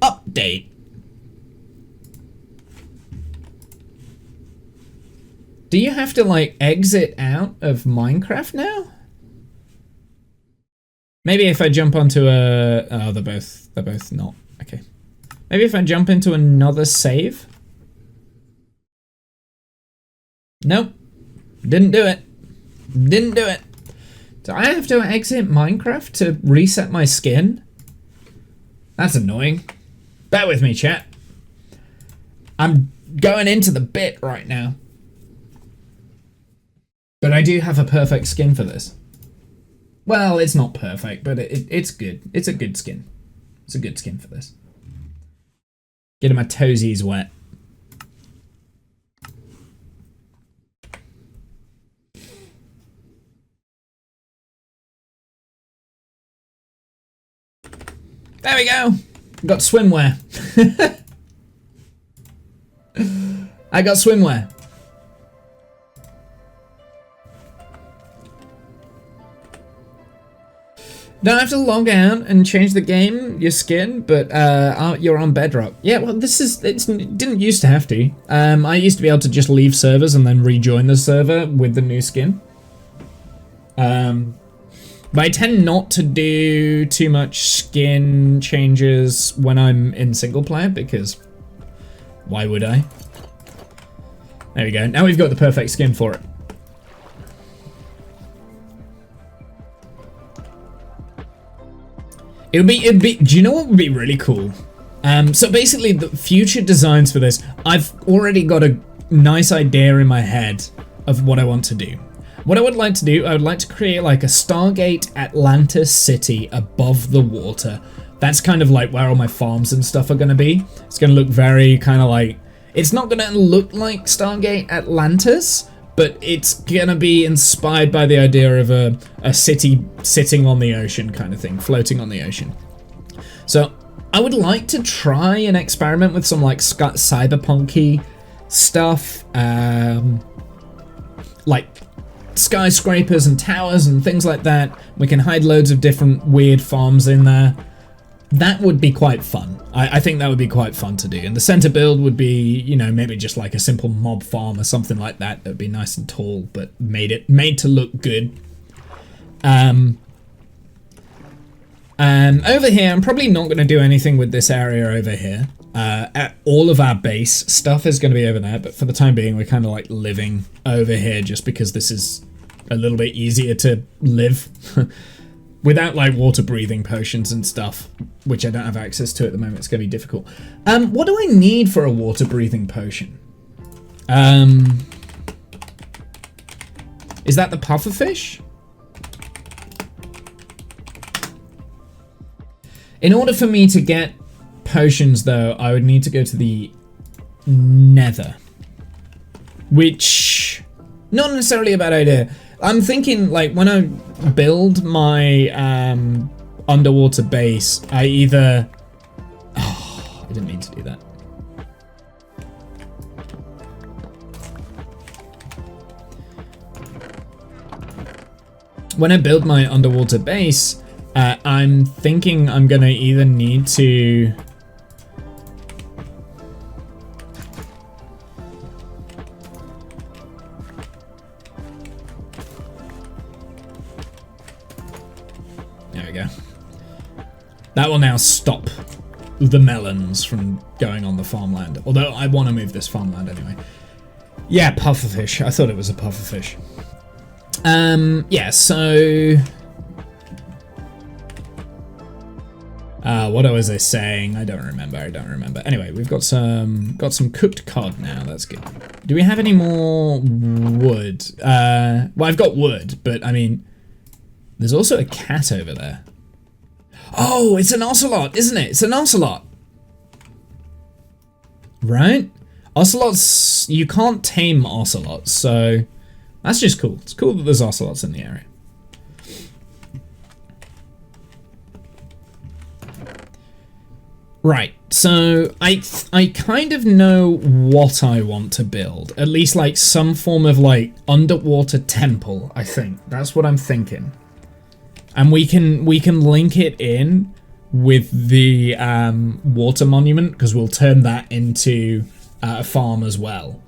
update. Do you have to like exit out of Minecraft now? Maybe if I jump onto a, oh, they're both not, okay. Maybe if I jump into another save. Nope, didn't do it. Didn't do it. Do I have to exit Minecraft to reset my skin? That's annoying. Bear with me, chat. I'm going into the bit right now. But I do have a perfect skin for this. Well, it's not perfect, but it's good. It's a good skin. It's a good skin for this. Getting my toesies wet. There we go. Got swimwear. I got swimwear. Don't have to log out and change the game, your skin, but you're on Bedrock. Yeah, well, it didn't used to have to. I used to be able to just leave servers and then rejoin the server with the new skin. But I tend not to do too much skin changes when I'm in single player, because why would I? There we go. Now we've got the perfect skin for it. It'd be, do you know what would be really cool? So basically the future designs for this, I've already got a nice idea in my head of what I want to do. What I would like to do, I would like to create like a Stargate Atlantis city above the water. That's kind of like where all my farms and stuff are going to be. It's going to look very kind of like, it's not going to look like Stargate Atlantis, but it's going to be inspired by the idea of a city sitting on the ocean kind of thing, floating on the ocean. So I would like to try and experiment with some like cyberpunky stuff, like skyscrapers and towers and things like that. We can hide loads of different weird farms in there. That would be quite fun. I think that would be quite fun to do. And the center build would be, you know, maybe just like a simple mob farm or something like that. That would be nice and tall, but made to look good. Over here, I'm probably not going to do anything with this area over here. All of our base stuff is going to be over there, but for the time being, we're kind of like living over here just because this is a little bit easier to live. Without like water breathing potions and stuff, which I don't have access to at the moment, it's going to be difficult. What do I need for a water breathing potion? Is that the pufferfish? In order for me to get potions though, I would need to go to the Nether. Which, not necessarily a bad idea. I'm thinking, like, when I build my underwater base, I either... Oh, I didn't mean to do that. When I build my underwater base, I'm thinking I'm gonna either need to... That will now stop the melons from going on the farmland. Although I want to move this farmland anyway. Yeah, pufferfish. I thought it was a pufferfish. Yeah, so... what was I saying? I don't remember. Anyway, we've got some cooked cod now. That's good. Do we have any more wood? Well, I've got wood, but I mean, there's also a cat over there. Oh, it's an ocelot, isn't it? It's an ocelot. Right? Ocelots, you can't tame ocelots, so that's just cool. It's cool that there's ocelots in the area. Right, so I kind of know what I want to build. At least like some form of like underwater temple, I think. That's what I'm thinking. And we can link it in with the water monument, because we'll turn that into a farm as well.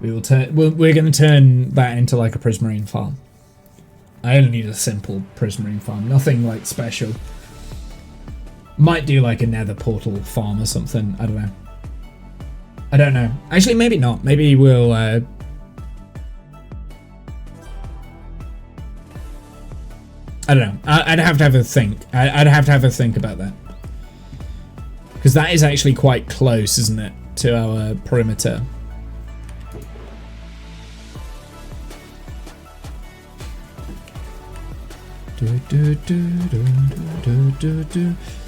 We're going to turn that into like a prismarine farm. I only need a simple prismarine farm, nothing like special. Might do like a nether portal farm or something. I don't know. Actually, maybe not. Maybe we'll. I don't know. I'd have to have a think. I'd have to have a think about that. Because that is actually quite close, isn't it, to our perimeter.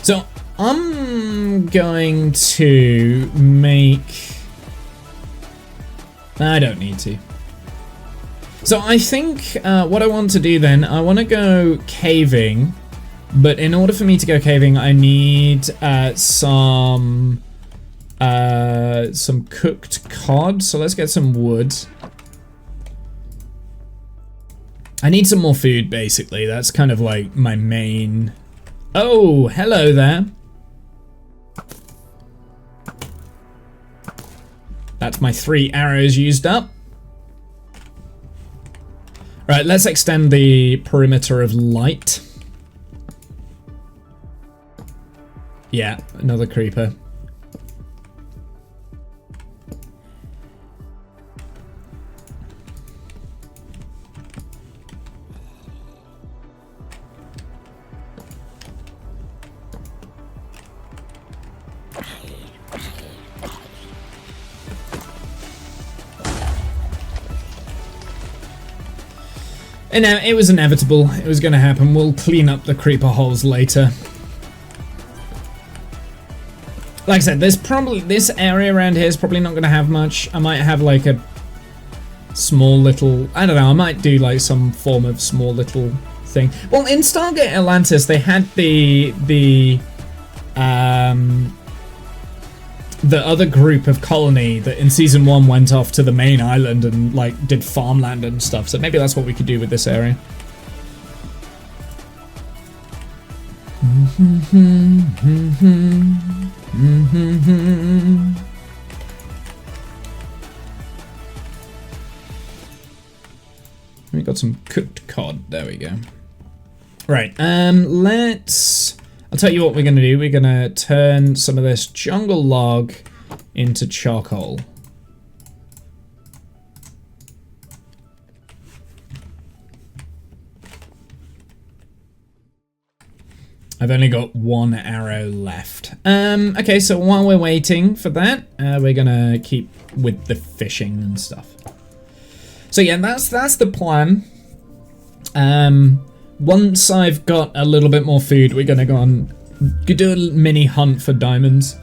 So I'm going to make... I don't need to. So I think what I want to do then, I want to go caving, but in order for me to go caving, I need some cooked cod. So let's get some wood. I need some more food, basically. That's kind of like my main... Oh, hello there. That's my 3 arrows used up. Right, let's extend the perimeter of light. Yeah, another creeper. And it was inevitable. It was going to happen. We'll clean up the creeper holes later. Like I said, there's probably this area around here is probably not going to have much. I might have like a small little, I don't know, I might do like some form of small little thing. Well, in Stargate Atlantis, they had the other group of colony that in season 1 went off to the main island and like did farmland and stuff. So maybe that's what we could do with this area. We got some cooked cod. There we go. Right. I'll tell you what we're going to do. We're going to turn some of this jungle log into charcoal. I've only got 1 arrow left. Okay, so while we're waiting for that, we're going to keep with the fishing and stuff. So yeah, that's the plan. Once I've got a little bit more food, we're gonna go on, do a mini hunt for diamonds.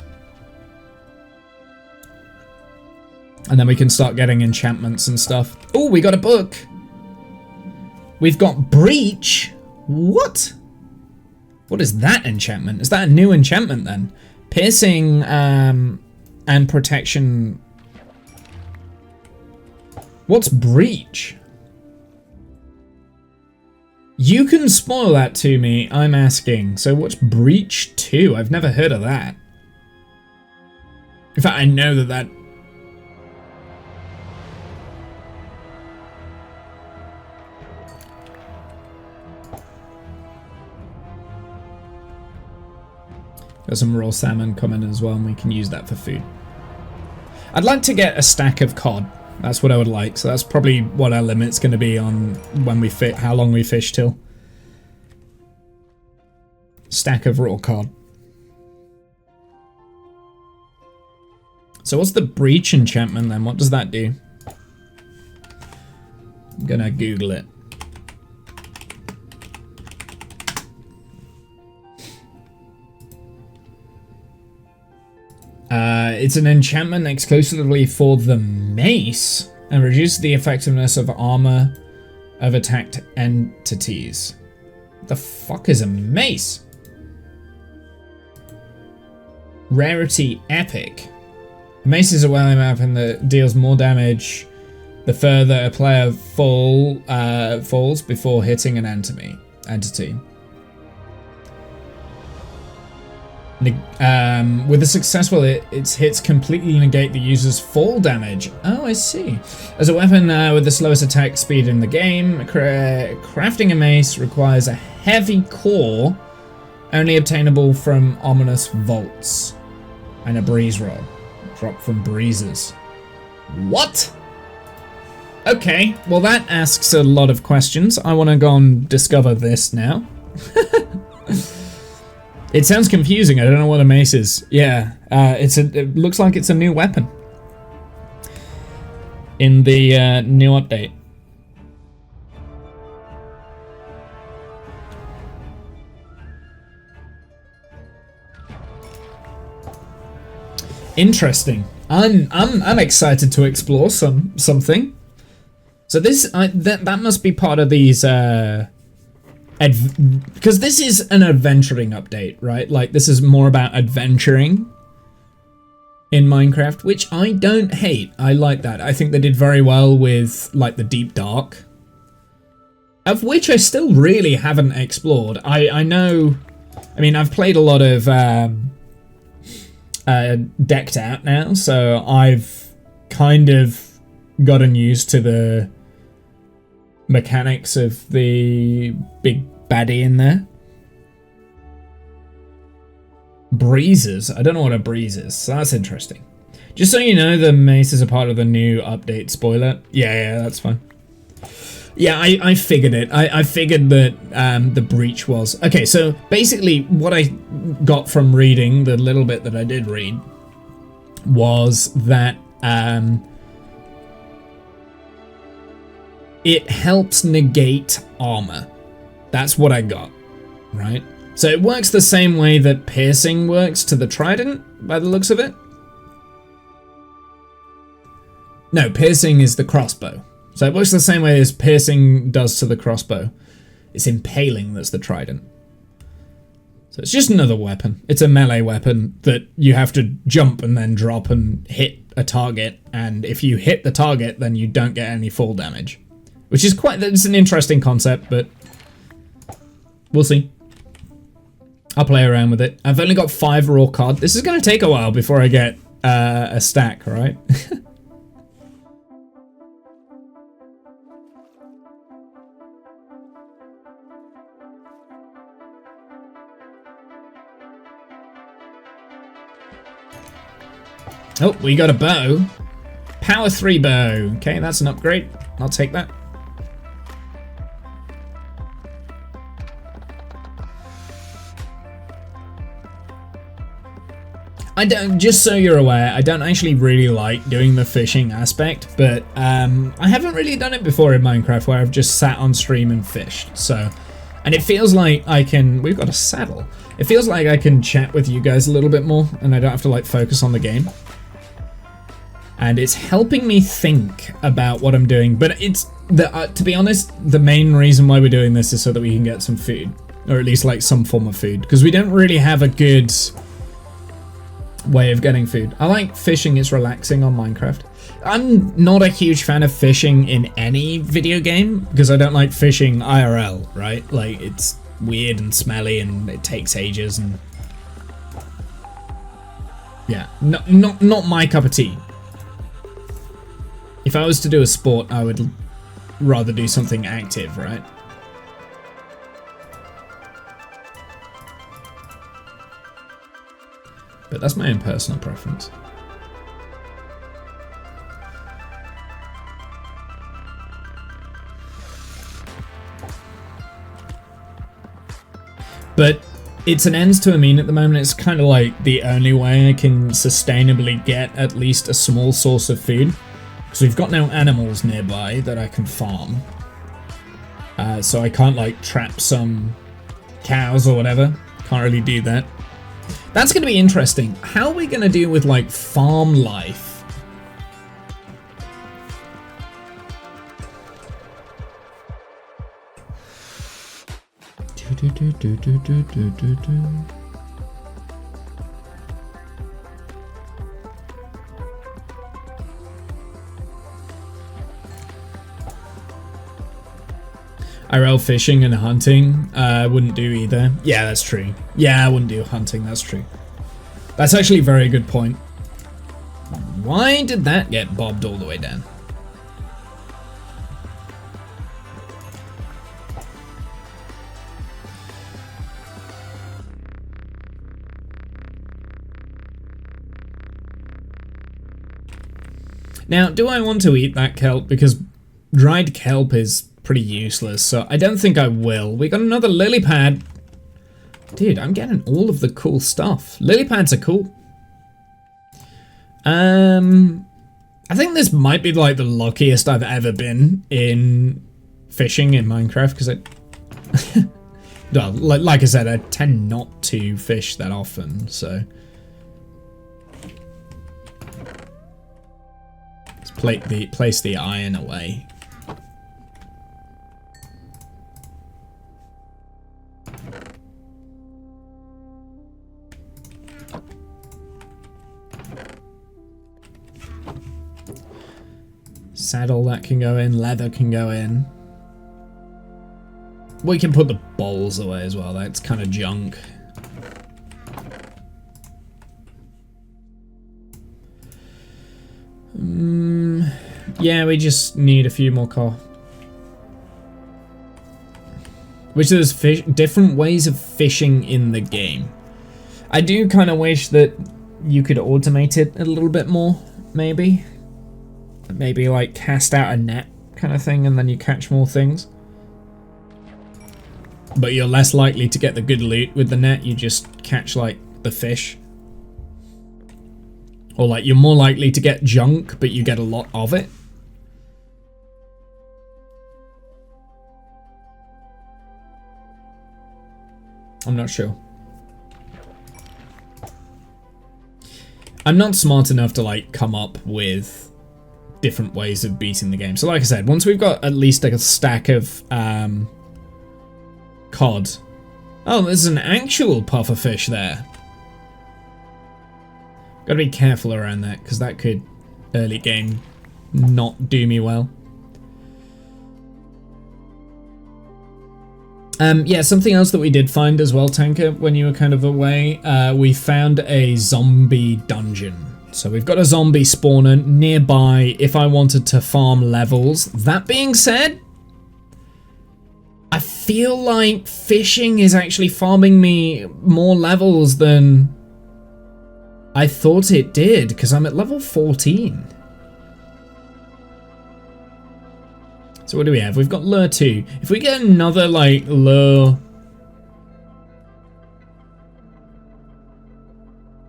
And then we can start getting enchantments and stuff. Oh, we got a book. We've got Breach. What? What is that enchantment? Is that a new enchantment then? Piercing and protection. What's Breach? You can spoil that to me, I'm asking. So what's Breach 2? I've never heard of that. In fact, I know that... Got some raw salmon coming as well, and we can use that for food. I'd like to get a stack of cod. That's what I would like. So that's probably what our limit's going to be on when we fit, how long we fish till. Stack of raw cod. So what's the Breach enchantment then? What does that do? I'm gonna Google it. It's an enchantment exclusively for the mace and reduces the effectiveness of armor of attacked entities. What the fuck is a mace? Rarity epic. Mace is a weapon weapon that deals more damage the further a player falls before hitting an entity. With a successful its hits completely negate the user's fall damage. Oh, I see. As a weapon with the slowest attack speed in the game, crafting a mace requires a heavy core, only obtainable from ominous vaults, and a breeze rod, dropped from breezes. What? Okay, well that asks a lot of questions. I want to go and discover this now. It sounds confusing. I don't know what a mace is. Yeah, it looks like it's a new weapon in the new update. Interesting. I'm excited to explore something. So this that must be part of these. Because this is an adventuring update, right? Like, this is more about adventuring in Minecraft, which I don't hate. I like that. I think they did very well with, like, the Deep Dark of which I still really haven't explored. I know, I mean, I've played a lot of Decked Out now, so I've kind of gotten used to the mechanics of the big baddie in there. Breezes. I don't know what a breeze is, so that's interesting. Just so you know, the maces are part of the new update spoiler. Yeah, that's fine. Yeah, I figured it. I figured that the breach was... Okay, so basically what I got from reading, the little bit that I did read, was that it helps negate armor. That's what I got, right? So it works the same way that piercing works to the trident, by the looks of it. No, piercing is the crossbow. So it works the same way as piercing does to the crossbow. It's impaling that's the trident. So it's just another weapon. It's a melee weapon that you have to jump and then drop and hit a target. And if you hit the target, then you don't get any fall damage. Which is it's an interesting concept, but we'll see. I'll play around with it. I've only got 5 raw cod. This is going to take a while before I get a stack, right? Oh, we got a bow. Power 3 bow. Okay, that's an upgrade. I'll take that. I don't, just so you're aware, I don't actually really like doing the fishing aspect, but I haven't really done it before in Minecraft where I've just sat on stream and fished, so... And it feels like I can... We've got a saddle. It feels like I can chat with you guys a little bit more, and I don't have to, like, focus on the game. And it's helping me think about what I'm doing, but it's... to be honest, the main reason why we're doing this is so that we can get some food. Or at least, like, some form of food. Because we don't really have a good way of getting food. I like fishing, it's relaxing on Minecraft. I'm not a huge fan of fishing in any video game because I don't like fishing IRL, right? Like, it's weird and smelly and it takes ages and... Yeah, not my cup of tea. If I was to do a sport, I would rather do something active, right? But that's my own personal preference. But it's an ends to a mean at the moment. It's kind of like the only way I can sustainably get at least a small source of food. Because we've got no animals nearby that I can farm. So I can't like trap some cows or whatever. Can't really do that. That's going to be interesting. How are we going to deal with, like, farm life? IRL fishing and hunting, wouldn't do either. Yeah, that's true. Yeah, I wouldn't do hunting, that's true. That's actually a very good point. Why did that get bobbed all the way down? Now, do I want to eat that kelp? Because dried kelp is pretty useless, so I don't think I will. We got another lily pad. Dude, I'm getting all of the cool stuff. Lily pads are cool. I think this might be like the luckiest I've ever been in fishing in Minecraft, because I... well, like I said, I tend not to fish that often, so... Let's place the iron away. Saddle, that can go in, leather can go in. We can put the bowls away as well. That's kind of junk. Yeah, we just need a few more coal. Which there's different ways of fishing in the game. I do kind of wish that you could automate it a little bit more, maybe. Maybe like cast out a net kind of thing and then you catch more things. But you're less likely to get the good loot with the net, you just catch like the fish. Or like you're more likely to get junk, but you get a lot of it. I'm not sure. I'm not smart enough to like come up with different ways of beating the game. So like I said, once we've got at least like a stack of cod. Oh, there's an actual puffer fish there. Gotta be careful around that, because that could early game not do me well. Yeah, something else that we did find as well, Tanker, when you were kind of away, we found a zombie dungeon. So we've got a zombie spawner nearby if I wanted to farm levels. That being said, I feel like fishing is actually farming me more levels than I thought it did, because I'm at level 14. So what do we have? We've got lure 2. If we get another, like, lure...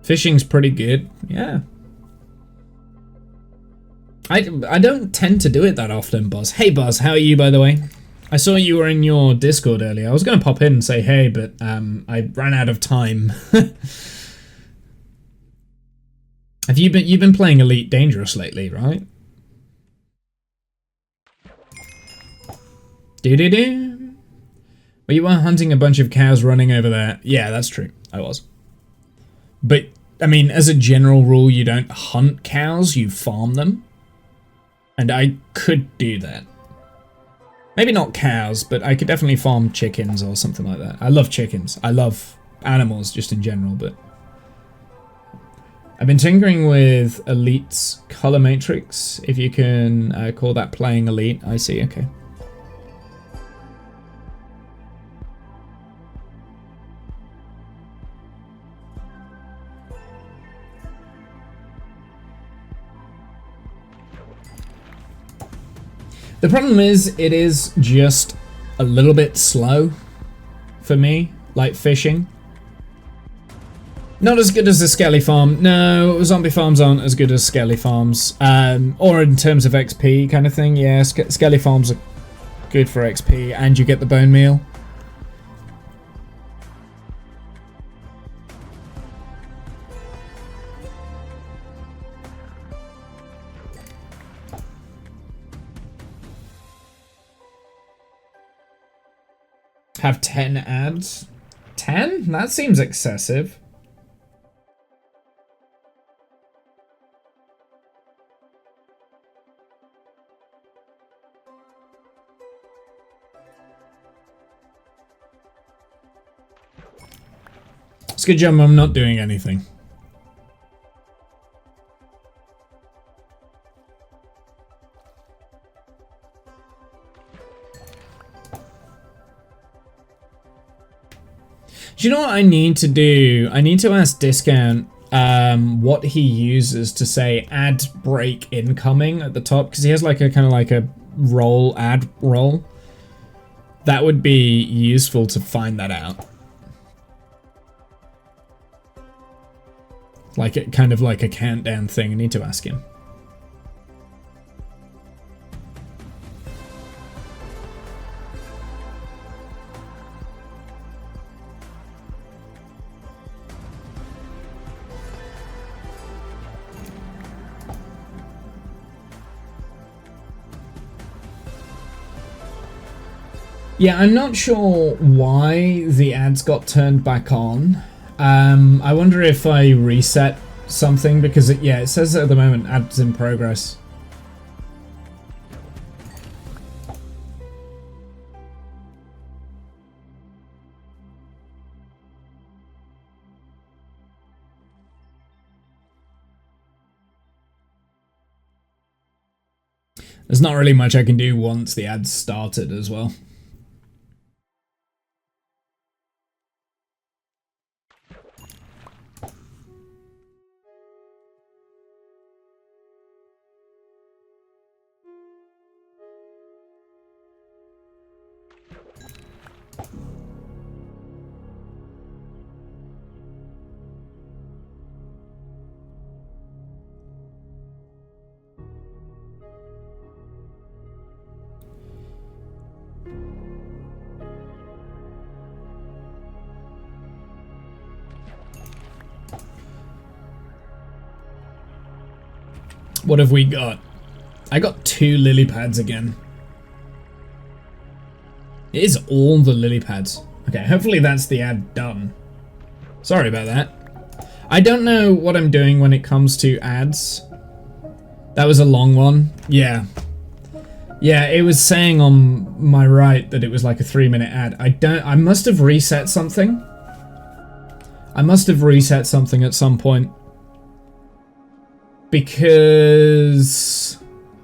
Fishing's pretty good. Yeah. I don't tend to do it that often, Buzz. Hey, Buzz, how are you, by the way? I saw you were in your Discord earlier. I was going to pop in and say hey, but I ran out of time. Have you've been playing Elite Dangerous lately, right? Do-do-do. Well, you were hunting a bunch of cows running over there. Yeah, that's true. I was. But, I mean, as a general rule, you don't hunt cows, you farm them. And I could do that. Maybe not cows, but I could definitely farm chickens or something like that. I love chickens. I love animals just in general, but... I've been tinkering with Elite's color matrix. If you can call that playing Elite, I see, okay. The problem is, it is just a little bit slow for me, like fishing. Not as good as the Skelly farm. No, zombie farms aren't as good as Skelly farms. Or in terms of XP kind of thing, yeah, Skelly farms are good for XP and you get the bone meal. Have 10 ads? 10? That seems excessive. It's a good job I'm not doing anything. Do you know what I need to do? I need to ask Discount what he uses to say ad break incoming at the top, because he has like a kind of like a roll, ad roll. That would be useful to find that out. Like it kind of like a countdown thing. I need to ask him. Yeah, I'm not sure why the ads got turned back on. I wonder if I reset something, because it says at the moment ads in progress. There's not really much I can do once the ad's started as well. What have we got? I got 2 lily pads again. It is all the lily pads. Okay, hopefully that's the ad done. Sorry about that. I don't know what I'm doing when it comes to ads. That was a long one. Yeah. Yeah, it was saying on my right that it was like a 3-minute ad. I must have reset something. I must have reset something at some point. Because,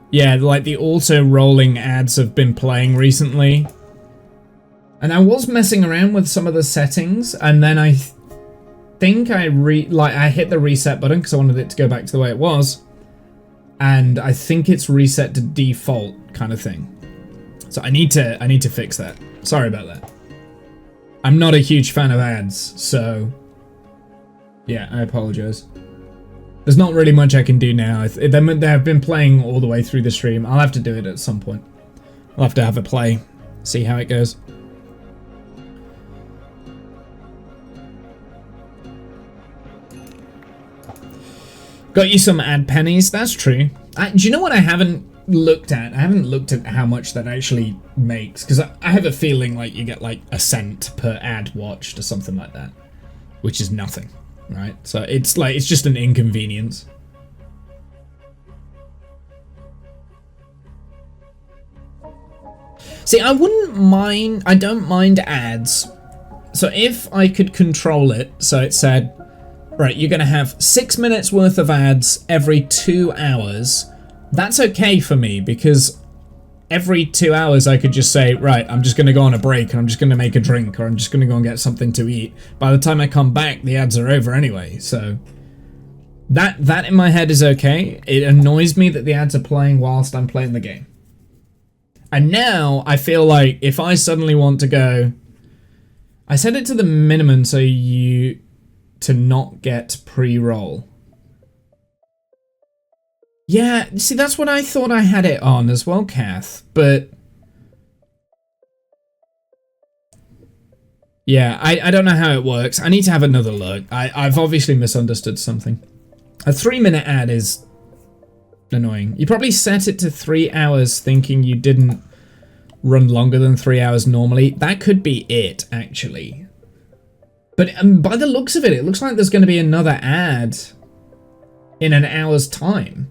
yeah, like the auto-rolling ads have been playing recently. And I was messing around with some of the settings, and then I think I hit the reset button because I wanted it to go back to the way it was. And I think it's reset to default kind of thing. So I need to fix that. Sorry about that. I'm not a huge fan of ads, so yeah, I apologize. There's not really much I can do now. They have been playing all the way through the stream. I'll have to do it at some point. I'll have to have a play, see how it goes. Got you some ad pennies. That's true. Do you know what I haven't looked at? I haven't looked at how much that actually makes, because I have a feeling like you get like a cent per ad watched or something like that, which is nothing. Right, so it's just an inconvenience. See, I don't mind ads. So if I could control it, so it said, right, you're gonna have 6 minutes worth of ads every 2 hours, that's okay for me, because every 2 hours I could just say, right, I'm just going to go on a break and I'm just going to make a drink or I'm just going to go and get something to eat. By the time I come back, the ads are over anyway. So that in my head is okay. It annoys me that the ads are playing whilst I'm playing the game. And now I feel like if I suddenly want to go, I set it to the minimum so to not get pre-roll. Yeah, see, that's what I thought I had it on as well, Kath, but yeah, I don't know how it works. I need to have another look. I've obviously misunderstood something. A 3-minute ad is annoying. You probably set it to 3 hours thinking you didn't run longer than 3 hours normally. That could be it, actually. But by the looks of it, it looks like there's going to be another ad in an hour's time.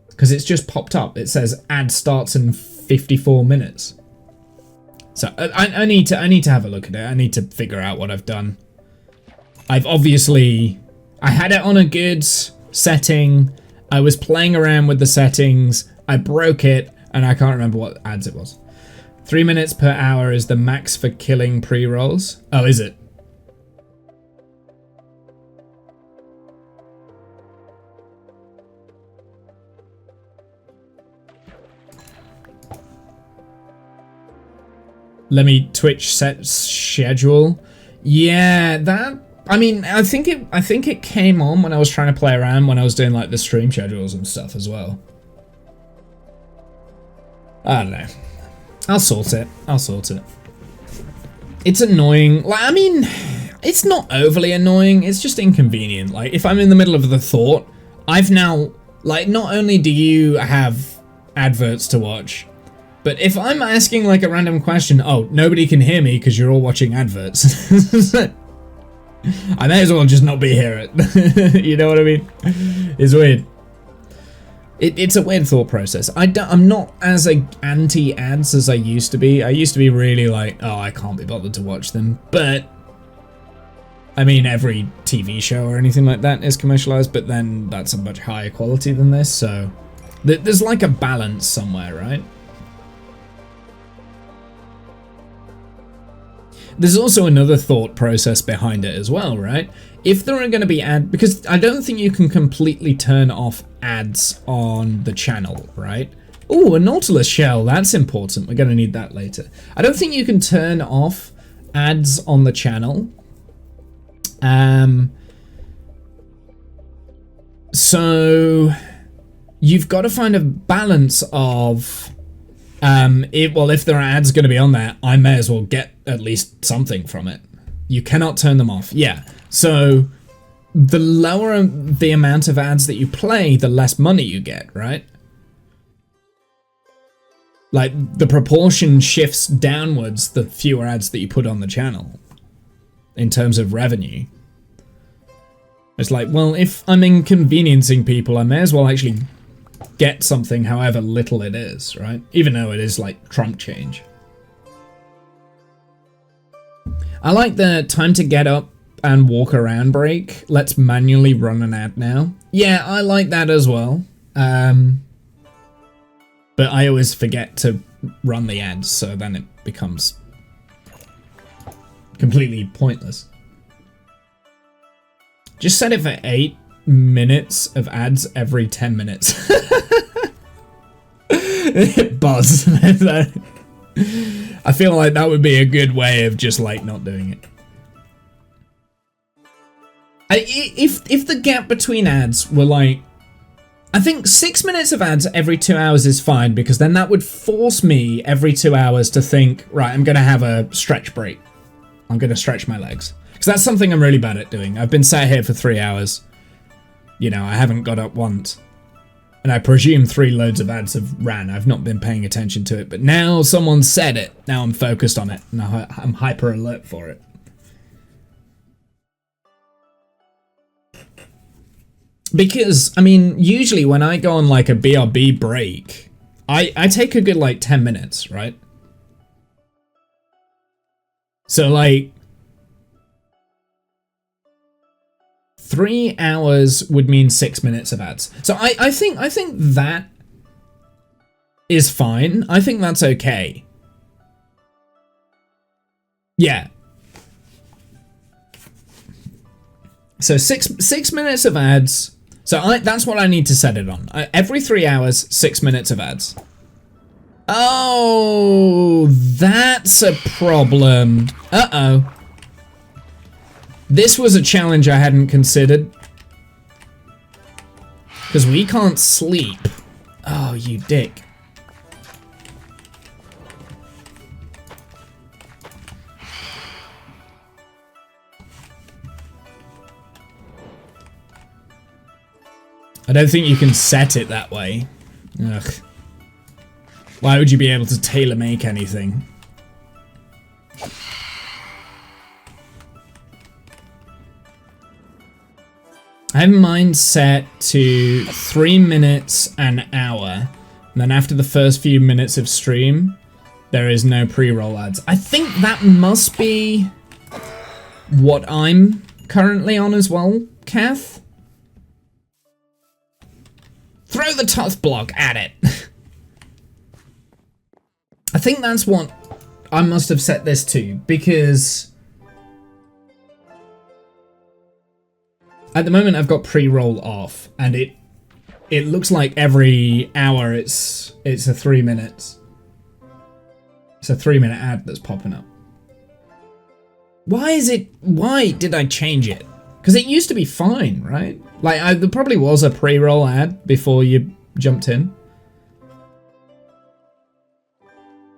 Because it's just popped up. It says ad starts in 54 minutes. So I need to have a look at it. I need to figure out what I've done. I had it on a good setting. I was playing around with the settings. I broke it, and I can't remember what ads it was. 3 minutes per hour is the max for killing pre-rolls. Oh, is it? Let me Twitch set schedule. Yeah, that. I mean, I think it came on when I was trying to play around when I was doing like the stream schedules and stuff as well. I don't know. I'll sort it. It's annoying. Like, I mean, it's not overly annoying. It's just inconvenient. Like, if I'm in the middle of the thought, I've now like not only do you have adverts to watch. But if I'm asking like a random question, oh, nobody can hear me because you're all watching adverts. I may as well just not be here. You know what I mean? It's weird. It's a weird thought process. I'm not as anti-ads as I used to be. I used to be really like, oh, I can't be bothered to watch them. But, I mean, every TV show or anything like that is commercialized, but then that's a much higher quality than this, so There's like a balance somewhere, right? There's also another thought process behind it as well, right? If there are going to be because I don't think you can completely turn off ads on the channel, right? Oh, a Nautilus shell, that's important. We're going to need that later. I don't think you can turn off ads on the channel. So you've got to find a balance of if there are ads going to be on there, I may as well get at least something from it. You cannot turn them off. Yeah. So the lower the amount of ads that you play, the less money you get, right? Like the proportion shifts downwards the fewer ads that you put on the channel in terms of revenue. It's like, well, if I'm inconveniencing people, I may as well actually get something however little it is, right? Even though it is like Trump change. I like the time to get up and walk around break. Let's manually run an ad now. Yeah, I like that as well. But I always forget to run the ads, so then it becomes completely pointless. Just set it for 8 minutes of ads every 10 minutes. Buzz. I feel like that would be a good way of just like not doing it. If the gap between ads were like, I think 6 minutes of ads every 2 hours is fine, because then that would force me every 2 hours to think, right, I'm going to have a stretch break. I'm going to stretch my legs. Because that's something I'm really bad at doing. I've been sat here for 3 hours. You know, I haven't got up once. And I presume 3 loads of ads have ran. I've not been paying attention to it. But now someone said it. Now I'm focused on it. Now I'm hyper alert for it. Because, I mean, usually when I go on like a BRB break, I take a good like 10 minutes, right? So like 3 hours would mean 6 minutes of ads. So I think that is fine. I think that's okay. Yeah. So six minutes of ads. So that's what I need to set it on. Every 3 hours, 6 minutes of ads. Oh, that's a problem. Uh-oh. This was a challenge I hadn't considered. Because we can't sleep. Oh, you dick. I don't think you can set it that way. Ugh. Why would you be able to tailor make anything? I have mine set to 3 minutes an hour. And then after the first few minutes of stream, there is no pre-roll ads. I think that must be what I'm currently on as well, Kath. Throw the tough block at it. I think that's what I must have set this to, because at the moment I've got pre-roll off, and it looks like every hour it's a 3 minutes. It's a 3 minute ad that's popping up. Why did I change it? Because it used to be fine, right? Like, there probably was a pre-roll ad before you jumped in.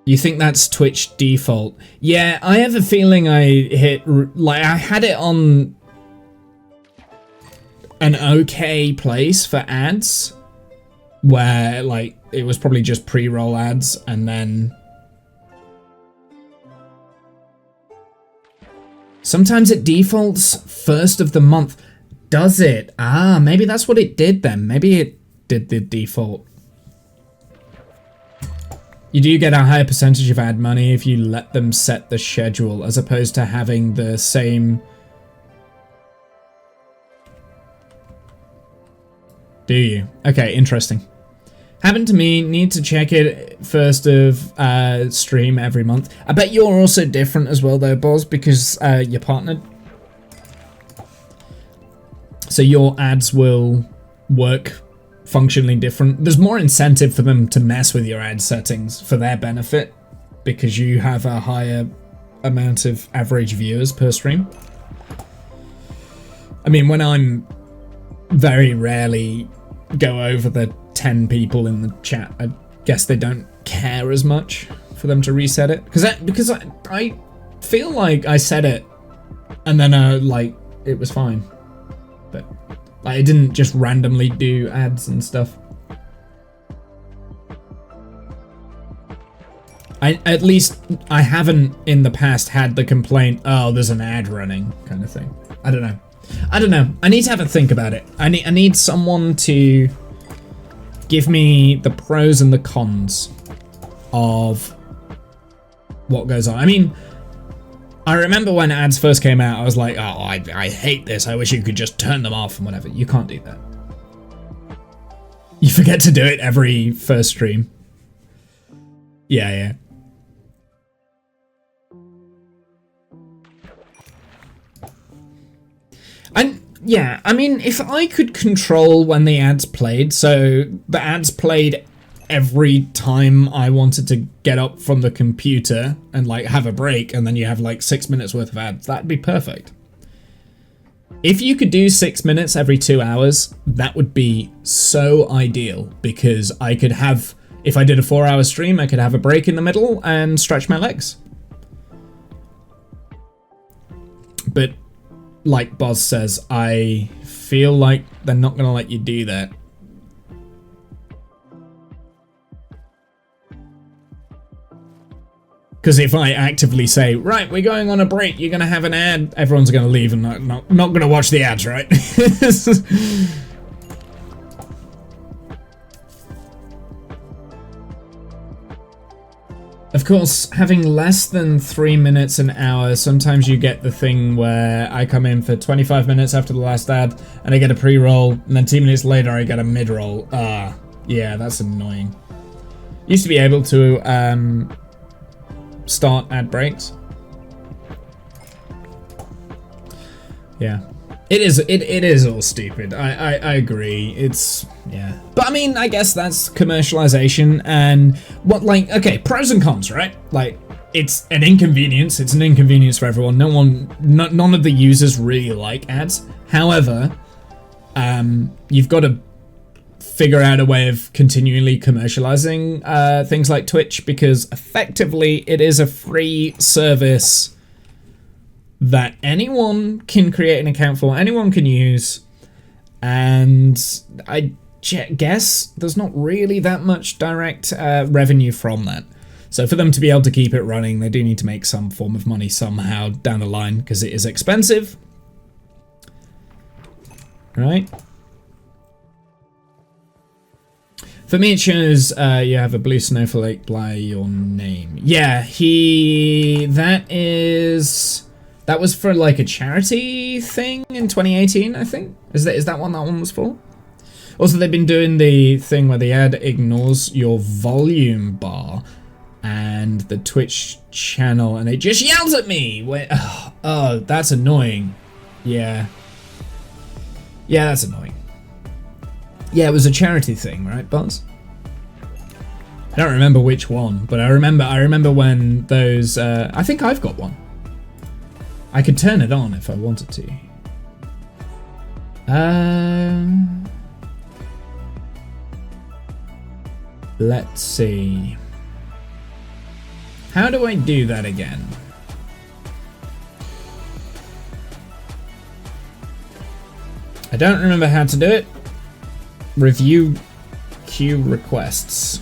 You think that's Twitch default? Yeah, I have a feeling I had it on an okay place for ads, where, like, it was probably just pre-roll ads, and then sometimes it defaults first of the month. Does it? Ah, maybe that's what it did then. Maybe it did the default. You do get a higher percentage of ad money if you let them set the schedule, as opposed to having the same... Do you? Okay, interesting. Happened to me, need to check it first of stream every month. I bet you're also different as well though, Boz, because you're partnered. So your ads will work functionally different. There's more incentive for them to mess with your ad settings for their benefit because you have a higher amount of average viewers per stream. I mean, when I'm very rarely go over the 10 people in the chat, I guess they don't care as much for them to reset it. Because I feel like I said it and then like it was fine. But like, I didn't just randomly do ads and stuff. At least I haven't in the past had the complaint, oh, there's an ad running kind of thing. I don't know. I need to have a think about it. I need someone to give me the pros and the cons of what goes on. I mean, I remember when ads first came out, I was like, oh, I hate this. I wish you could just turn them off and whatever. You can't do that. You forget to do it every first stream. Yeah. And yeah, I mean, if I could control when the ads played, so the ads played every time I wanted to get up from the computer and like have a break, and then you have like 6 minutes worth of ads, that'd be perfect. If you could do 6 minutes every 2 hours, that would be so ideal, because I could have, if I did a 4-hour stream, I could have a break in the middle and stretch my legs. But like Boz says, I feel like they're not gonna let you do that. Because if I actively say, right, we're going on a break, you're gonna have an ad, everyone's gonna leave and not gonna watch the ads, right? Of course, having less than 3 minutes an hour, sometimes you get the thing where I come in for 25 minutes after the last ad, and I get a pre-roll, and then 2 minutes later I get a mid-roll. Yeah, that's annoying. Used to be able to start ad breaks. Yeah. It is all stupid. I agree. It's, yeah. But I mean, I guess that's commercialization, and what, like, okay, pros and cons, right? Like, it's an inconvenience. It's an inconvenience for everyone. None of the users really like ads. However, you've got to figure out a way of continually commercializing things like Twitch, because effectively it is a free service that anyone can create an account for, anyone can use, and I guess there's not really that much direct revenue from that. So for them to be able to keep it running, they do need to make some form of money somehow down the line, because it is expensive. Right? For me, it shows you have a blue snowflake by your name. Yeah, that was for like a charity thing in 2018, I think. Is that what that one was for? Also, they've been doing the thing where the ad ignores your volume bar and the Twitch channel, and it just yells at me. Oh, that's annoying. Yeah. Yeah, that's annoying. Yeah, it was a charity thing, right, Buzz? I don't remember which one, but I remember when those. I think I've got one. I could turn it on if I wanted to. Let's see. How do I do that again? I don't remember how to do it. Review queue requests.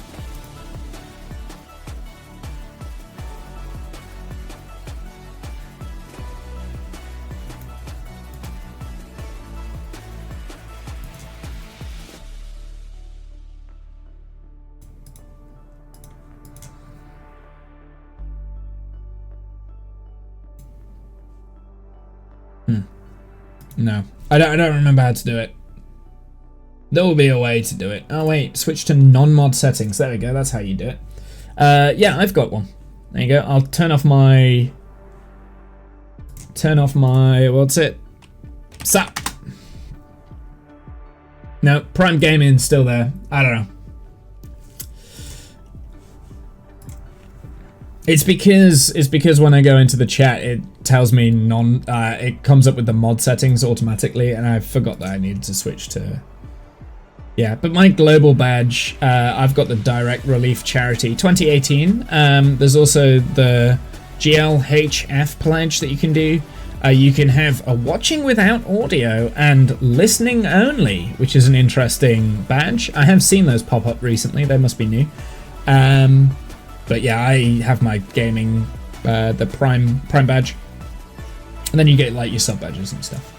No, I don't remember how to do it. There will be a way to do it. Oh wait, switch to non-mod settings. There we go, that's how you do it. Yeah, I've got one. There you go. I'll turn off my, what's it? SAP. No, Prime Gaming's still there. I don't know. It's because when I go into the chat, it tells me it comes up with the mod settings automatically, and I forgot that I needed to switch to. Yeah, but my global badge, I've got the Direct Relief Charity 2018. There's also the GLHF pledge that you can do. You can have a watching without audio and listening only, which is an interesting badge. I have seen those pop up recently. They must be new. But yeah, I have my gaming, the Prime badge. And then you get like your sub badges and stuff.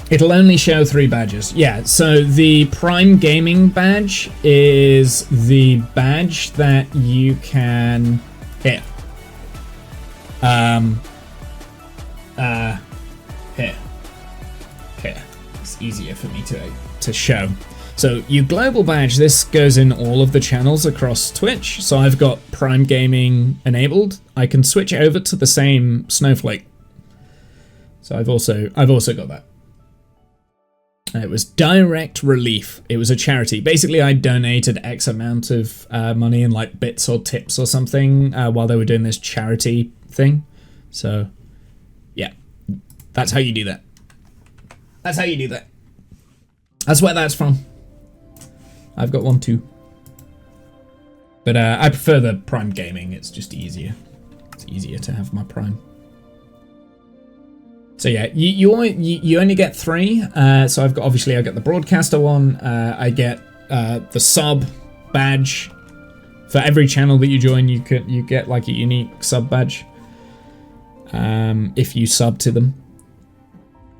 It'll only show 3 badges. Yeah, so the Prime Gaming badge is the badge that you can hit. Here. It's easier for me to show. So you global badge, this goes in all of the channels across Twitch. So I've got Prime Gaming enabled. I can switch over to the same snowflake. So I've also got that. It was Direct Relief. It was a charity. Basically, I donated X amount of money in like bits or tips or something while they were doing this charity thing. So, yeah, that's how you do that. That's how you do that. That's where that's from. I've got one too. But I prefer the Prime Gaming. It's just easier. It's easier to have my Prime. So yeah, you only get 3. So I've got I get the broadcaster one. I get the sub badge. For every channel that you join, you get like a unique sub badge. If you sub to them.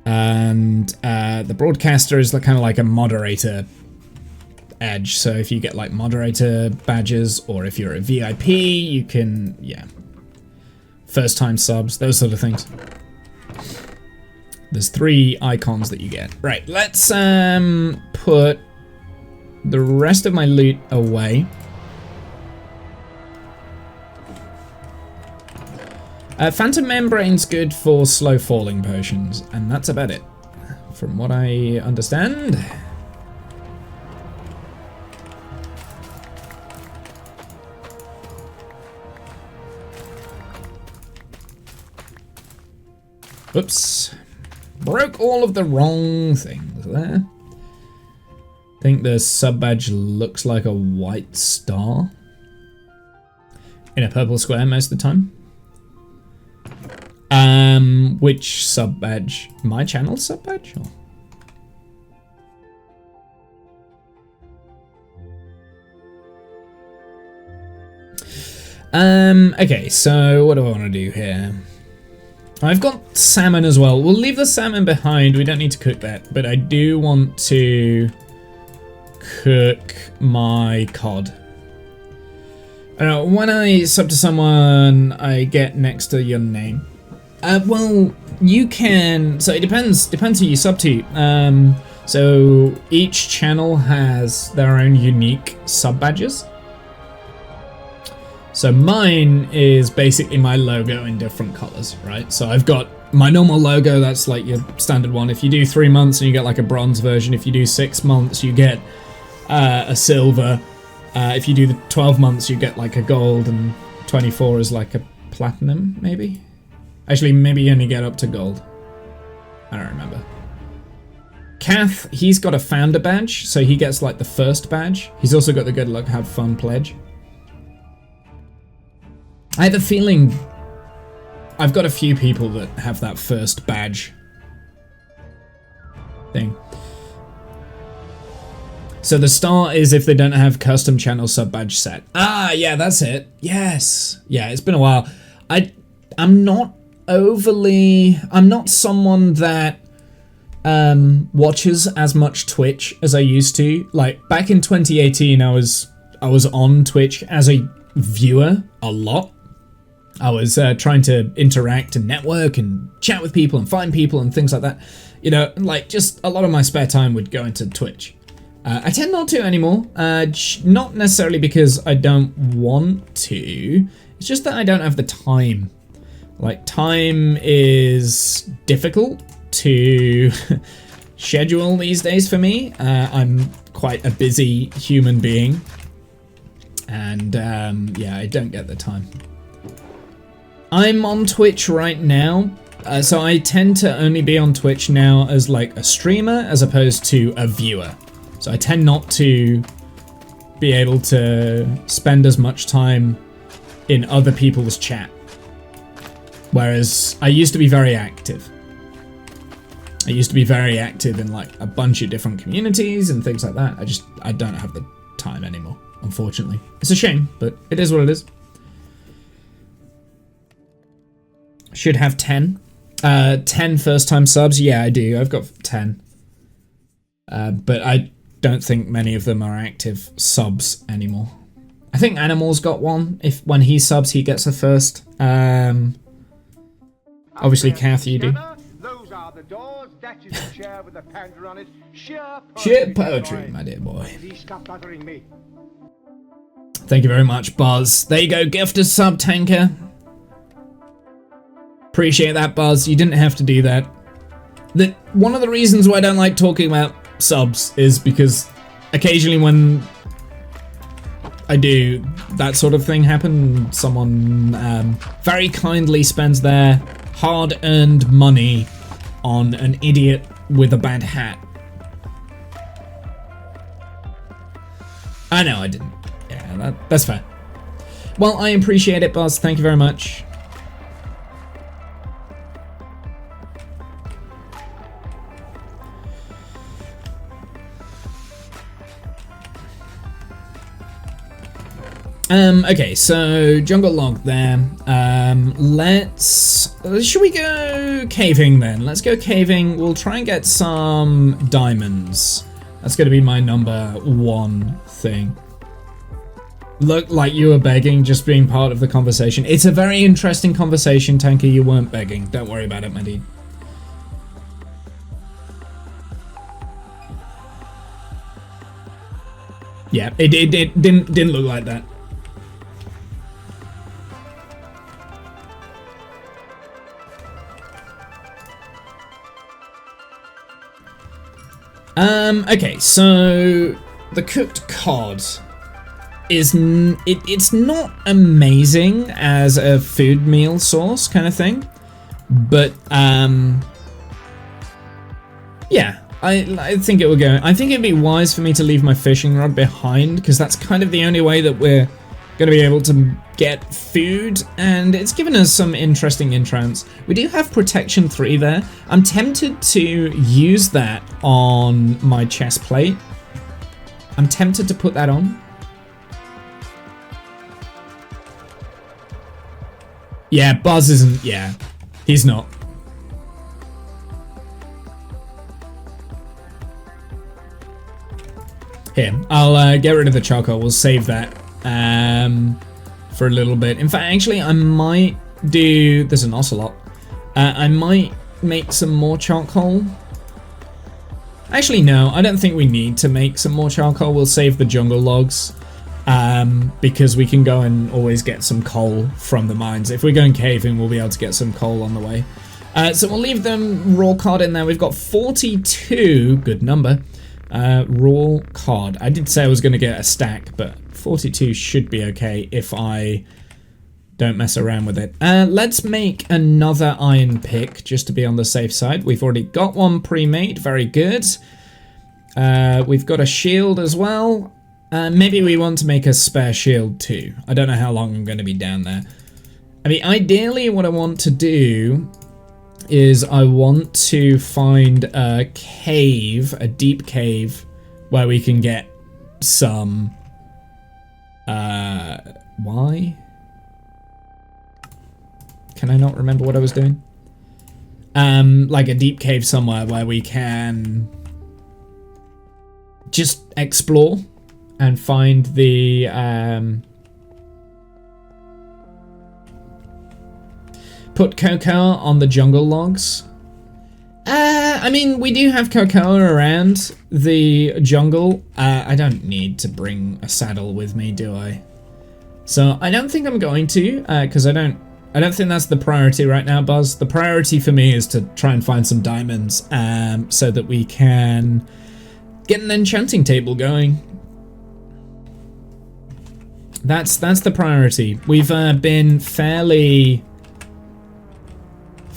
And the broadcaster is kind of like a moderator edge. So if you get like moderator badges, or if you're a VIP, you can, yeah, first time subs, those sort of things. There's 3 icons that you get. Right, let's put the rest of my loot away. Phantom Membrane's good for slow falling potions, and that's about it, from what I understand. Oops. Broke all of the wrong things there. I think the sub badge looks like a white star in a purple square most of the time. Which sub badge? My channel sub badge? Or? Okay, so what do I want to do here? I've got salmon as well. We'll leave the salmon behind. We don't need to cook that, but I do want to cook my cod. When I sub to someone, I get next to your name. Well, you can. So it depends who you sub to. So each channel has their own unique sub badges. So mine is basically my logo in different colors, right? So I've got my normal logo, that's like your standard one. If you do 3 months, and you get like a bronze version. If you do 6 months, you get a silver. If you do the 12 months, you get like a gold, and 24 is like a platinum, maybe? Actually, maybe you only get up to gold. I don't remember. Kath, he's got a founder badge, so he gets like the first badge. He's also got the good luck, have fun pledge. I have a feeling I've got a few people that have that first badge thing. So the start is if they don't have custom channel sub badge set. Ah, yeah, that's it. Yes. Yeah, it's been a while. I'm not someone that watches as much Twitch as I used to. Like back in 2018, I was on Twitch as a viewer a lot. I was trying to interact and network and chat with people and find people and things like that. You know, like, just a lot of my spare time would go into Twitch. I tend not to anymore, not necessarily because I don't want to, it's just that I don't have the time. Like, time is difficult to schedule these days for me. I'm quite a busy human being, and yeah, I don't get the time. I'm on Twitch right now, so I tend to only be on Twitch now as like a streamer as opposed to a viewer. So I tend not to be able to spend as much time in other people's chat. Whereas I used to be very active. I used to be very active in like a bunch of different communities and things like that. I don't have the time anymore, unfortunately. It's a shame, but it is what it is. Should have 10. 10 first time subs. Yeah, I do. I've got 10. But I don't think many of them are active subs anymore. I think Animal's got one. When he subs, he gets a first. Obviously, Kath, you do. Those are the doors. That is the chair with the panda on it. Sheer poetry, my dear boy. Please stop bothering me. Thank you very much, Buzz. There you go, gifted sub, Tanker. Appreciate that, Buzz. You didn't have to do that. One of the reasons why I don't like talking about subs is because occasionally when I do that sort of thing happen, someone very kindly spends their hard-earned money on an idiot with a bad hat. I know, I didn't. Yeah, that's fair. Well, I appreciate it, Buzz. Thank you very much. Okay, so jungle log there. Should we go caving then? Let's go caving. We'll try and get some diamonds. That's gonna be my number one thing. Look like you were begging, just being part of the conversation. It's a very interesting conversation, Tanker. You weren't begging. Don't worry about it, my dude. Yeah, it didn't look like that. Okay, so the cooked cod is it's not amazing as a food meal source kind of thing, but yeah, I think it would go. I think it'd be wise for me to leave my fishing rod behind because that's kind of the only way that we're going to be able to get food, and it's given us some interesting entrants. We do have protection 3 there. I'm tempted to use that on my chest plate. I'm tempted to put that on. Yeah, Buzz isn't, yeah, he's not. Here, I'll get rid of the charcoal. We'll save that for a little bit. In fact, actually, I might do... There's an ocelot. I might make some more charcoal. Actually, no, I don't think we need to make some more charcoal. We'll save the jungle logs because we can go and always get some coal from the mines. If we're going caving, we'll be able to get some coal on the way. So we'll leave them raw cod in there. We've got 42, good number, raw cod. I did say I was going to get a stack, but 42 should be okay if I don't mess around with it. Let's make another iron pick just to be on the safe side. We've already got one pre-made, very good. We've got a shield as well. Maybe we want to make a spare shield too. I don't know how long I'm going to be down there. I mean, ideally what I want to do is I want to find a cave, a deep cave, where we can get some... why? Can I not remember what I was doing? Like a deep cave somewhere where we can just explore and find the put cocoa on the jungle logs. I mean, we do have cocoa around the jungle. I don't need to bring a saddle with me, do I? So I don't think I'm going to, because I don't think that's the priority right now, Buzz. The priority for me is to try and find some diamonds, so that we can get an enchanting table going. That's the priority. We've been fairly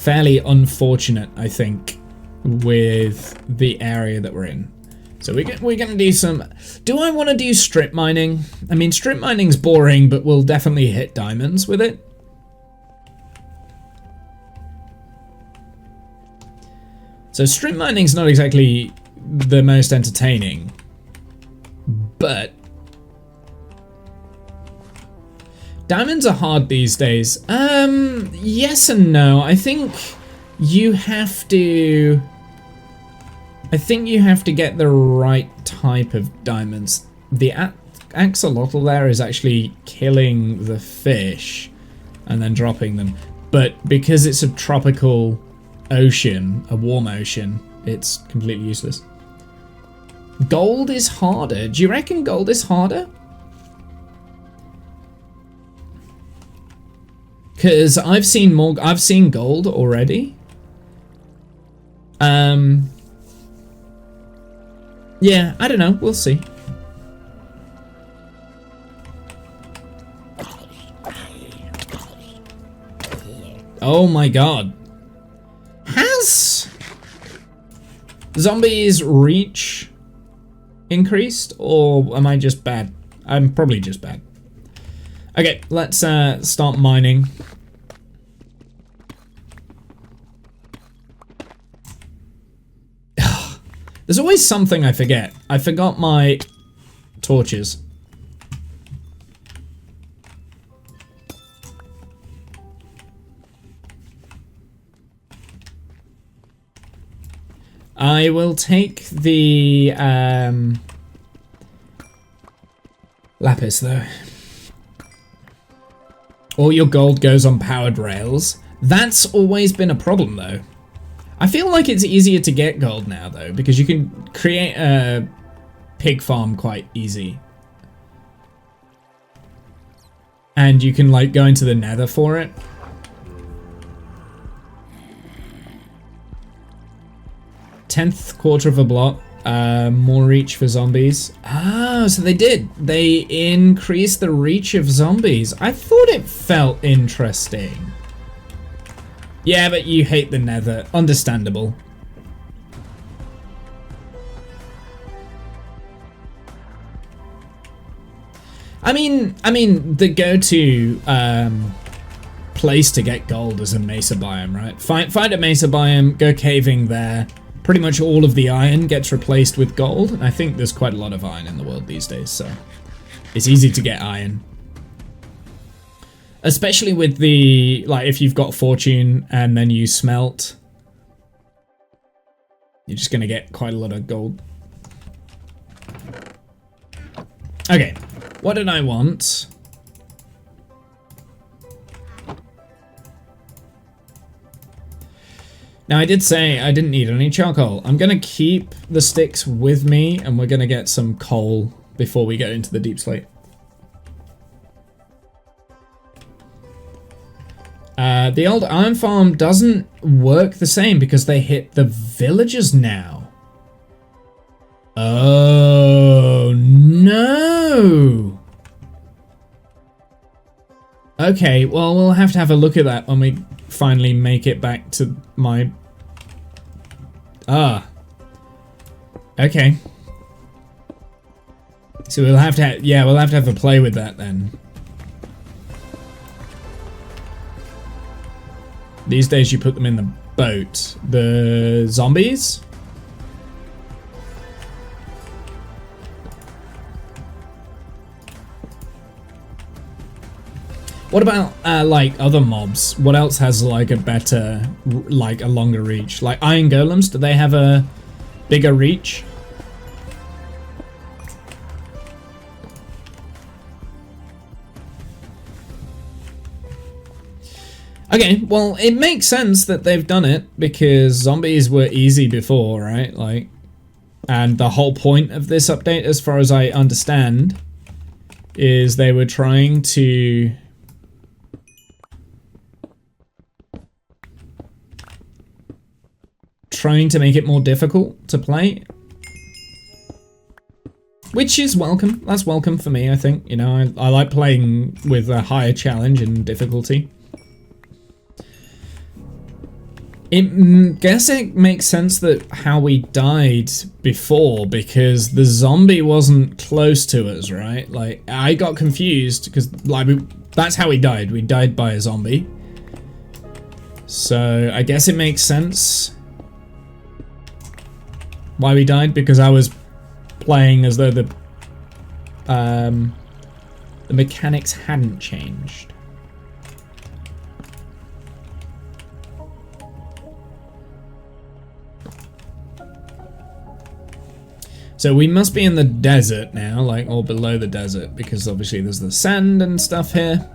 unfortunate, I think, with the area that we're in. So we're gonna do some. Do I want to do strip mining? I mean, strip mining's boring, but we'll definitely hit diamonds with it. So strip mining's not exactly the most entertaining, but diamonds are hard these days. Yes and no. I think you have to get the right type of diamonds. The axolotl there is actually killing the fish and then dropping them. But because it's a tropical ocean, a warm ocean, it's completely useless. Gold is harder. Do you reckon gold is harder? Because I've seen gold already. Yeah, I don't know. We'll see. Oh my god. Has zombies' reach increased, or am I just bad? I'm probably just bad. Okay, let's start mining. There's always something I forget. I forgot my torches. I will take the lapis though. All your gold goes on powered rails. That's always been a problem though. I feel like it's easier to get gold now though, because you can create a pig farm quite easy. And you can like go into the nether for it. Tenth quarter of a block, more reach for zombies. Ah, so they did. They increased the reach of zombies. I thought it felt interesting. Yeah, but you hate the nether. Understandable. I mean, the go-to place to get gold is a mesa biome, right? Find a mesa biome, go caving there. Pretty much all of the iron gets replaced with gold, and I think there's quite a lot of iron in the world these days, so it's easy to get iron. Especially with the, like, if you've got fortune and then you smelt, you're just gonna get quite a lot of gold. Okay, what did I want? Now, I did say I didn't need any charcoal. I'm gonna keep the sticks with me, and we're gonna get some coal before we get into the deep slate. The old iron farm doesn't work the same because they hit the villagers now. Oh, no. Okay, well, we'll have to have a look at that when we finally make it back to my... Ah. Okay. So we'll have to, yeah, we'll have to have a play with that then. These days you put them in the boat. The zombies? What about, like, other mobs? What else has, like, a better, like, a longer reach? Like, iron golems, do they have a bigger reach? Okay, well, it makes sense that they've done it because zombies were easy before, right? Like, and the whole point of this update, as far as I understand, is they were trying to make it more difficult to play. Which is welcome. That's welcome for me, I think. You know, I like playing with a higher challenge and difficulty. Guess it makes sense that how we died before, because the zombie wasn't close to us, right? Like, I got confused because like that's how we died. We died by a zombie. So I guess it makes sense why we died, because I was playing as though the mechanics hadn't changed. So we must be in the desert now, like, or below the desert, because obviously there's the sand and stuff here.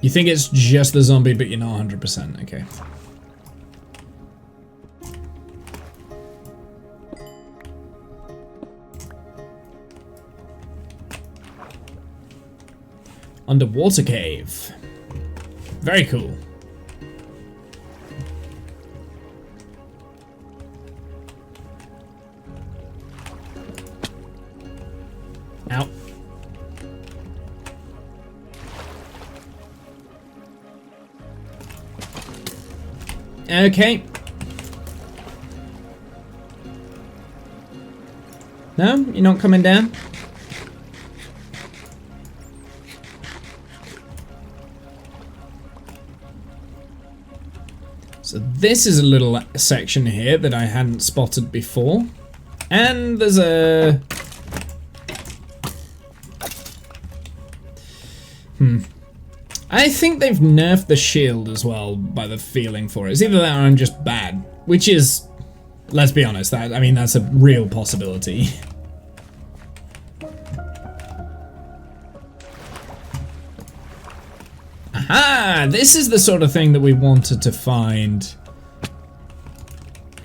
You think it's just the zombie, but you're not 100%, okay. Underwater cave. Very cool. Ow. Okay. No? You're not coming down? So this is a little section here that I hadn't spotted before. And there's a... I think they've nerfed the shield as well, by the feeling for it. It's either that or I'm just bad. Which is, let's be honest, that, I mean, that's a real possibility. Aha! This is the sort of thing that we wanted to find.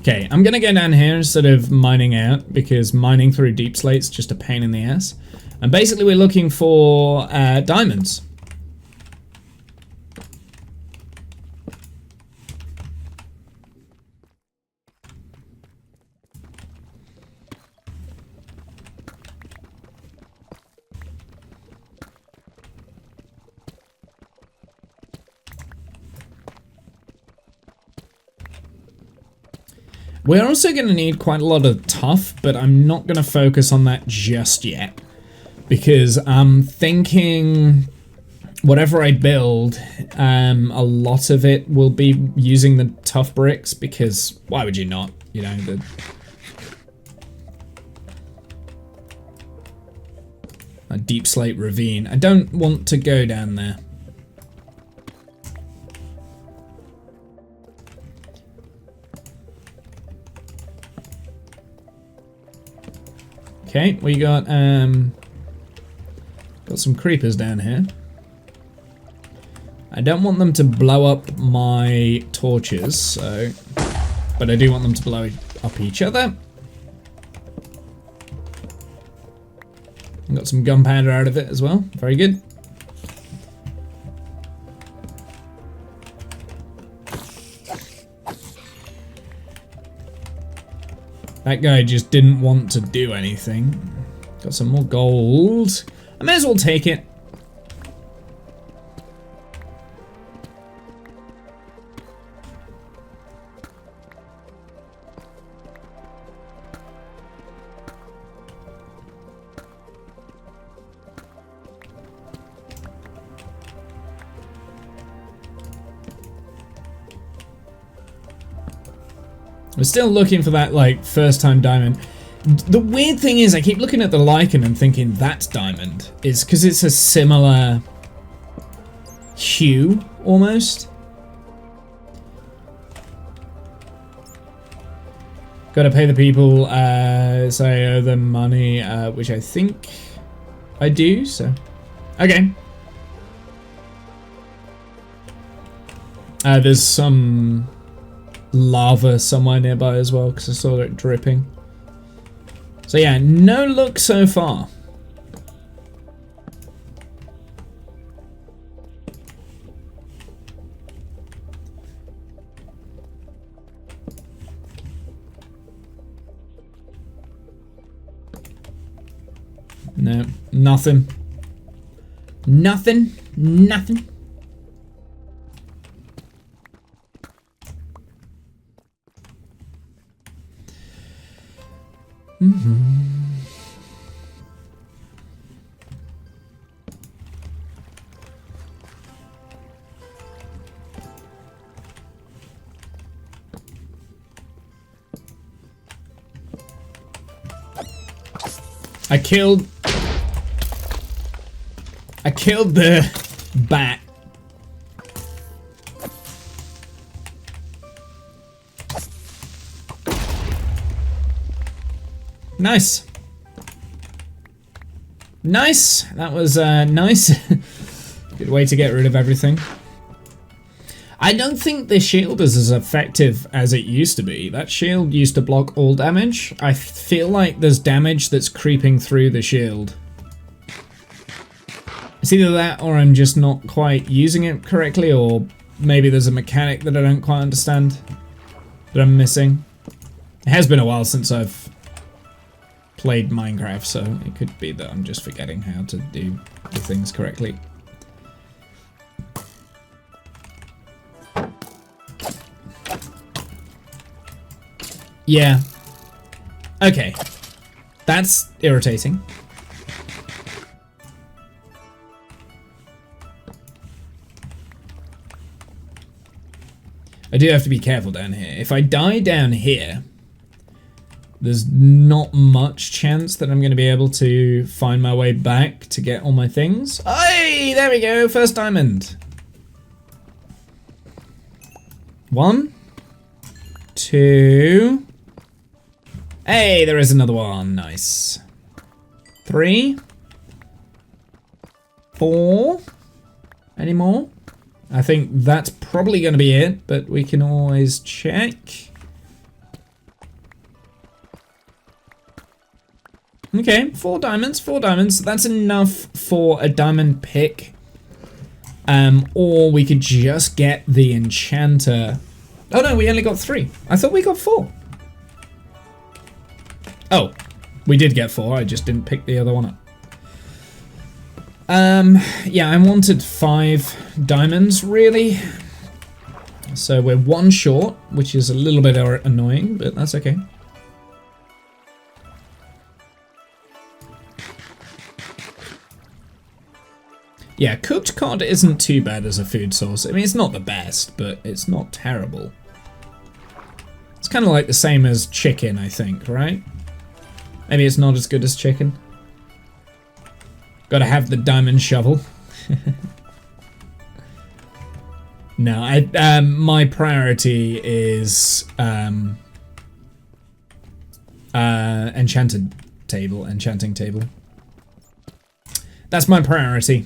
Okay, I'm gonna go down here instead of mining out, because mining through deep slate's just a pain in the ass. And basically we're looking for diamonds. We're also going to need quite a lot of tough, but I'm not going to focus on that just yet. Because I'm thinking whatever I build, a lot of it will be using the tough bricks, because why would you not? You know, a deep slate ravine. I don't want to go down there. Okay, we got some creepers down here. I don't want them to blow up my torches, so, but I do want them to blow up each other. Got some gunpowder out of it as well. Very good. That guy just didn't want to do anything. Got some more gold. I may as well take it. We're still looking for that, like, first time diamond. The weird thing is, I keep looking at the lichen and thinking that's diamond. It's because it's a similar hue, almost. Gotta pay the people, so I owe them money, which I think I do, so. Okay. There's some lava somewhere nearby as well, because I saw it dripping. So yeah, no luck so far. No, nothing. Nothing. Nothing. I killed the bat. Nice. Nice. That was nice. Good way to get rid of everything. I don't think the shield is as effective as it used to be. That shield used to block all damage. I feel like there's damage that's creeping through the shield. It's either that or I'm just not quite using it correctly, or maybe there's a mechanic that I don't quite understand that I'm missing. It has been a while since I've played Minecraft, so it could be that I'm just forgetting how to do the things correctly. Yeah. Okay. That's irritating. I do have to be careful down here. If I die down here, there's not much chance that I'm going to be able to find my way back to get all my things. Hey, there we go. First diamond. 1, 2. Hey, there is another one. Nice. 3, 4. Any more? I think that's probably going to be it, but we can always check. Okay, 4 diamonds, 4 diamonds. That's enough for a diamond pick. Or we could just get the enchanter. Oh no, we only got 3. I thought we got 4. Oh, we did get 4, I just didn't pick the other one up. Yeah, I wanted 5 diamonds, really. So we're 1 short, which is a little bit annoying, but that's okay. Yeah, cooked cod isn't too bad as a food source. I mean, it's not the best, but it's not terrible. It's kind of like the same as chicken, I think, right? Maybe it's not as good as chicken. Gotta have the diamond shovel. No, my priority is enchanting table. That's my priority.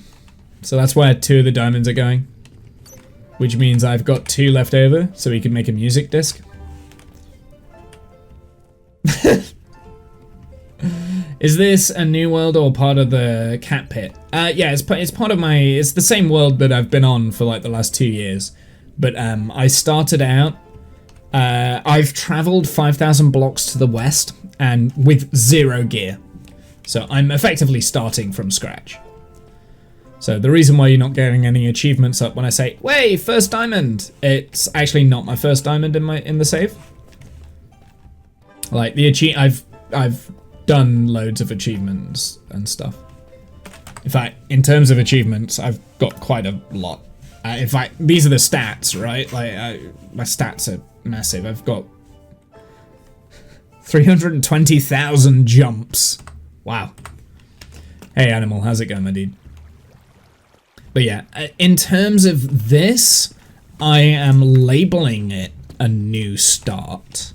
So that's where 2 of the diamonds are going. Which means I've got 2 left over, so we can make a music disc. Is this a new world or part of the cat pit? Yeah, it's part of my... It's the same world that I've been on for like the last 2 years. But I started out... I've traveled 5,000 blocks to the west and with 0 gear. So I'm effectively starting from scratch. So the reason why you're not getting any achievements up when I say, "Way, first diamond," it's actually not my first diamond in the save. Like the I've done loads of achievements and stuff. In fact, in terms of achievements, I've got quite a lot. In fact, these are the stats, right? Like my stats are massive. I've got 320,000 jumps. Wow. Hey, animal, how's it going, my dude? But yeah, in terms of this, I am labeling it a new start.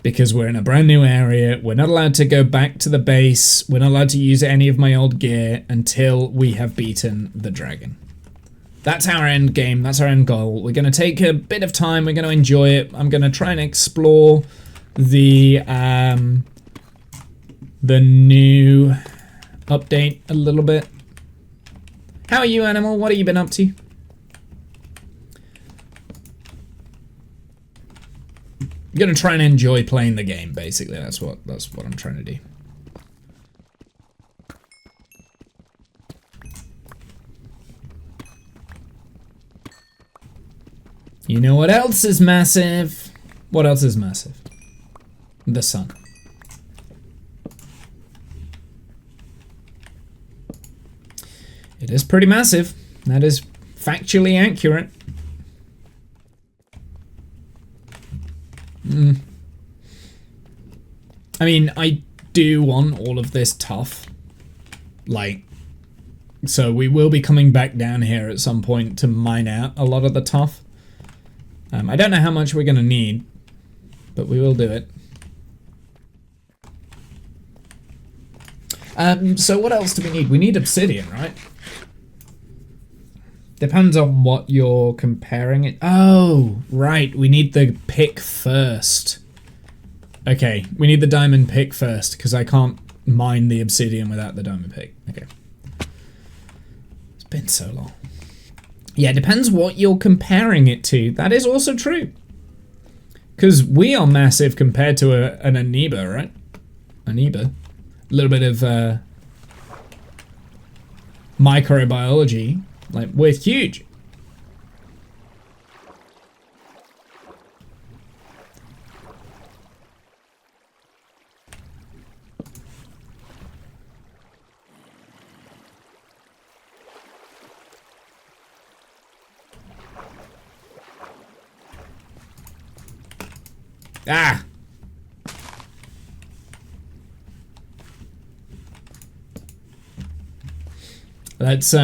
because we're in a brand new area. We're not allowed to go back to the base. We're not allowed to use any of my old gear until we have beaten the dragon. That's our end game. That's our end goal. We're going to take a bit of time. We're going to enjoy it. I'm going to try and explore the new update a little bit. How are you, Animal? What have you been up to? I'm gonna try and enjoy playing the game, basically. That's what I'm trying to do. You know what else is massive? What else is massive? The sun. It is pretty massive. That is factually accurate. I mean, I do want all of this tough. Like, so we will be coming back down here at some point to mine out a lot of the tough. I don't know how much we're going to need, but we will do it. So what else do we need? We need obsidian, right? Depends on what you're comparing it. Oh, right. We need the pick first. Okay, we need the diamond pick first because I can't mine the obsidian without the diamond pick. Okay. It's been so long. Yeah, depends what you're comparing it to. That is also true. Because we are massive compared to an amoeba, right? Amoeba. A little bit of microbiology. Like, we're huge. Ah! Let's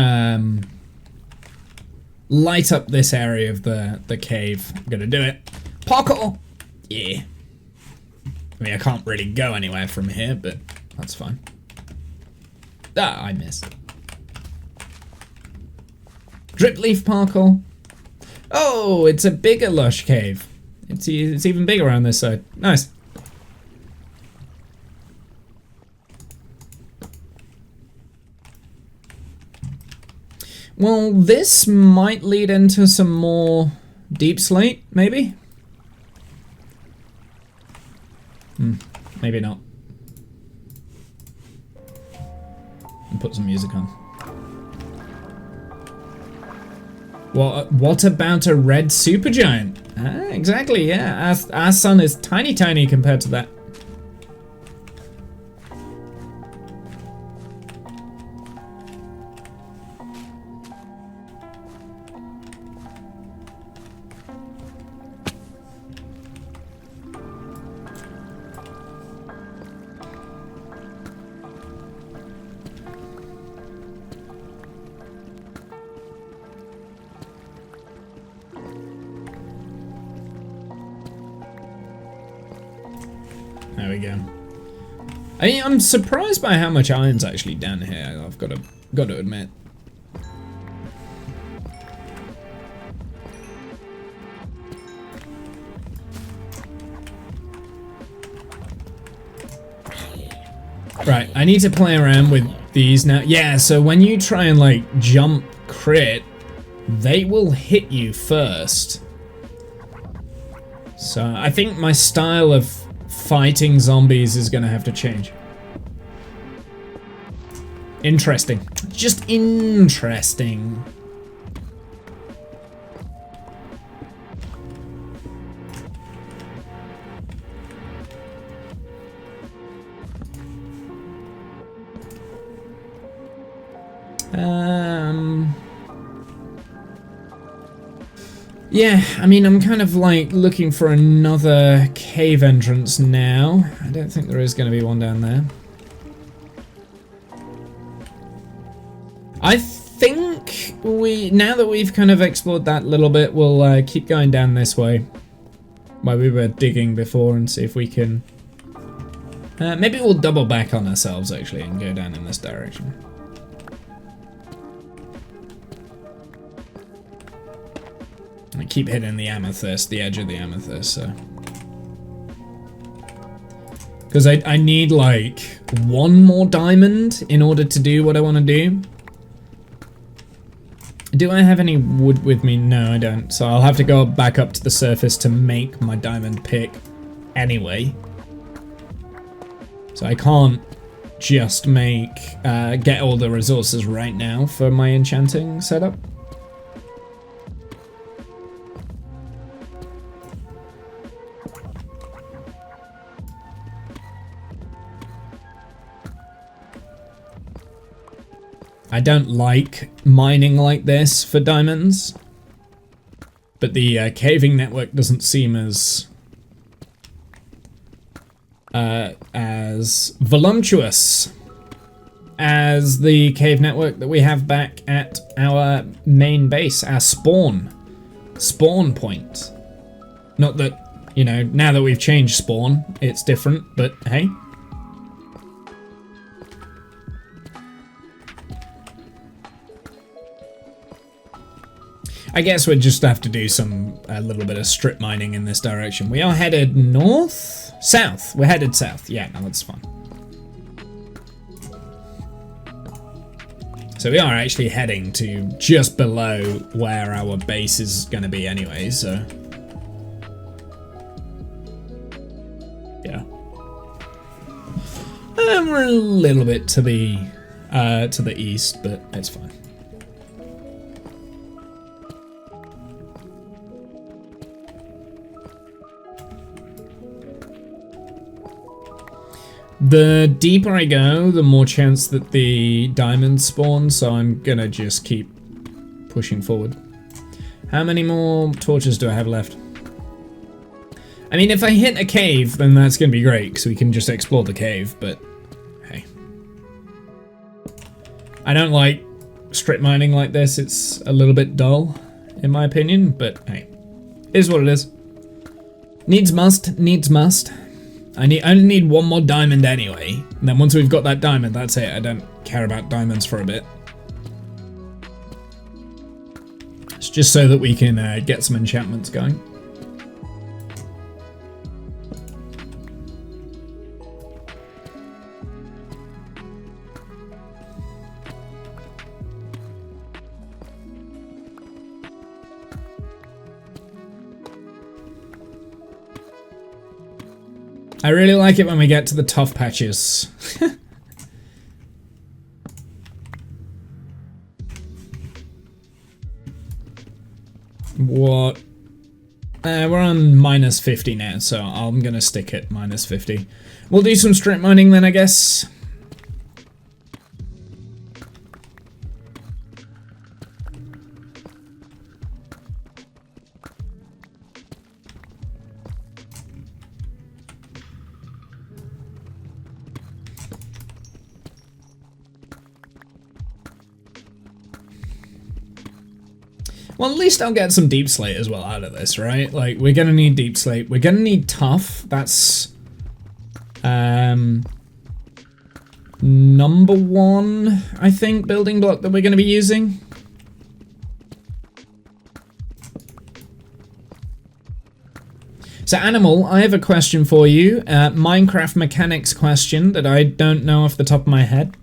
light up this area of the cave. I'm gonna do it. Parkour! Yeah. I mean, I can't really go anywhere from here, but that's fine. Ah, I missed. Drip leaf parkour. Oh, it's a bigger lush cave. It's even bigger on this side. Nice. Well, this might lead into some more deep slate, maybe? Maybe not. And put some music on. What about a red supergiant? Ah, exactly, yeah. Our sun is tiny compared to that. There we go. I mean, I'm surprised by how much iron's actually down here. I've got to admit. Right, I need to play around with these now. Yeah, so when you try and like jump crit, they will hit you first. So I think my style of fighting zombies is gonna have to change. Interesting. Just interesting. Yeah, I mean, I'm kind of like looking for another cave entrance now. I don't think there is going to be one down there. I think now that we've kind of explored that little bit, we'll keep going down this way. where we were digging before and see if we can... maybe we'll double back on ourselves actually and go down in this direction. I keep hitting the amethyst, the edge of the amethyst, so... Because I need like one more diamond in order to do what I want to do. Do I have any wood with me? No, I don't. So I'll have to go back up to the surface to make my diamond pick anyway. So I can't just make, get all the resources right now for my enchanting setup. I don't like mining like this for diamonds, but the caving network doesn't seem as voluptuous as the cave network that we have back at our main base, our spawn point. Not that, you know, now that we've changed spawn, it's different, but hey. I guess we'll just have to do a little bit of strip mining in this direction. We are headed north? South. We're headed south. Yeah, no, that's fine. So we are actually heading to just below where our base is going to be anyway, so... Yeah. We're a little bit to the east, but it's fine. The deeper I go, the more chance that the diamonds spawn, so I'm gonna just keep pushing forward. How many more torches do I have left? I mean, if I hit a cave, then that's gonna be great, because we can just explore the cave, but hey. I don't like strip mining like this, it's a little bit dull, in my opinion, but hey. It is what it is. Needs must, needs must. I only need one more diamond anyway, and then once we've got that diamond, that's it. I don't care about diamonds for a bit. It's just so that we can get some enchantments going. I really like it when we get to the tough patches. What? We're on minus 50 now, so I'm gonna stick at minus 50. We'll do some strip mining then, I guess. Well, at least I'll get some deep slate as well out of this, right? Like, we're gonna need deep slate. We're gonna need tough. That's number one, I think, building block that we're gonna be using. So, Animal, I have a question for you. Minecraft mechanics question that I don't know off the top of my head.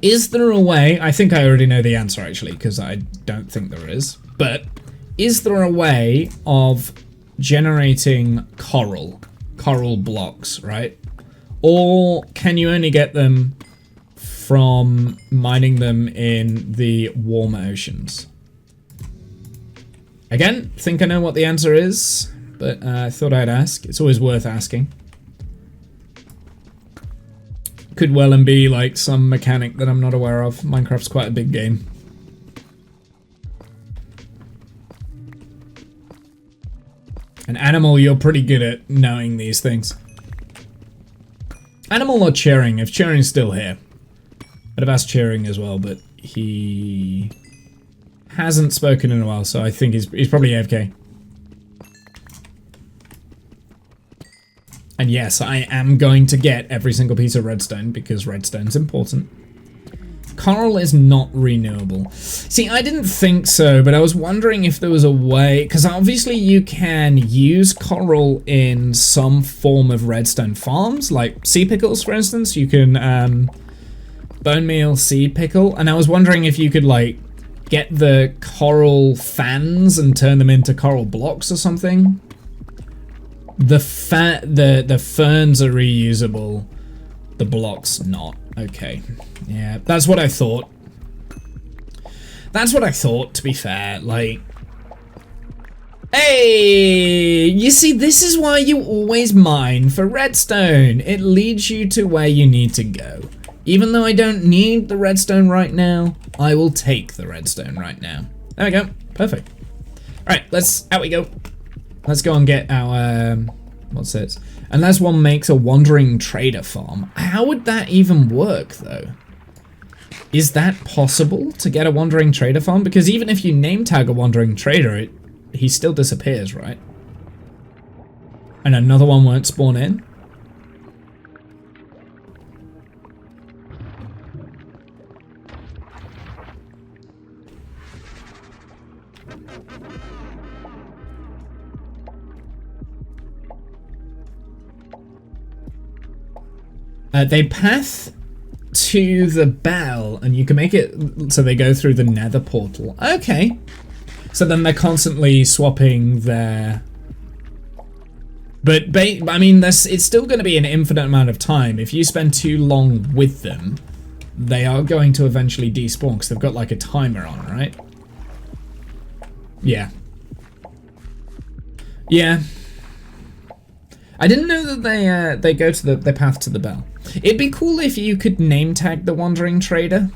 Is there a way, I think I already know the answer actually, because I don't think there is, but is there a way of generating coral blocks, right? Or can you only get them from mining them in the warm oceans? Again, think I know what the answer is, but I thought I'd ask. It's always worth asking. Could well and be like some mechanic that I'm not aware of. Minecraft's quite a big game. And Animal, you're pretty good at knowing these things. Animal or Cheering? If Cheering's still here. I'd have asked Cheering as well, but he hasn't spoken in a while, so I think he's probably AFK. And yes, I am going to get every single piece of redstone because redstone's important. Coral is not renewable. See, I didn't think so, but I was wondering if there was a way, because obviously you can use coral in some form of redstone farms, like sea pickles, for instance. You can bone meal sea pickle, and I was wondering if you could like get the coral fans and turn them into coral blocks or something. The ferns are reusable, the blocks not. Okay, yeah, that's what I thought. That's what I thought, to be fair. Like, hey, you see, this is why you always mine for redstone. It leads you to where you need to go. Even though I don't need the redstone right now, I will take the redstone right now. There we go, perfect. All right, out we go. Let's go and get our, what's this? Unless one makes a wandering trader farm. How would that even work, though? Is that possible to get a wandering trader farm? Because even if you name tag a wandering trader, he still disappears, right? And another one won't spawn in? They path to the bell, and you can make it so they go through the nether portal. Okay. So then they're constantly swapping their... But, I mean, it's still going to be an infinite amount of time. If you spend too long with them, they are going to eventually despawn, because they've got, like, a timer on, right? Yeah. Yeah. I didn't know that they go to they path to the bell. It'd be cool if you could name tag the wandering trader.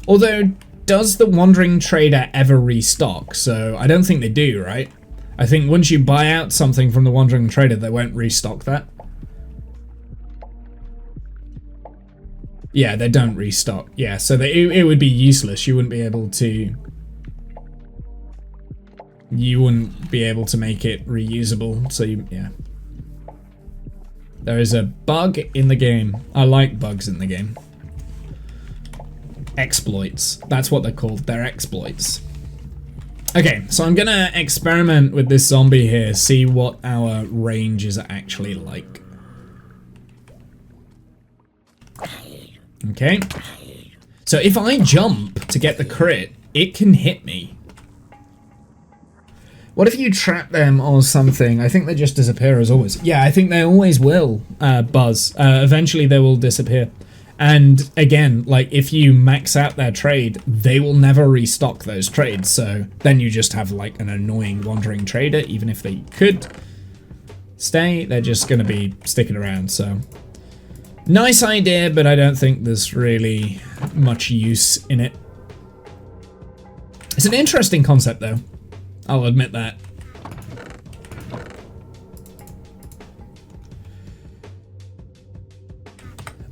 Although, does the wandering trader ever restock? So I don't think they do, right? I think once you buy out something from the wandering trader, they won't restock that. Yeah, they don't restock. Yeah, so it would be useless. You wouldn't be able to... You wouldn't be able to make it reusable, so yeah. There is a bug in the game. I like bugs in the game. Exploits. That's what they're called. They're exploits. Okay, so I'm gonna experiment with this zombie here, see what our range is actually like. Okay. So if I jump to get the crit, it can hit me. What if you trap them or something? I think they just disappear as always. Yeah, I think they always will, Buzz. Eventually they will disappear. And again, like if you max out their trade, they will never restock those trades. So then you just have like an annoying wandering trader. Even if they could stay, they're just going to be sticking around. So nice idea, but I don't think there's really much use in it. It's an interesting concept though. I'll admit that.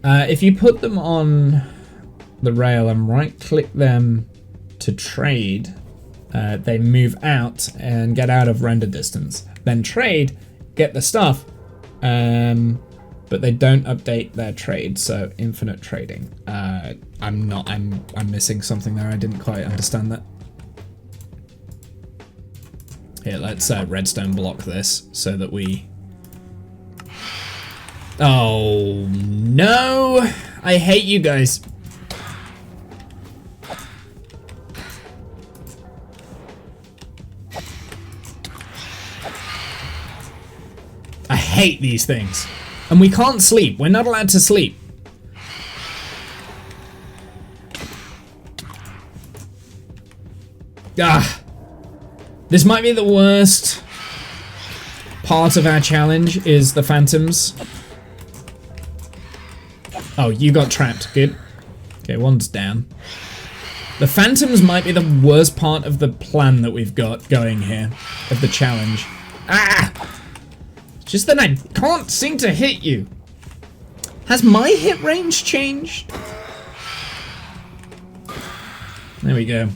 If you put them on the rail and right-click them to trade, they move out and get out of render distance. Then trade, get the stuff, but they don't update their trade. So infinite trading. I'm missing something there. I didn't quite understand that. Here, let's redstone block this so that we... Oh, no! I hate you guys. I hate these things. And we can't sleep. We're not allowed to sleep. Ah! This might be the worst part of our challenge, is the phantoms. Oh, you got trapped. Good. Okay, one's down. The phantoms might be the worst part of the plan that we've got going here, of the challenge. Ah! It's just that I can't seem to hit you. Has my hit range changed? There we go.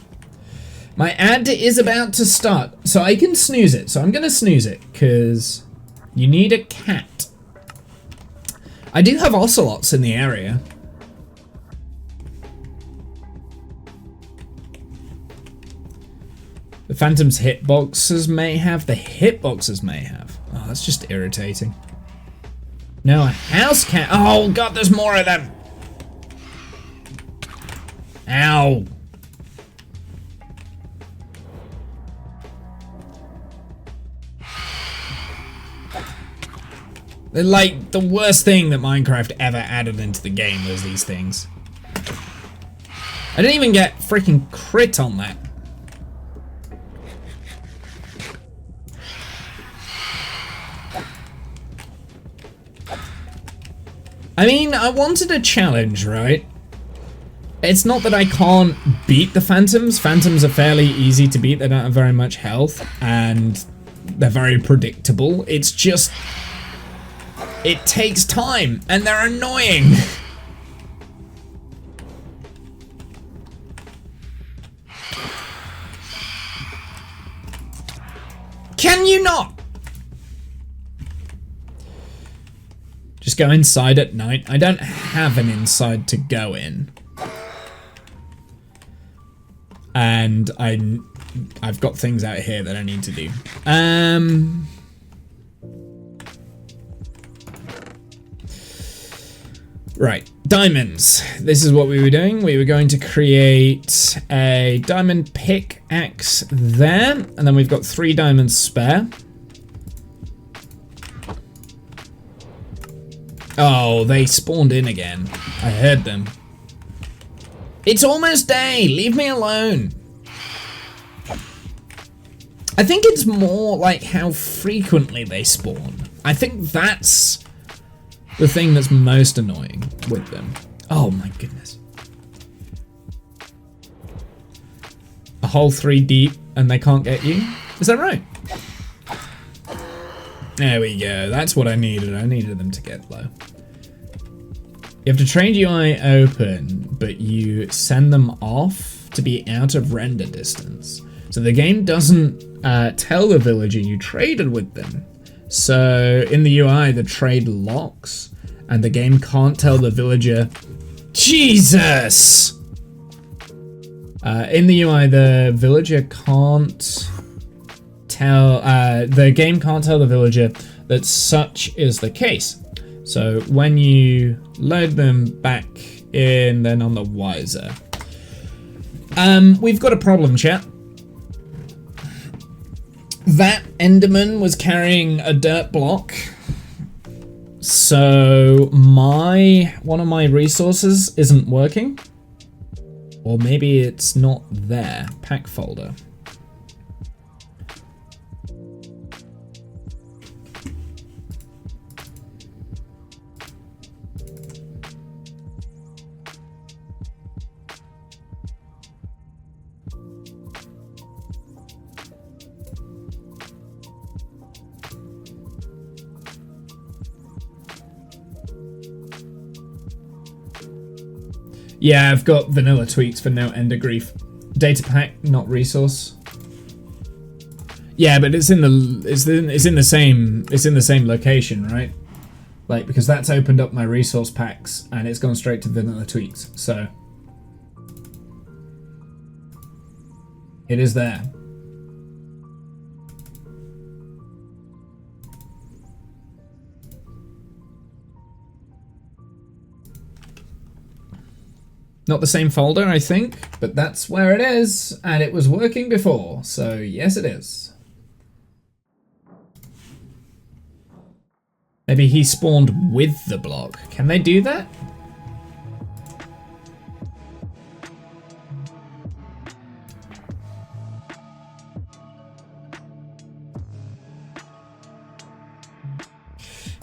My ad is about to start, so I can snooze it. So I'm going to snooze it, because you need a cat. I do have ocelots in the area. The Phantom's hitboxes may have. The hitboxes may have. Oh, that's just irritating. No, a house cat. Oh, God, there's more of them. Ow. They're like the worst thing that Minecraft ever added into the game was these things. I didn't even get freaking crit on that. I mean, I wanted a challenge, right? It's not that I can't beat the Phantoms. Phantoms are fairly easy to beat. They don't have very much health, and they're very predictable. It's just... it takes time, and they're annoying. Can you not? Just go inside at night. I don't have an inside to go in. And I've got things out here that I need to do. Right, diamonds. This is what we were doing. We were going to create a diamond pickaxe there, and then we've got 3 diamonds spare. Oh, they spawned in again. I heard them. It's almost day. Leave me alone. I think it's more like how frequently they spawn. I think that's the thing that's most annoying with them. Oh my goodness. A hole 3 deep and they can't get you? Is that right? There we go. That's what I needed. I needed them to get low. You have to trade UI open, but you send them off to be out of render distance. So the game doesn't tell the villager you traded with them. So in the UI, the trade locks, and the game can't tell the villager. Jesus! In the UI, the villager can't tell. The game can't tell the villager that such is the case. So when you load them back in, they're none the wiser. We've got a problem, chat. That Enderman was carrying a dirt block. So one of my resources isn't working. Or maybe it's not there. Pack folder. Yeah, I've got vanilla tweaks for no ender grief. Data pack, not resource. Yeah, but it's in the same location, right? Like, because that's opened up my resource packs and it's gone straight to vanilla tweaks. So it is there. Not the same folder, I think, but that's where it is, and it was working before, so yes it is. Maybe he spawned with the block. Can they do that?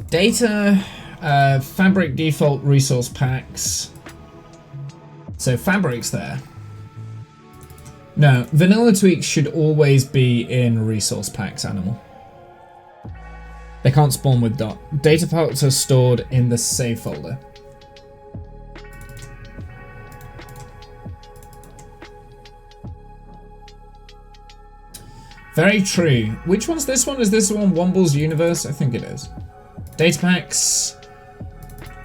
Data, fabric default resource packs. So fabric's there. No, vanilla tweaks should always be in resource packs, animal. They can't spawn with dot. Data parts are stored in the save folder. Very true. Which one's this one? Is this one Womble's Universe? I think it is. Data packs.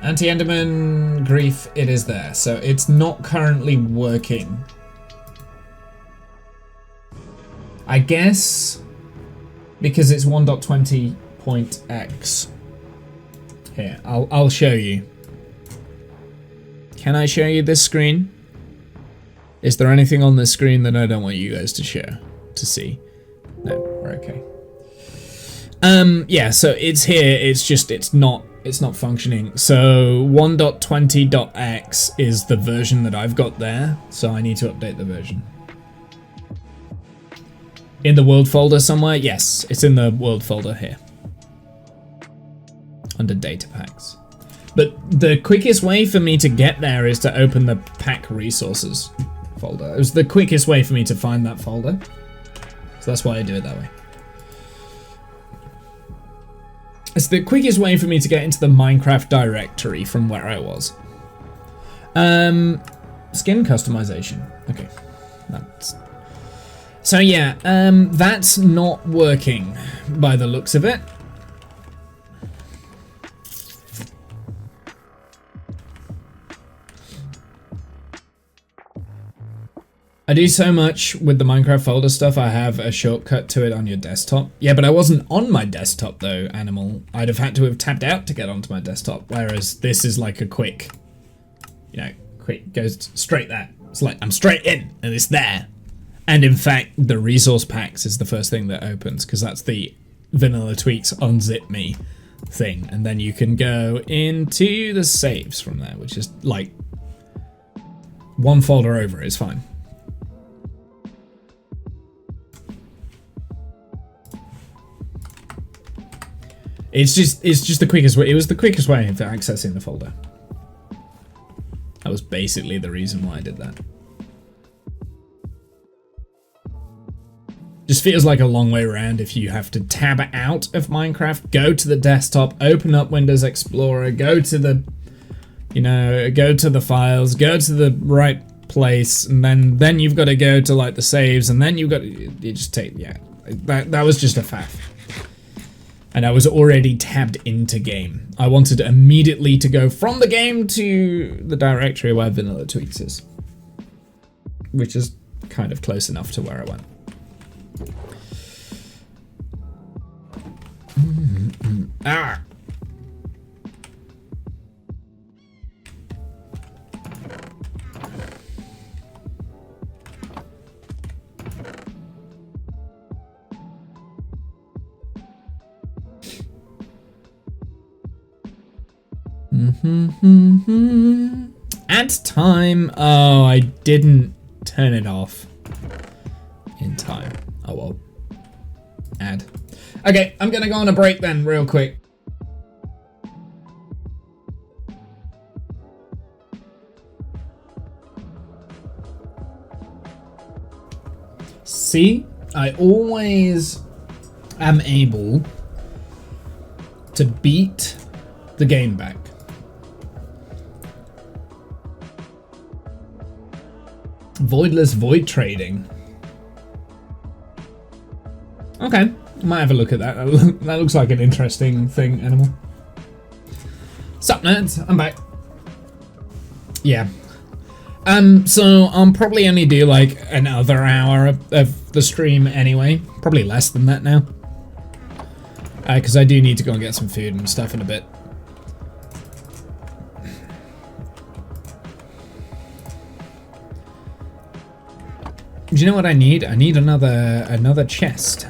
Anti-Enderman Grief. It is there. So it's not currently working. I guess because it's 1.20.x. Here, I'll show you. Can I show you this screen? Is there anything on this screen that I don't want you guys to see? No, we're okay. Yeah, so it's here, it's just, it's not functioning. So 1.20.x is the version that I've got there, so I need to update the version. In the world folder somewhere? Yes, it's in the world folder here. Under data packs. But the quickest way for me to get there is to open the pack resources folder. It was the quickest way for me to find that folder. So that's why I do it that way. It's the quickest way for me to get into the Minecraft directory from where I was. Skin customization. Okay. So yeah, that's not working by the looks of it. I do so much with the Minecraft folder stuff, I have a shortcut to it on your desktop. Yeah, but I wasn't on my desktop though, Animal. I'd have had to have tapped out to get onto my desktop, whereas this is like a quick, quick, goes straight there. It's like, I'm straight in, and it's there. And in fact, the resource packs is the first thing that opens, because that's the Vanilla Tweaks unzip me thing. And then you can go into the saves from there, which is like one folder over is fine. It's just the quickest way. It was the quickest way of accessing the folder. That was basically the reason why I did that. Just feels like a long way around if you have to tab out of Minecraft, go to the desktop, open up Windows Explorer, go to the, go to the files, go to the right place, and then you've got to go to like the saves, and then you've got to, you just take, yeah, that was just a faff. And I was already tabbed into game. I wanted immediately to go from the game to the directory where Vanilla Tweaks is. Which is kind of close enough to where I went. Ah! Add time. Oh, I didn't turn it off in time. Oh well. Add. Okay, I'm gonna go on a break then, real quick. See, I always am able to beat the game back. Voidless void trading. Okay, I might have a look at that. That looks like an interesting thing, Animal. Sup, nerds? I'm back. Yeah. So I'll probably only do like another hour of the stream anyway. Probably less than that now. Because I do need to go and get some food and stuff in a bit. Do you know what I need? I need another chest.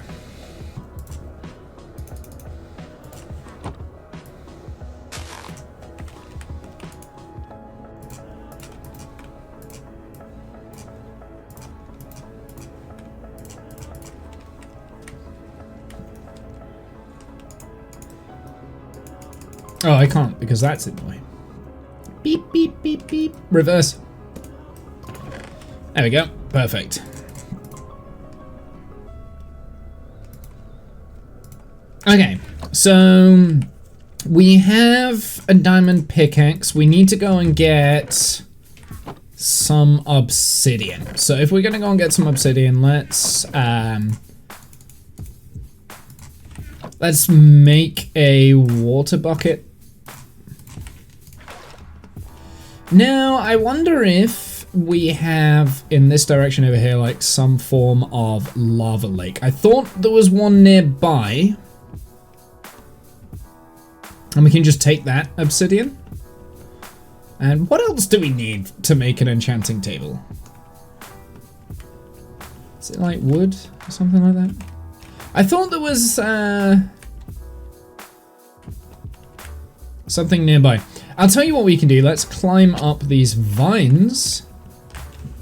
Oh, I can't because that's in the way. Beep, beep, beep, beep. Reverse. There we go. Perfect. Okay, so we have a diamond pickaxe. We need to go and get some obsidian. So if we're gonna go and get some obsidian, let's Let's make a water bucket. Now, I wonder if we have, in this direction over here, like some form of lava lake. I thought there was one nearby. And we can just take that obsidian. And what else do we need to make an enchanting table? Is it like wood or something like that? I thought there was something nearby. I'll tell you what we can do. Let's climb up these vines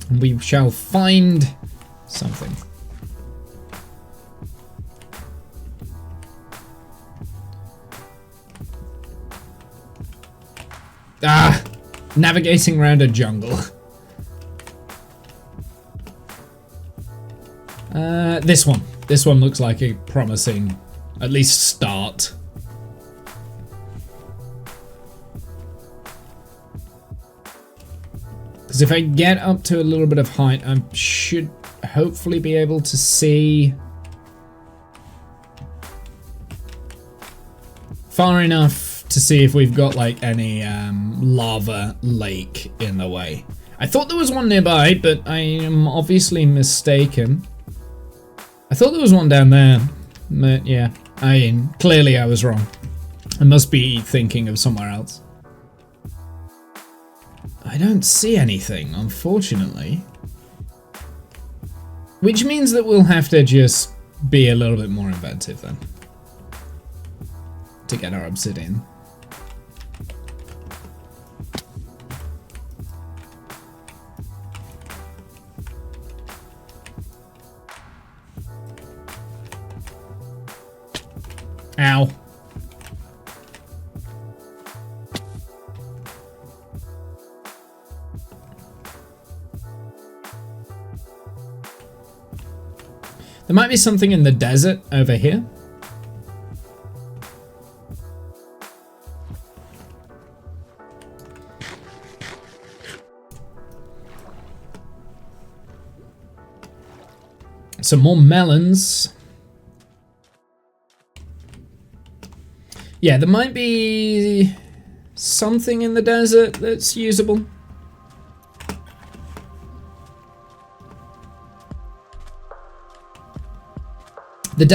and we shall find something. Ah! Navigating around a jungle. This one. This one looks like a promising, at least start. Because if I get up to a little bit of height, I should hopefully be able to see far enough to see if we've got like any lava lake in the way. I thought there was one nearby, but I am obviously mistaken. I thought there was one down there, but yeah, clearly I was wrong. I must be thinking of somewhere else. I don't see anything, unfortunately. Which means that we'll have to just be a little bit more inventive then. To get our obsidian. Ow. There might be something in the desert over here. Some more melons. Yeah, there might be something in the desert that's usable. The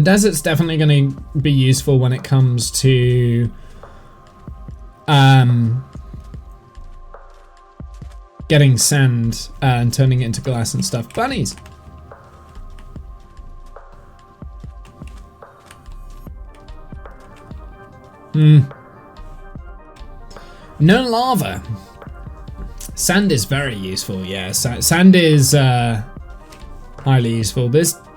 desert's definitely going to be useful when it comes to getting sand and turning it into glass and stuff. Bunnies. No lava. Sand is very useful, yeah. Sand is highly useful.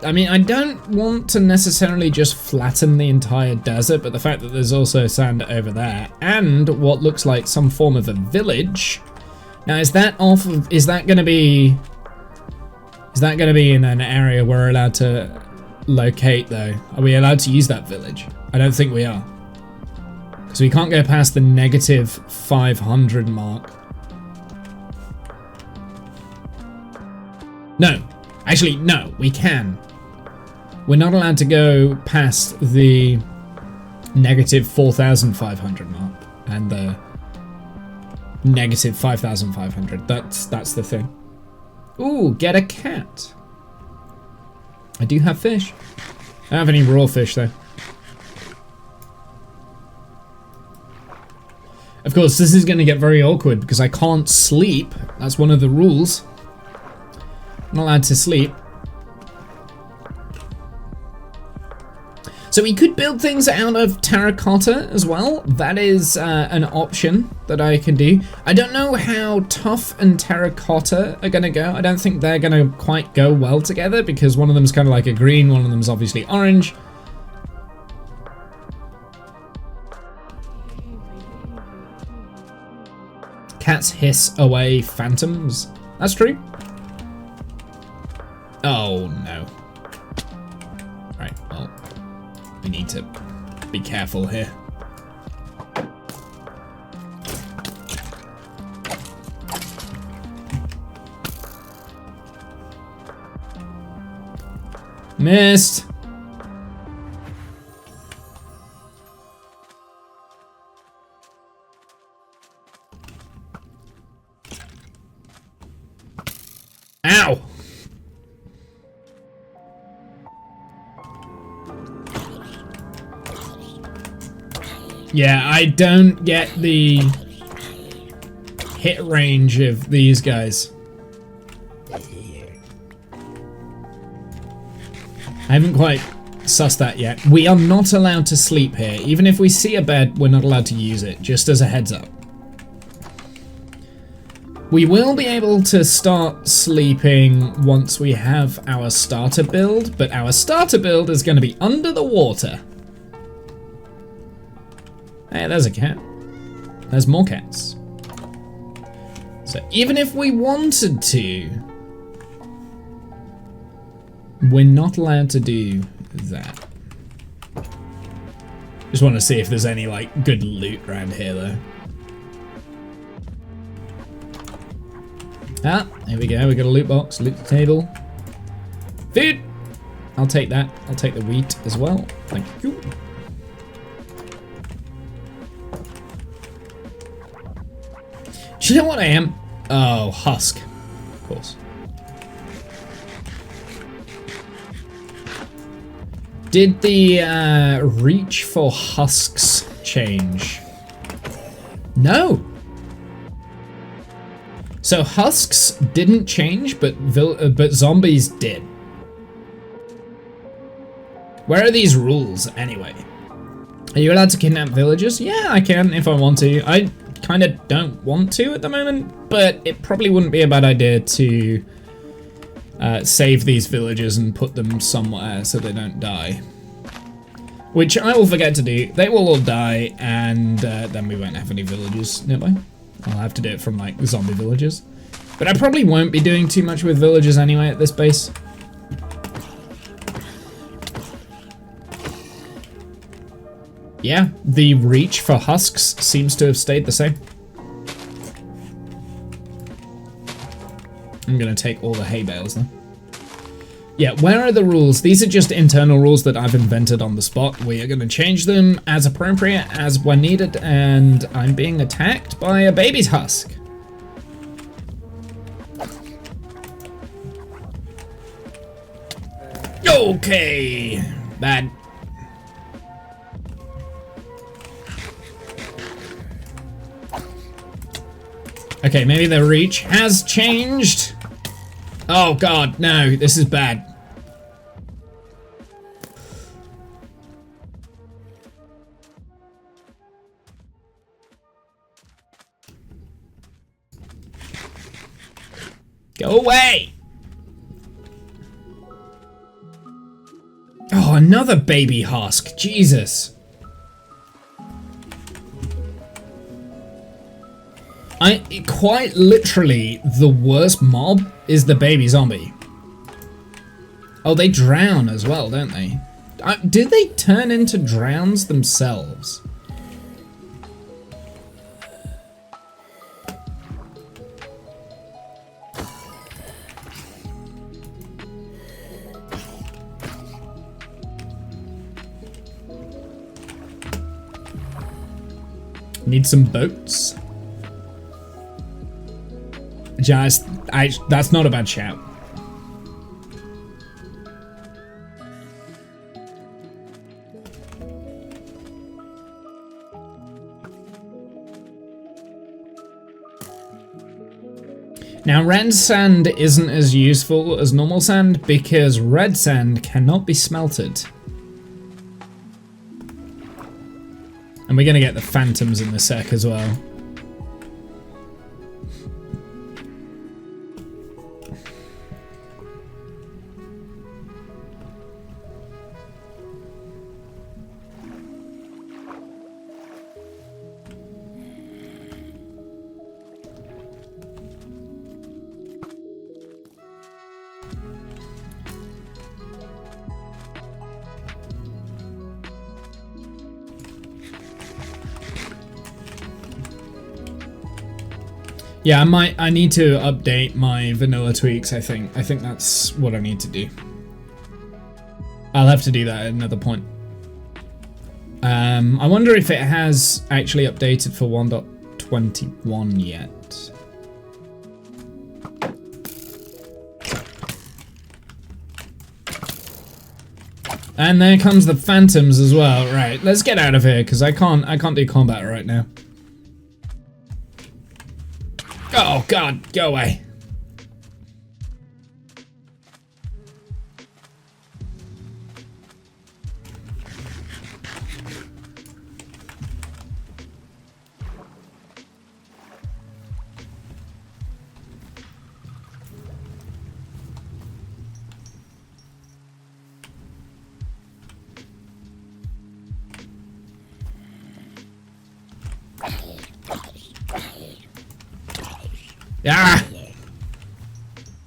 I mean, I don't want to necessarily just flatten the entire desert, but the fact that there's also sand over there and what looks like some form of a village. Now, is that going to be in an area we're allowed to locate though? Are we allowed to use that village? I don't think we are. Because we can't go past the negative 500 mark. No. Actually, no, we can. We're not allowed to go past the negative 4,500 mark and the negative 5,500. That's the thing. Ooh, get a cat. I do have fish. I don't have any raw fish though. Of course, this is going to get very awkward because I can't sleep. That's one of the rules. I'm not allowed to sleep. So we could build things out of terracotta as well. That is an option that I can do. I don't know how tough and terracotta are going to go. I don't think they're going to quite go well together because one of them's kind of like a green, one of them's obviously orange. Cats hiss away phantoms. That's true. Oh no. Right, well, we need to be careful here. Missed. Yeah, I don't get the hit range of these guys. I haven't quite sussed that yet. We are not allowed to sleep here. Even if we see a bed, we're not allowed to use it, just as a heads up. We will be able to start sleeping once we have our starter build, but our starter build is going to be under the water. Hey, there's a cat. There's more cats. So even if we wanted to, we're not allowed to do that. Just want to see if there's any like good loot around here though. Ah, here we go. We got a loot box, loot table. Food! I'll take that. I'll take the wheat as well. Thank you. Do you know what I am? Oh, husk. Of course. Did the reach for husks change? No. So husks didn't change, but zombies did. Where are these rules anyway? Are you allowed to kidnap villagers? Yeah, I can if I want to. I kind of don't want to at the moment, but it probably wouldn't be a bad idea to save these villagers and put them somewhere so they don't die. Which I will forget to do. They will all die, and then we won't have any villagers nearby. I'll have to do it from like zombie villages. But I probably won't be doing too much with villagers anyway at this base. Yeah, the reach for husks seems to have stayed the same. I'm gonna take all the hay bales then. Yeah, where are the rules? These are just internal rules that I've invented on the spot. We are going to change them as appropriate, as when needed, and I'm being attacked by a baby's husk. Okay, bad. Okay, maybe the reach has changed. Oh god, no, this is bad. Go away! Oh, another baby husk, Jesus. Quite literally, the worst mob is the baby zombie. Oh, they drown as well, don't they? Do they turn into drowns themselves? Need some boats. That's not a bad shout. Now, red sand isn't as useful as normal sand because red sand cannot be smelted. And we're gonna get the phantoms in a sec as well. Yeah, I need to update my vanilla tweaks, I think. I think that's what I need to do. I'll have to do that at another point. I wonder if it has actually updated for 1.21 yet. And there comes the phantoms as well. Right, let's get out of here because I can't do combat right now. Oh god, go away. Ah!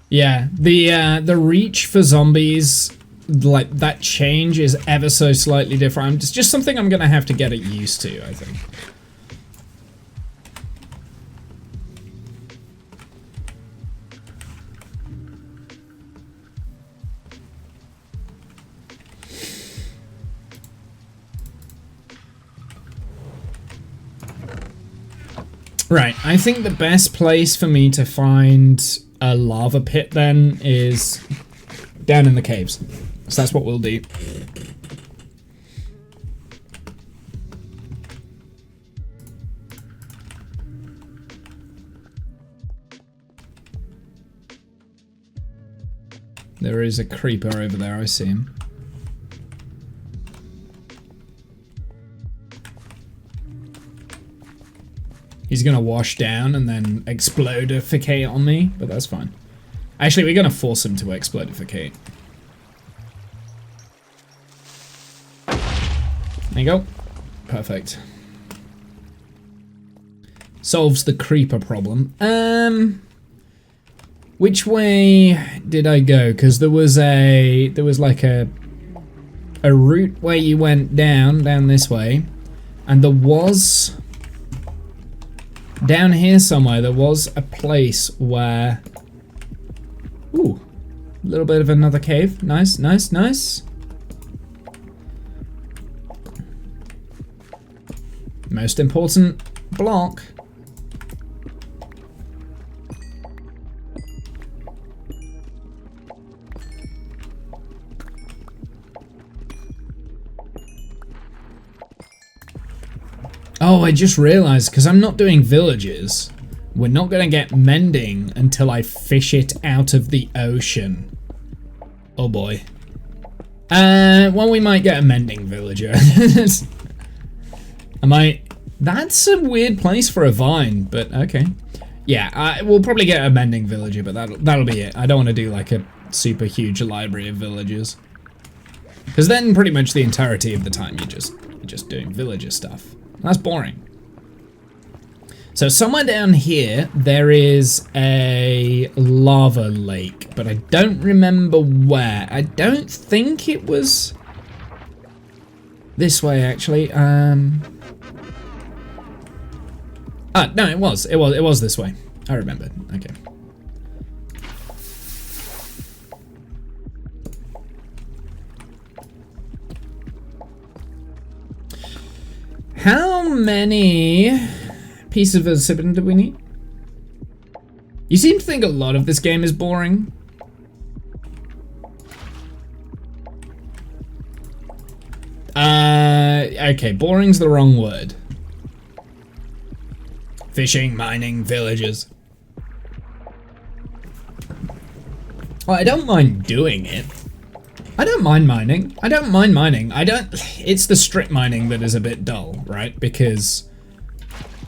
Yeah, the reach for zombies, like, that change is ever so slightly different. It's just something I'm gonna have to get it used to, I think. Right, I think the best place for me to find a lava pit then is down in the caves. So that's what we'll do. There is a creeper over there, I see him. He's gonna wash down and then explodificate on me, but that's fine. Actually, we're gonna force him to explodificate. There you go. Perfect. Solves the creeper problem. Which way did I go? Because there was like a route where you went down this way, and there was down here somewhere there was a place where, ooh, a little bit of another cave. Nice, nice, nice. Most important block. Oh, I just realized, because I'm not doing villages, we're not going to get mending until I fish it out of the ocean. Oh boy. Well, we might get a mending villager. That's a weird place for a vine, but okay. Yeah, we'll probably get a mending villager, but that'll be it. I don't want to do like a super huge library of villagers. Because then pretty much the entirety of the time you're just doing villager stuff. That's boring. So somewhere down here, there is a lava lake, but I don't remember where. I don't think it was this way, actually. No, it was this way. I remembered. Okay. How many pieces of obsidian do we need? You seem to think a lot of this game is boring. Okay, boring's the wrong word. Fishing, mining, villages. Well, I don't mind doing it. I don't mind mining. It's the strip mining that is a bit dull, right? Because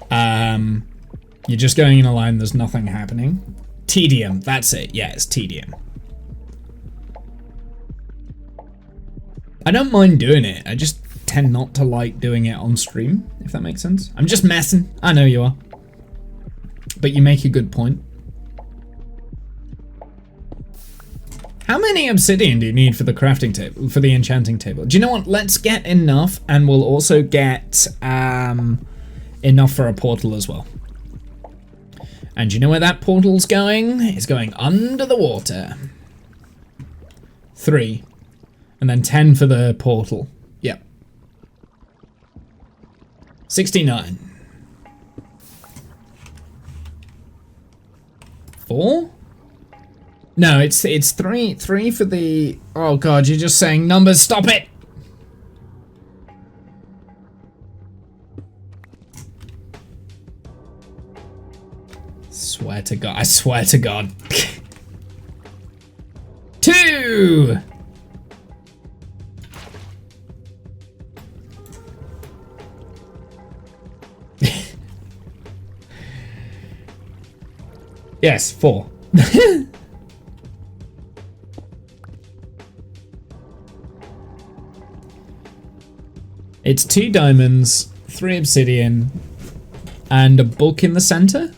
you're just going in a line, there's nothing happening. Tedium, that's it. Yeah, it's tedium. I don't mind doing it. I just tend not to like doing it on stream, if that makes sense. I'm just messing. I know you are. But you make a good point. How many obsidian do you need for the crafting table, for the enchanting table? Do you know what? Let's get enough, and we'll also get enough for a portal as well. And do you know where that portal's going? It's going under the water. 3. And then 10 for the portal. Yep. 69. 4? No, it's 3 for the... Oh god, you're just saying numbers, stop it! swear to God. I swear to God. 2! Yes, 4. It's 2 diamonds, 3 obsidian, and a book in the center?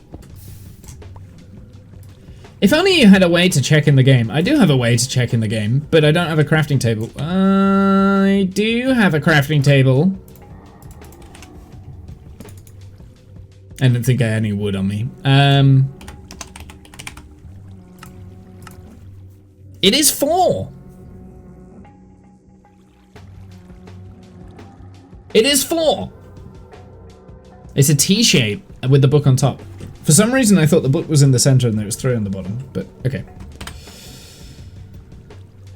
If only you had a way to check in the game. I do have a way to check in the game, but I don't have a crafting table. I do have a crafting table. I didn't think I had any wood on me. It is 4. It is 4. It's a T shape with the book on top. For some reason, I thought the book was in the center and there was 3 on the bottom, but okay.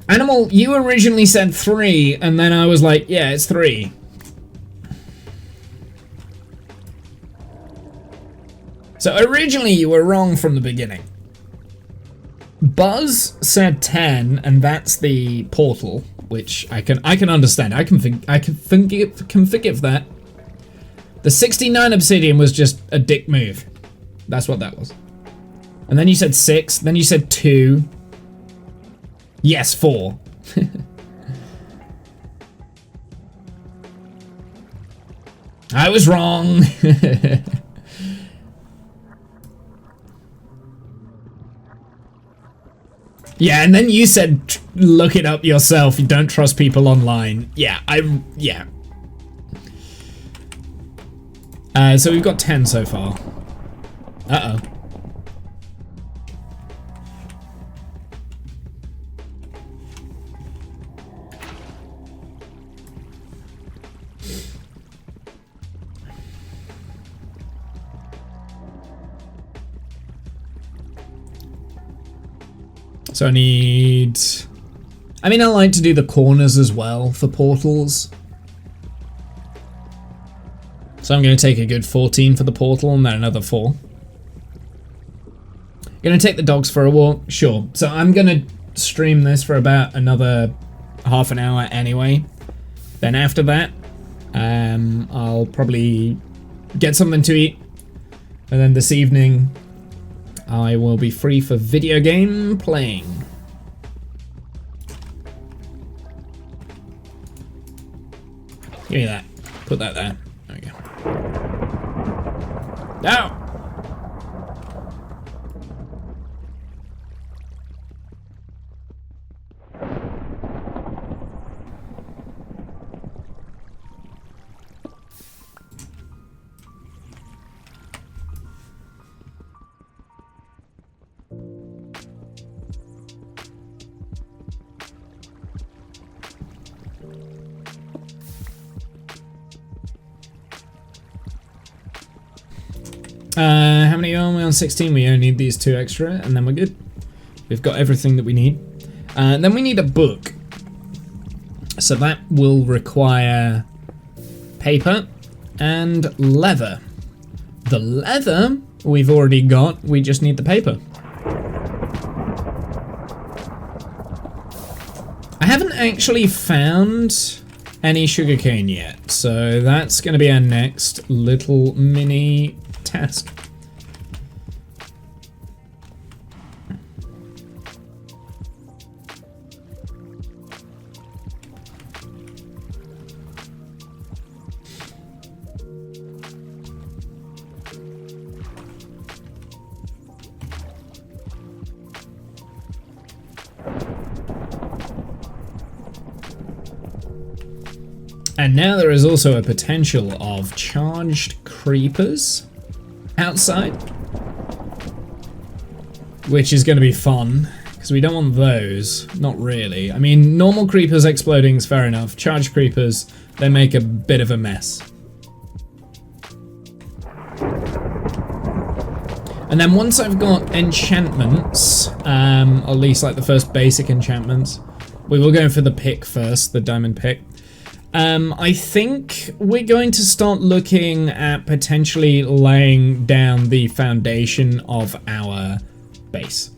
Animal, you originally said 3, and then I was like, yeah, it's 3. So originally you were wrong from the beginning. Buzz said 10, and that's the portal, which I can understand. I can forgive that. The 69 obsidian was just a dick move. That's what that was. And then you said 6. Then you said 2. Yes, 4. I was wrong. Yeah, and then you said, look it up yourself. You don't trust people online. Yeah, yeah. So we've got 10 so far. Uh-oh. So I need... I mean, I like to do the corners as well for portals. So I'm going to take a good 14 for the portal and then another 4. Going to take the dogs for a walk? Sure. So I'm going to stream this for about another half an hour anyway. Then after that, I'll probably get something to eat. And then this evening, I will be free for video game playing. Give me that. Put that there. There we go. Now! How many are we on? 16. We only need these 2 extra, and then we're good. We've got everything that we need. Then we need a book. So that will require paper and leather. The leather we've already got. We just need the paper. I haven't actually found any sugarcane yet, so that's going to be our next little mini task. And now there is also a potential of charged creepers outside, which is going to be fun because we don't want those. Not really. I mean, normal creepers exploding is fair enough. Charged creepers, they make a bit of a mess. And then once I've got enchantments, at least like the first basic enchantments, we will go for the pick first, the diamond pick. I think we're going to start looking at potentially laying down the foundation of our base.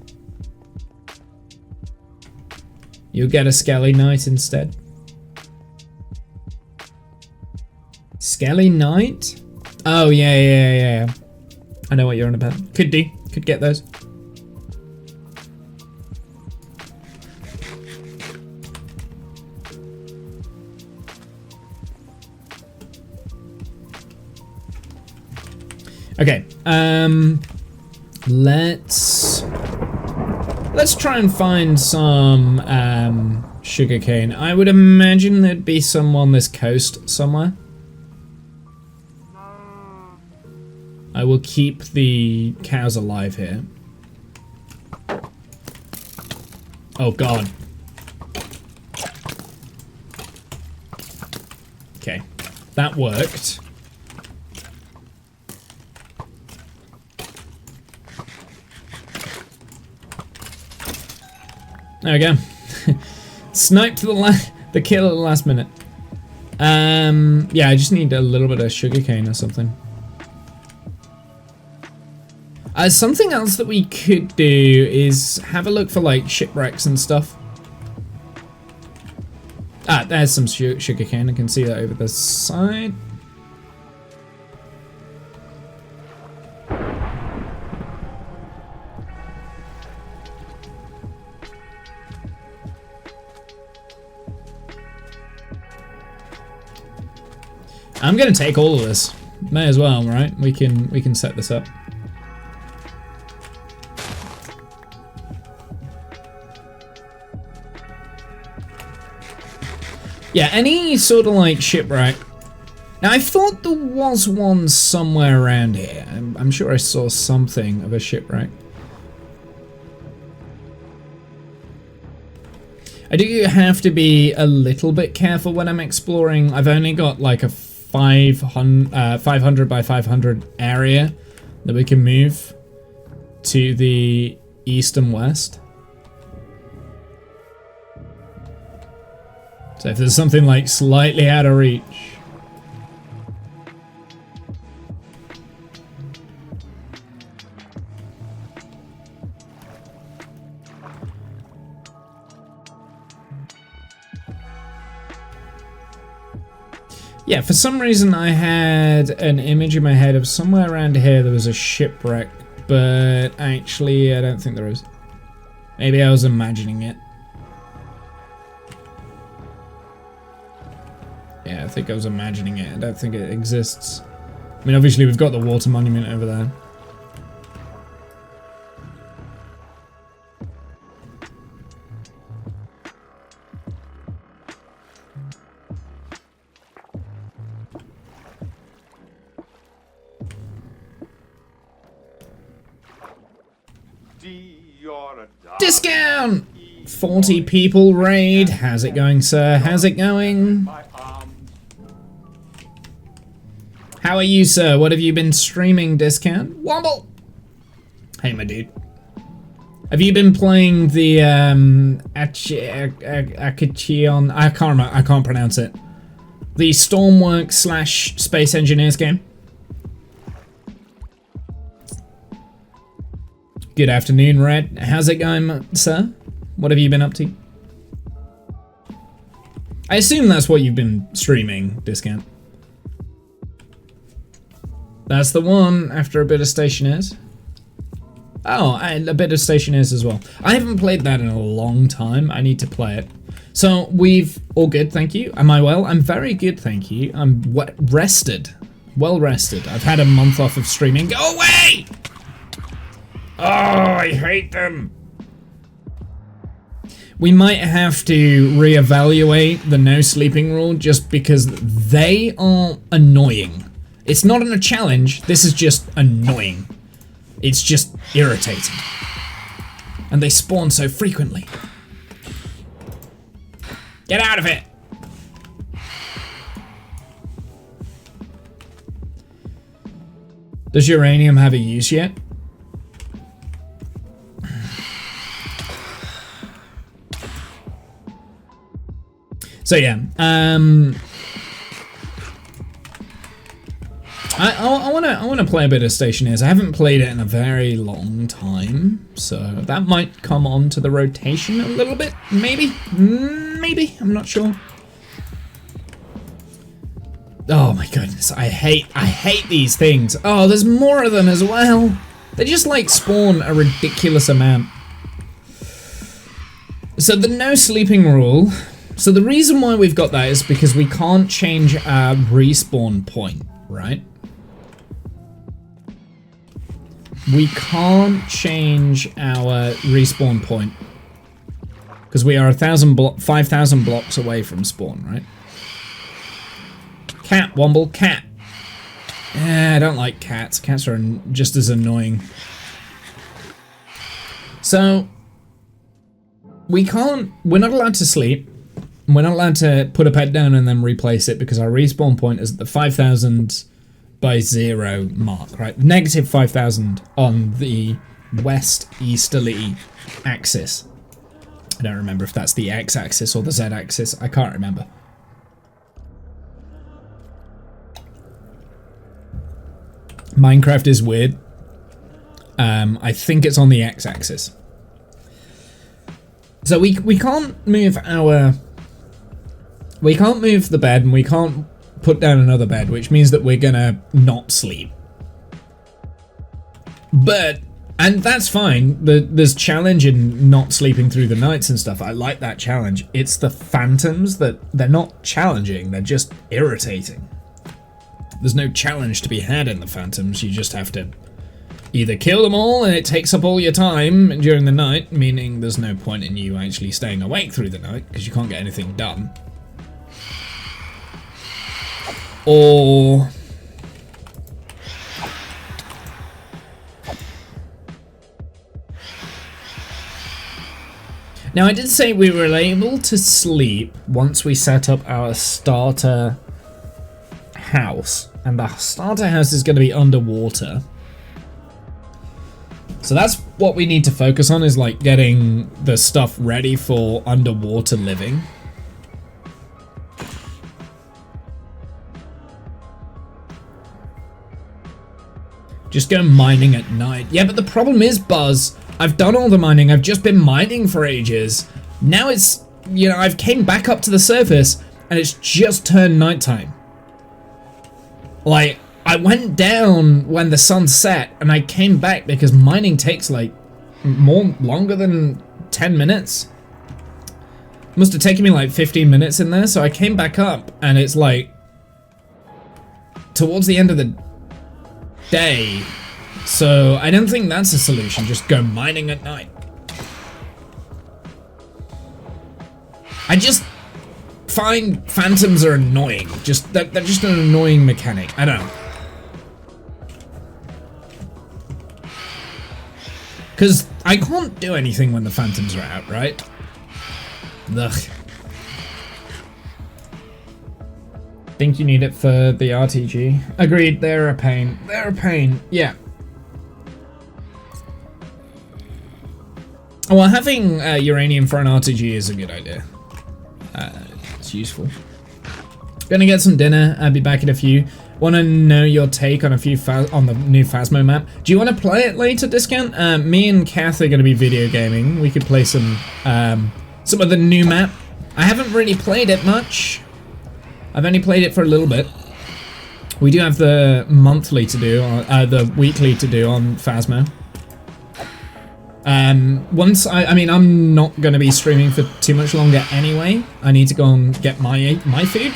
You'll get a Skelly Knight instead. Skelly Knight? Oh, yeah. I know what you're on about. Could do. Could get those. Okay. Let's try and find some sugarcane. I would imagine there'd be some on this coast somewhere. I will keep the cows alive here. Oh god. Okay, that worked. There we go. Sniped the kill at the last minute. Yeah, I just need a little bit of sugarcane or something. Something else that we could do is have a look for like shipwrecks and stuff. Ah, there's some sugarcane. I can see that over the side. I'm gonna take all of this. May as well, right? We can set this up. Yeah, any sort of like shipwreck. Now I thought there was one somewhere around here. I'm sure I saw something of a shipwreck. I do have to be a little bit careful when I'm exploring. I've only got like a 500 by 500 area that we can move to the east and west. So if there's something like slightly out of reach. Yeah, for some reason I had an image in my head of somewhere around here there was a shipwreck, but actually I don't think there is. Maybe I was imagining it. Yeah, I think I was imagining it. I don't think it exists. I mean, obviously we've got the water monument over there. Discount! 40 people raid. How's it going, sir? How's it going? How are you, sir? What have you been streaming, Discount? Womble! Hey, my dude. Have you been playing the Akachion? I can't remember. I can't pronounce it. The Stormworks / Space Engineers game. Good afternoon, Red. How's it going, sir? What have you been up to? I assume that's what you've been streaming, Discount. That's the one, after a bit of Stationers. Oh, and a bit of Stationers as well. I haven't played that in a long time. I need to play it. So, we've... all good, thank you. Am I well? I'm very good, thank you. I'm rested. Well rested. I've had a month off of streaming. Go away! Oh, I hate them. We might have to reevaluate the no sleeping rule just because they are annoying. It's not a challenge, this is just annoying. It's just irritating. And they spawn so frequently. Get out of it! Does uranium have a use yet? So yeah, I wanna play a bit of Stationeers. I haven't played it in a very long time, so that might come onto the rotation a little bit. Maybe, I'm not sure. Oh my goodness, I hate these things. Oh, there's more of them as well. They just like spawn a ridiculous amount. So the no sleeping rule. So the reason why we've got that is because we can't change our respawn point, right? We can't change our respawn point because we are 5,000 blocks away from spawn, right? Cat, Womble, cat. I don't like cats. Cats are just as annoying. So, we're not allowed to sleep. We're not allowed to put a pet down and then replace it because our respawn point is at the 5,000 by 0 mark, right? Negative 5,000 on the west easterly axis. I don't remember if that's the x-axis or the z-axis. I can't remember. Minecraft is weird. I think it's on the x-axis. So we can't move our... We can't move the bed and we can't put down another bed, which means that we're gonna not sleep. But, and that's fine. There's challenge in not sleeping through the nights and stuff. I like that challenge. It's the phantoms that they're not challenging, they're just irritating. There's no challenge to be had in the phantoms. You just have to either kill them all and it takes up all your time during the night, meaning there's no point in you actually staying awake through the night because you can't get anything done. Or now I did say we were able to sleep once we set up our starter house, and the starter house is going to be underwater. So that's what we need to focus on, is like getting the stuff ready for underwater living. Just go mining at night. Yeah, but the problem is, Buzz, I've done all the mining. I've just been mining for ages. Now it's, you know, I've came back up to the surface and it's just turned nighttime. Like, I went down when the sun set and I came back because mining takes like longer than 10 minutes. Must have taken me like 15 minutes in there. So I came back up and it's like towards the end of the day. So I don't think that's a solution. Just go mining at night. I just find phantoms are annoying. They're just an annoying mechanic. I don't know. Because I can't do anything when the phantoms are out, right? Ugh. Think you need it for the RTG. Agreed, they're a pain. They're a pain, yeah. Well, having uranium for an RTG is a good idea. It's useful. Gonna get some dinner. I'll be back in a few. Want to know your take on on the new Phasmo map? Do you want to play it later, Discount? Me and Kath are going to be video gaming. We could play some of the new map. I haven't really played it much. I've only played it for a little bit. We do have the monthly to do, the weekly to do on Phasmo. I mean, I'm not going to be streaming for too much longer anyway. I need to go and get my food.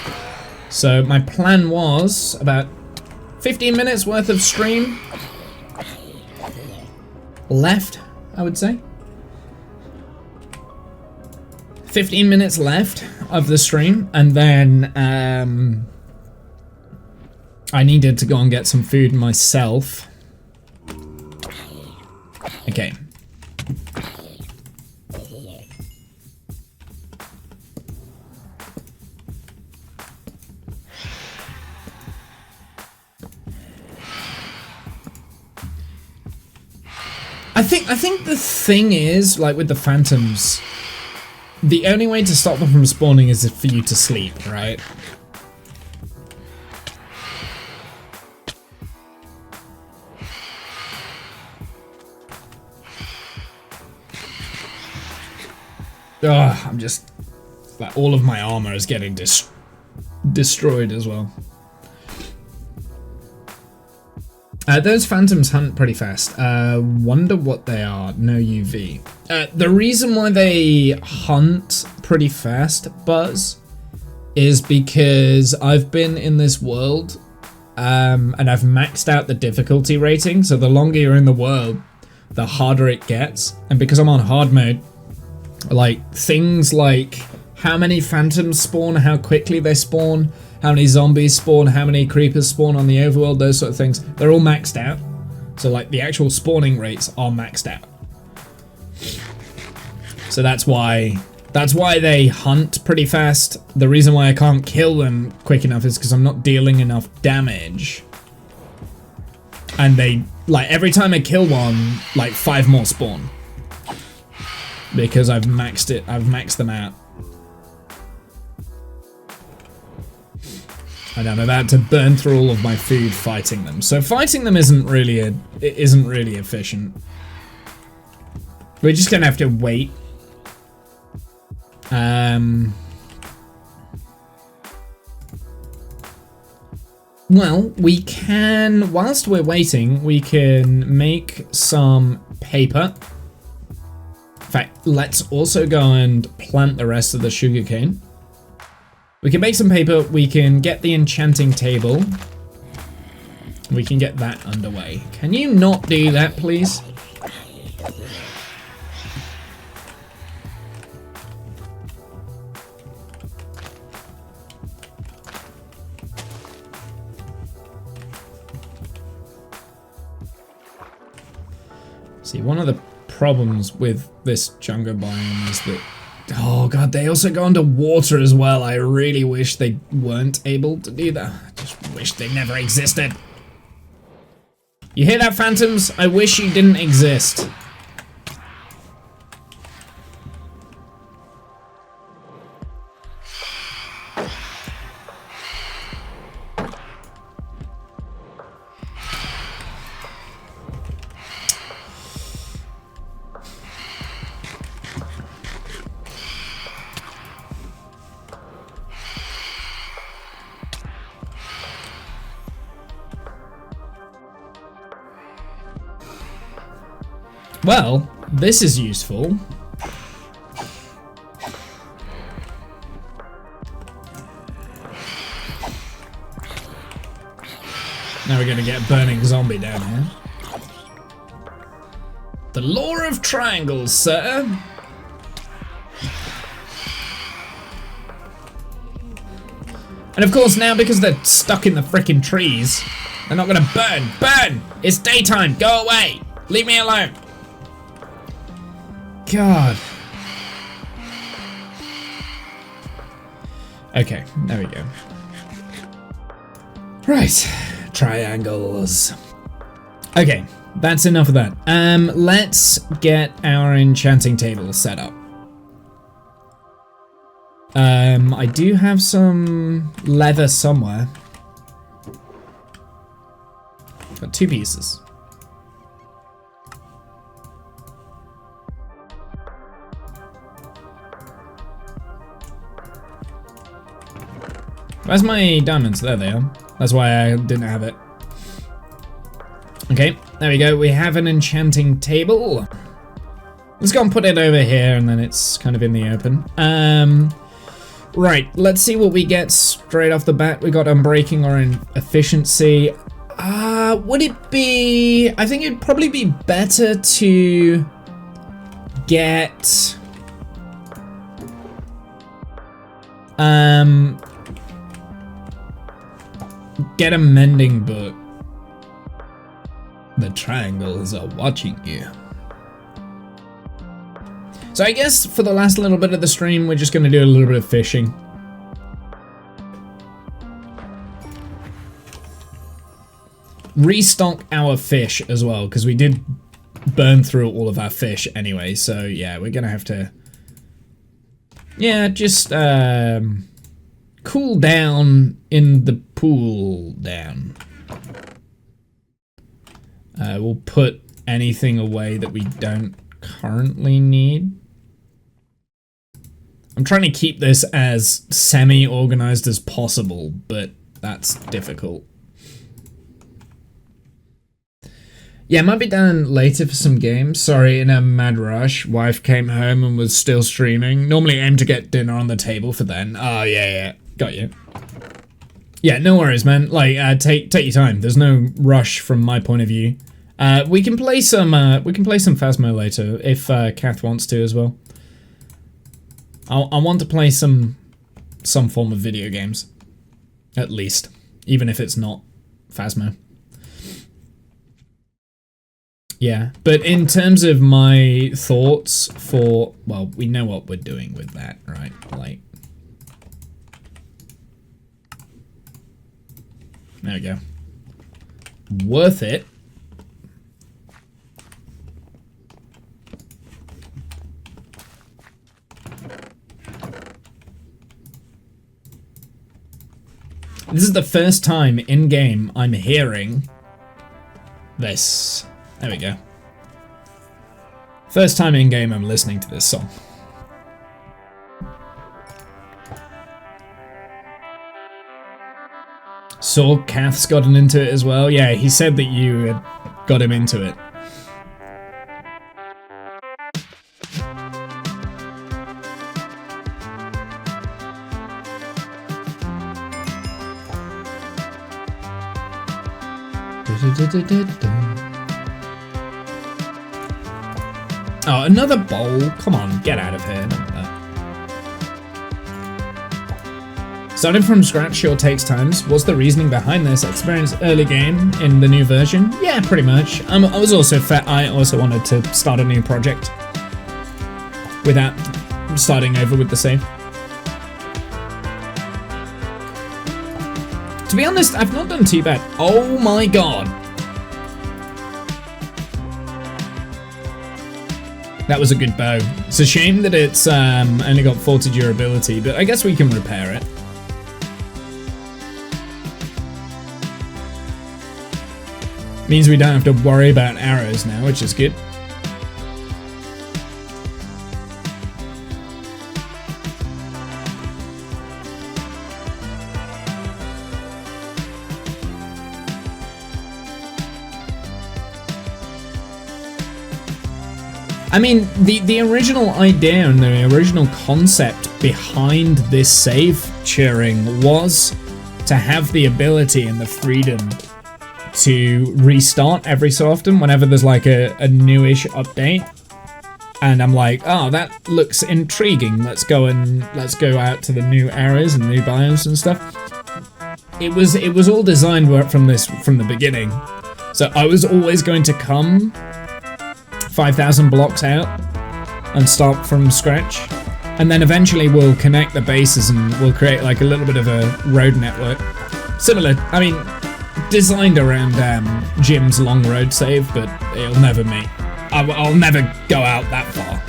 So my plan was about 15 minutes worth of stream left, I would say. 15 minutes left of the stream, and then I needed to go and get some food myself. Okay. I think the thing is, like with the phantoms, the only way to stop them from spawning is for you to sleep, right? Ugh, I'm just... Like, all of my armor is getting destroyed as well. Those phantoms hunt pretty fast. Wonder what they are. No UV. The reason why they hunt pretty fast, Buzz, is because I've been in this world and I've maxed out the difficulty rating. So the longer you're in the world, the harder it gets. And because I'm on hard mode, like things like how many phantoms spawn, how quickly they spawn, how many zombies spawn, how many creepers spawn on the overworld, those sort of things, they're all maxed out. So like the actual spawning rates are maxed out. So that's why they hunt pretty fast. The reason why I can't kill them quick enough is because I'm not dealing enough damage. And they, like, every time I kill one, like 5 more spawn. Because I've maxed them out. And I'm about to burn through all of my food fighting them. So fighting them isn't really efficient. We're just gonna have to wait. Well, we can, whilst we're waiting, we can make some paper. In fact, let's also go and plant the rest of the sugarcane. We can make some paper, we can get the enchanting table. We can get that underway. Can you not do that, please? See, one of the problems with this jungle biome is that, oh god, they also go underwater as well. I really wish they weren't able to do that. I just wish they never existed. You hear that, phantoms? I wish you didn't exist. Well, this is useful. Now we're gonna get a burning zombie down here. The law of triangles, sir. And of course now, because they're stuck in the frickin' trees, they're not gonna burn. Burn! It's daytime, go away! Leave me alone! God. Okay, there we go. Right, triangles. Okay, that's enough of that. Let's get our enchanting table set up. I do have some leather somewhere. Got 2 pieces. Where's my diamonds? There they are. That's why I didn't have it. Okay, there we go. We have an enchanting table. Let's go and put it over here, and then it's kind of in the open. Right, let's see what we get straight off the bat. We got unbreaking or in efficiency. Would it be... I think it'd probably be better to get... get a mending book. The triangles are watching you. So I guess for the last little bit of the stream, we're just going to do a little bit of fishing. Restock our fish as well, because we did burn through all of our fish anyway. So yeah, we're going to have to... Yeah, just cool down in the pool down. We'll put anything away that we don't currently need. I'm trying to keep this as semi-organized as possible, but that's difficult. Yeah, might be down later for some games. Sorry, in a mad rush. Wife came home and was still streaming. Normally aim to get dinner on the table for then. Oh, yeah. Got you. Yeah, no worries, man. Like, take your time. There's no rush from my point of view. We can play some Phasmo later if Kath wants to as well. I want to play some form of video games, at least, even if it's not Phasmo. Yeah, but in terms of my thoughts for, well, we know what we're doing with that, right? Like, there we go. Worth it. This is the first time in game I'm hearing this. There we go. First time in game I'm listening to this song. Saw Kath's gotten into it as well. Yeah, he said that you had got him into it. Oh, another bowl? Come on, get out of here. Starting from scratch sure takes time. What's the reasoning behind this? Experience early game in the new version? Yeah, pretty much. I was also I also wanted to start a new project without starting over with the save. To be honest, I've not done too bad. Oh my god. That was a good bow. It's a shame that it's only got 40 durability, but I guess we can repair it. Means we don't have to worry about arrows now, which is good. I mean, the original idea and the original concept behind this save cheering was to have the ability and the freedom to restart every so often whenever there's like a newish update. And I'm like, oh, that looks intriguing. Let's go out to the new areas and new biomes and stuff. It was all designed from the beginning. So I was always going to come 5,000 blocks out and start from scratch, and then eventually we'll connect the bases and we'll create like a little bit of a road network similar, I mean, designed around Jim's long road save, but it'll never meet. I'll never go out that far.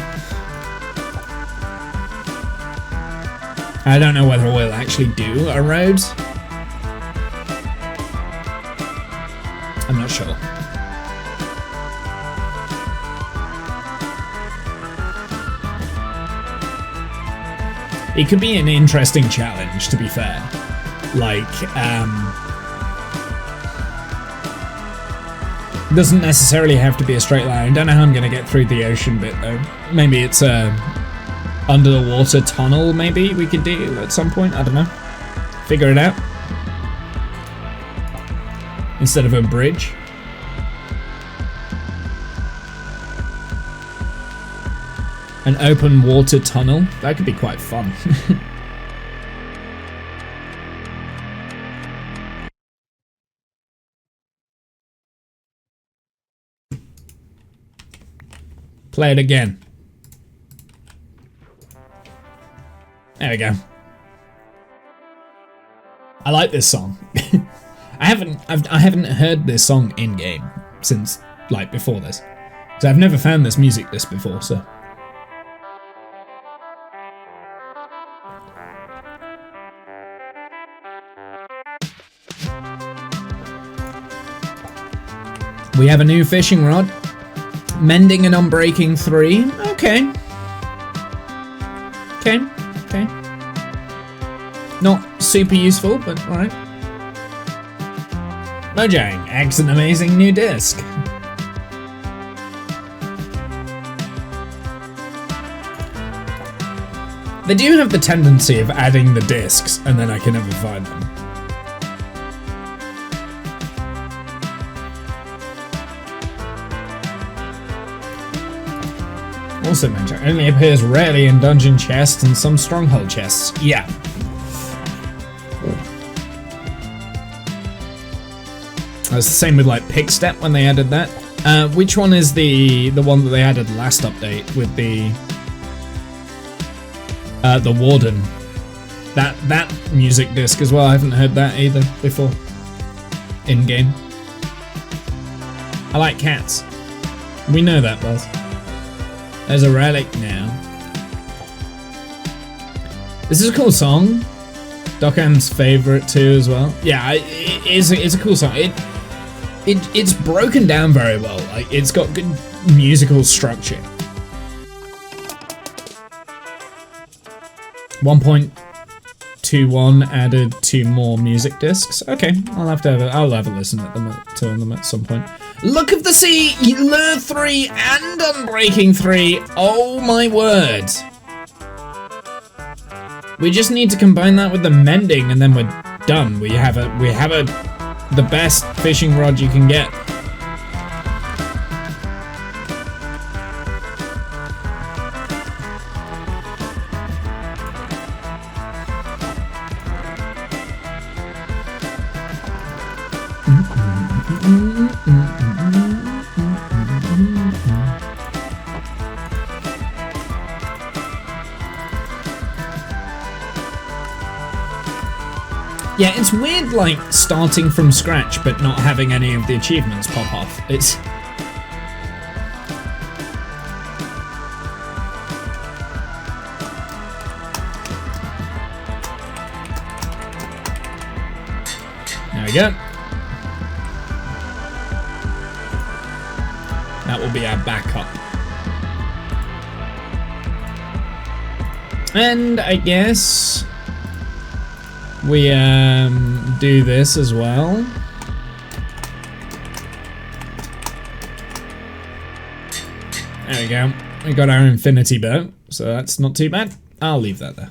I don't know whether we'll actually do a road. I'm not sure. It could be an interesting challenge, to be fair. Like, doesn't necessarily have to be a straight line. I don't know how I'm going to get through the ocean bit, though. Maybe it's a under the water tunnel, maybe we could do at some point. I don't know. Figure it out. Instead of a bridge. An open water tunnel. That could be quite fun. Play it again. There we go. I like this song. I haven't heard this song in game since like before this. So I've never found this music before, so. We have a new fishing rod. Mending and unbreaking 3. Okay. Okay. Not super useful, but alright. Mojang, eggs an amazing new disc. They do have the tendency of adding the discs and then I can never find them. Also mentioned, only appears rarely in dungeon chests and some stronghold chests. Yeah. That's the same with like Pickstep when they added that. Which one is the one that they added last update with the Warden? That music disc as well. I haven't heard that either before. In game. I like cats. We know that, Buzz. There's a relic now. This is a cool song. Dockham's favorite too as well. Yeah, it's a cool song. It's broken down very well. Like it's got good musical structure. 1.21 added 2 more music discs. Okay, I'll have a listen to them at some point. Look of the Sea, Lure 3 and Unbreaking 3. Oh my word. We just need to combine that with the mending and then we're done. We have the best fishing rod you can get. Yeah, it's weird, like, starting from scratch but not having any of the achievements pop off. It's... There we go. That will be our backup. And I guess... we do this as well. There we go. We got our infinity bow, so that's not too bad. I'll leave that there.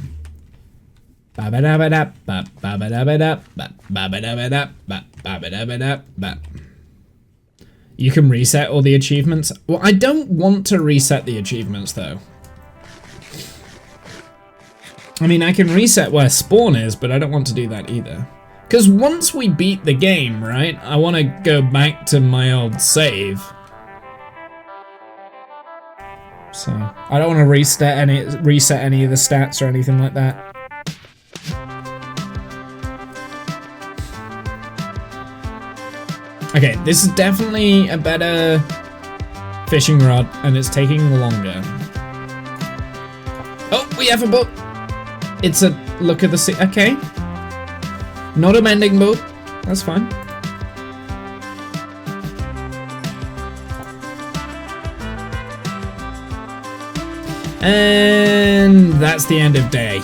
You can reset all the achievements. Well, I don't want to reset the achievements though. I mean, I can reset where spawn is, but I don't want to do that either. Because once we beat the game, right, I want to go back to my old save. So, I don't want to reset any of the stats or anything like that. Okay, this is definitely a better fishing rod, and it's taking longer. Oh, we have a boat! It's a look at the sea. Okay. Not a mending boat. That's fine. And that's the end of day.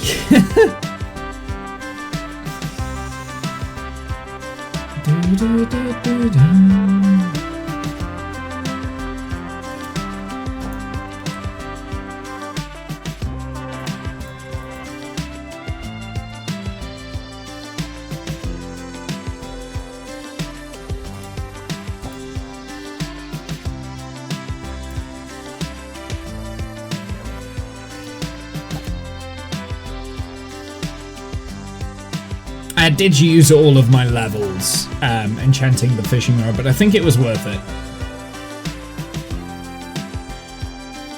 I did use all of my levels enchanting the fishing rod, but I think it was worth it.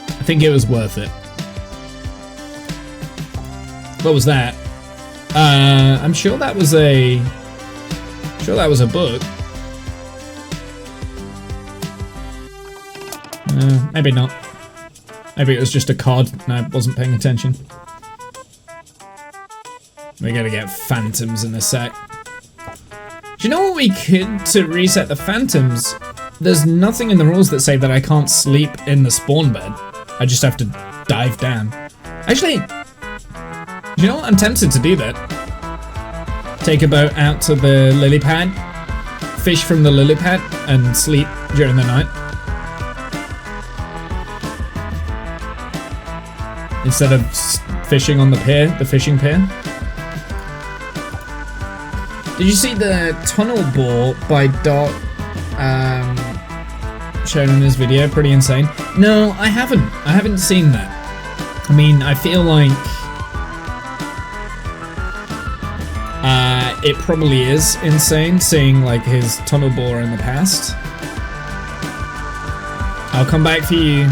I think it was worth it. What was that? I'm sure that was a... book. Maybe not. Maybe it was just a card and I wasn't paying attention. We gotta get phantoms in a sec. Do you know what we could to reset the phantoms? There's nothing in the rules that say that I can't sleep in the spawn bed. I just have to dive down. Actually, you know what? I'm tempted to do that. take a boat out to the lily pad, fish from the lily pad, and sleep during the night. Instead of fishing on the pier, the fishing pier. Did you see the tunnel bore by Dot shown in his video? Pretty insane. No, I haven't. I haven't seen that. I mean, I feel like it probably is insane seeing like his tunnel bore in the past. I'll come back for you.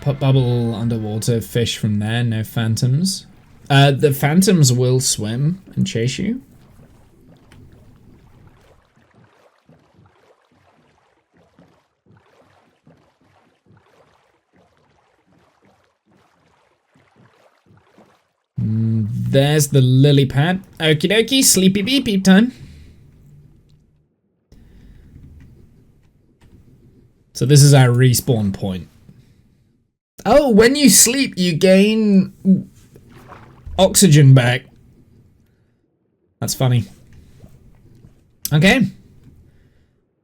Put bubble underwater, fish from there, no phantoms. The phantoms will swim and chase you. There's the lily pad. Okie dokie, sleepy beep beep time. So this is our respawn point. Oh, when you sleep, you gain oxygen back. That's funny. Okay.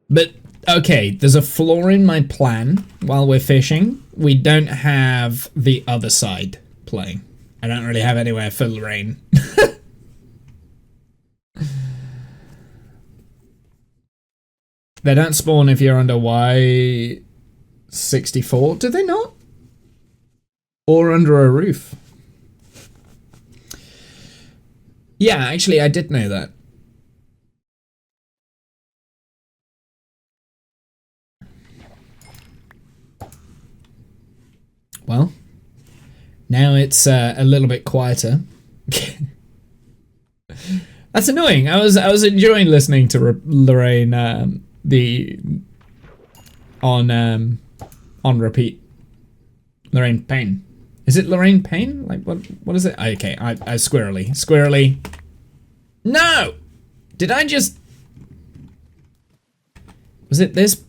But, okay, there's a flaw in my plan while we're fishing. We don't have the other side playing. I don't really have anywhere for Lorraine. They don't spawn if you're under Y64, do they not? Or under a roof. Yeah, actually, I did know that. Well, now it's a little bit quieter. That's annoying. I was enjoying listening to Lorraine on repeat. Lorraine Payne. Is it Lorraine Payne? Like what is it? Okay, I squirrely. No! Did I just... Was it this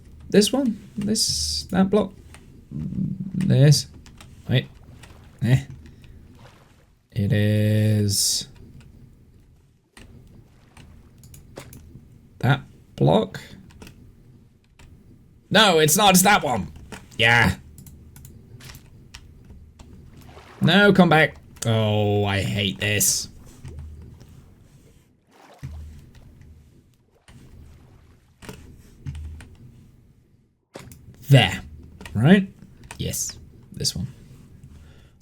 one? That block? This? Wait. It is... that block? No, it's not, it's that one! Yeah. No, come back. Oh, I hate this. There. Right? Yes. This one.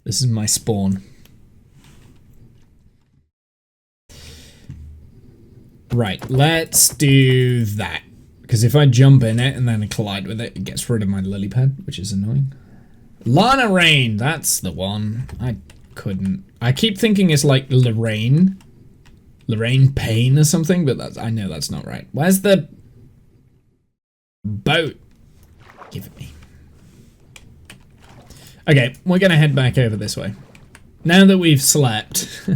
This is my spawn. Right, let's do that. Because if I jump in it and then I collide with it, it gets rid of my lily pad, which is annoying. Lana Rain, that's the one. I keep thinking it's like Lorraine Payne or something, but I know that's not right. Where's the boat? Give it me. Okay, we're gonna head back over this way. Now that we've slept.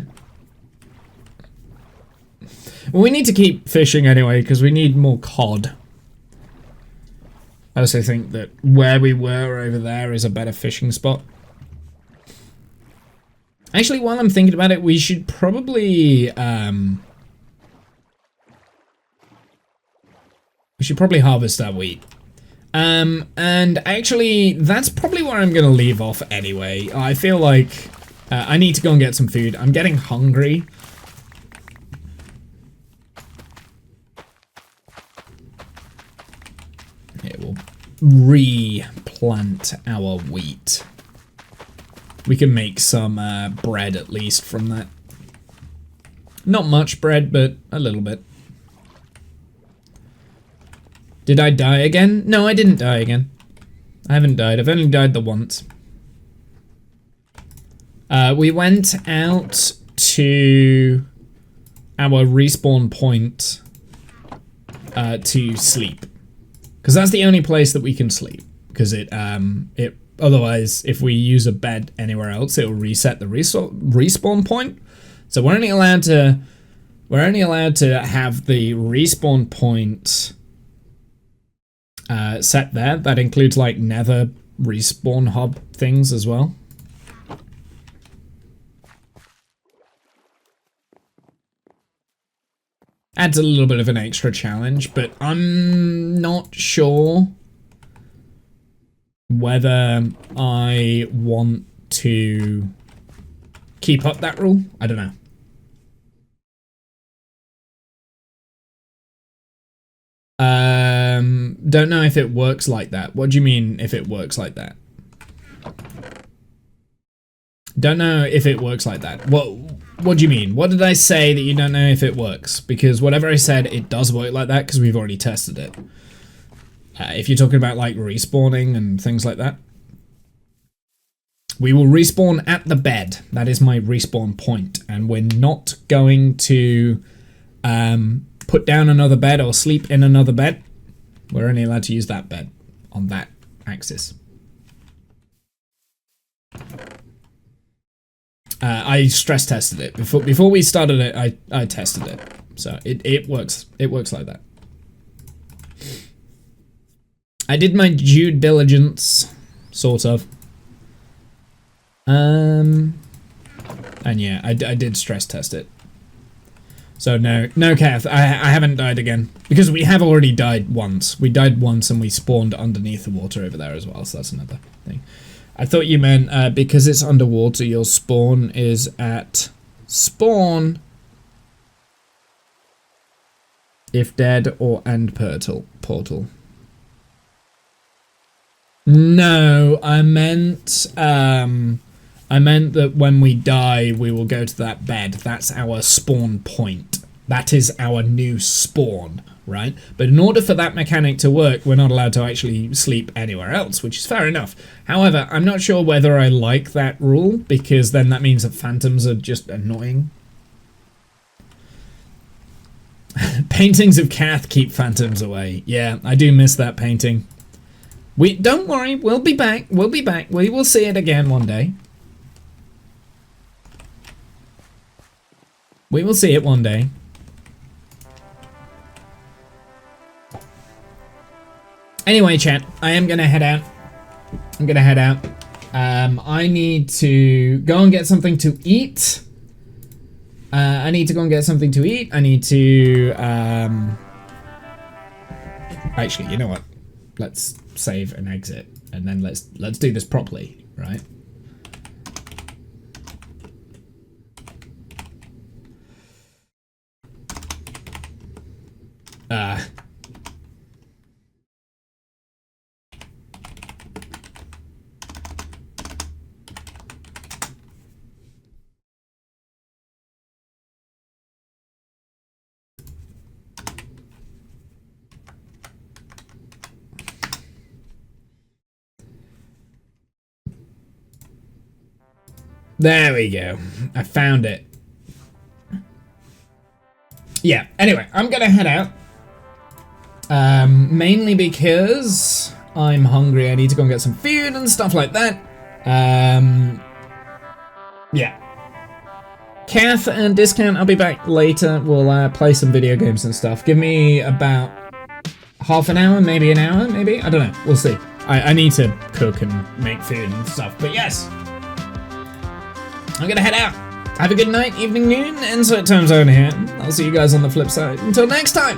Well, we need to keep fishing anyway, because we need more cod. I also think that where we were over there is a better fishing spot. Actually, while I'm thinking about it, we should probably harvest our wheat. And actually, that's probably where I'm gonna leave off anyway. I feel like I need to go and get some food. I'm getting hungry. Here, we'll replant our wheat. We can make some bread at least from that. Not much bread, but a little bit. Did I die again? No, I didn't die again. I haven't died. I've only died the once. We went out to our respawn point to sleep. Because that's the only place that we can sleep. Because otherwise, if we use a bed anywhere else, it will reset the respawn point. So we're only allowed to have the respawn point set there. That includes like nether respawn hub things as well. Adds a little bit of an extra challenge, but I'm not sure whether I want to keep up that rule. I don't know. Don't know if it works like that. What do you mean if it works like that? Don't know if it works like that. What do you mean? What did I say that you don't know if it works? Because whatever I said, it does work like that because we've already tested it. If you're talking about like respawning and things like that. We will respawn at the bed. That is my respawn point. And we're not going to put down another bed or sleep in another bed. We're only allowed to use that bed on that axis. I stress tested it before we started it. I tested it, so it works. It works like that. I did my due diligence, sort of. And yeah, I did stress test it. So no, Kath, I haven't died again because we have already died once. We died once and we spawned underneath the water over there as well. So that's another thing. I thought you meant because it's underwater, your spawn is at spawn if dead or end portal. No, I meant that when we die, we will go to that bed. That's our spawn point. That is our new spawn, right? But in order for that mechanic to work, we're not allowed to actually sleep anywhere else, which is fair enough. However, I'm not sure whether I like that rule, because then that means that phantoms are just annoying. Paintings of Kath keep phantoms away. Yeah, I do miss that painting. Don't worry, we'll be back. We'll be back. We will see it again one day. We will see it one day. Anyway, chat, I am gonna head out. I need to go and get something to eat. I need to actually, you know what? Let's save and exit, and then let's do this properly, right? There we go. I found it. Yeah, anyway, I'm gonna head out. Mainly because I'm hungry. I need to go and get some food and stuff like that. Yeah. Kath and Discount, I'll be back later. We'll play some video games and stuff. Give me about half an hour, maybe an hour, maybe? I don't know. We'll see. I need to cook and make food and stuff. But yes. I'm gonna head out. Have a good night, evening, noon, insert time zone here. I'll see you guys on the flip side. Until next time,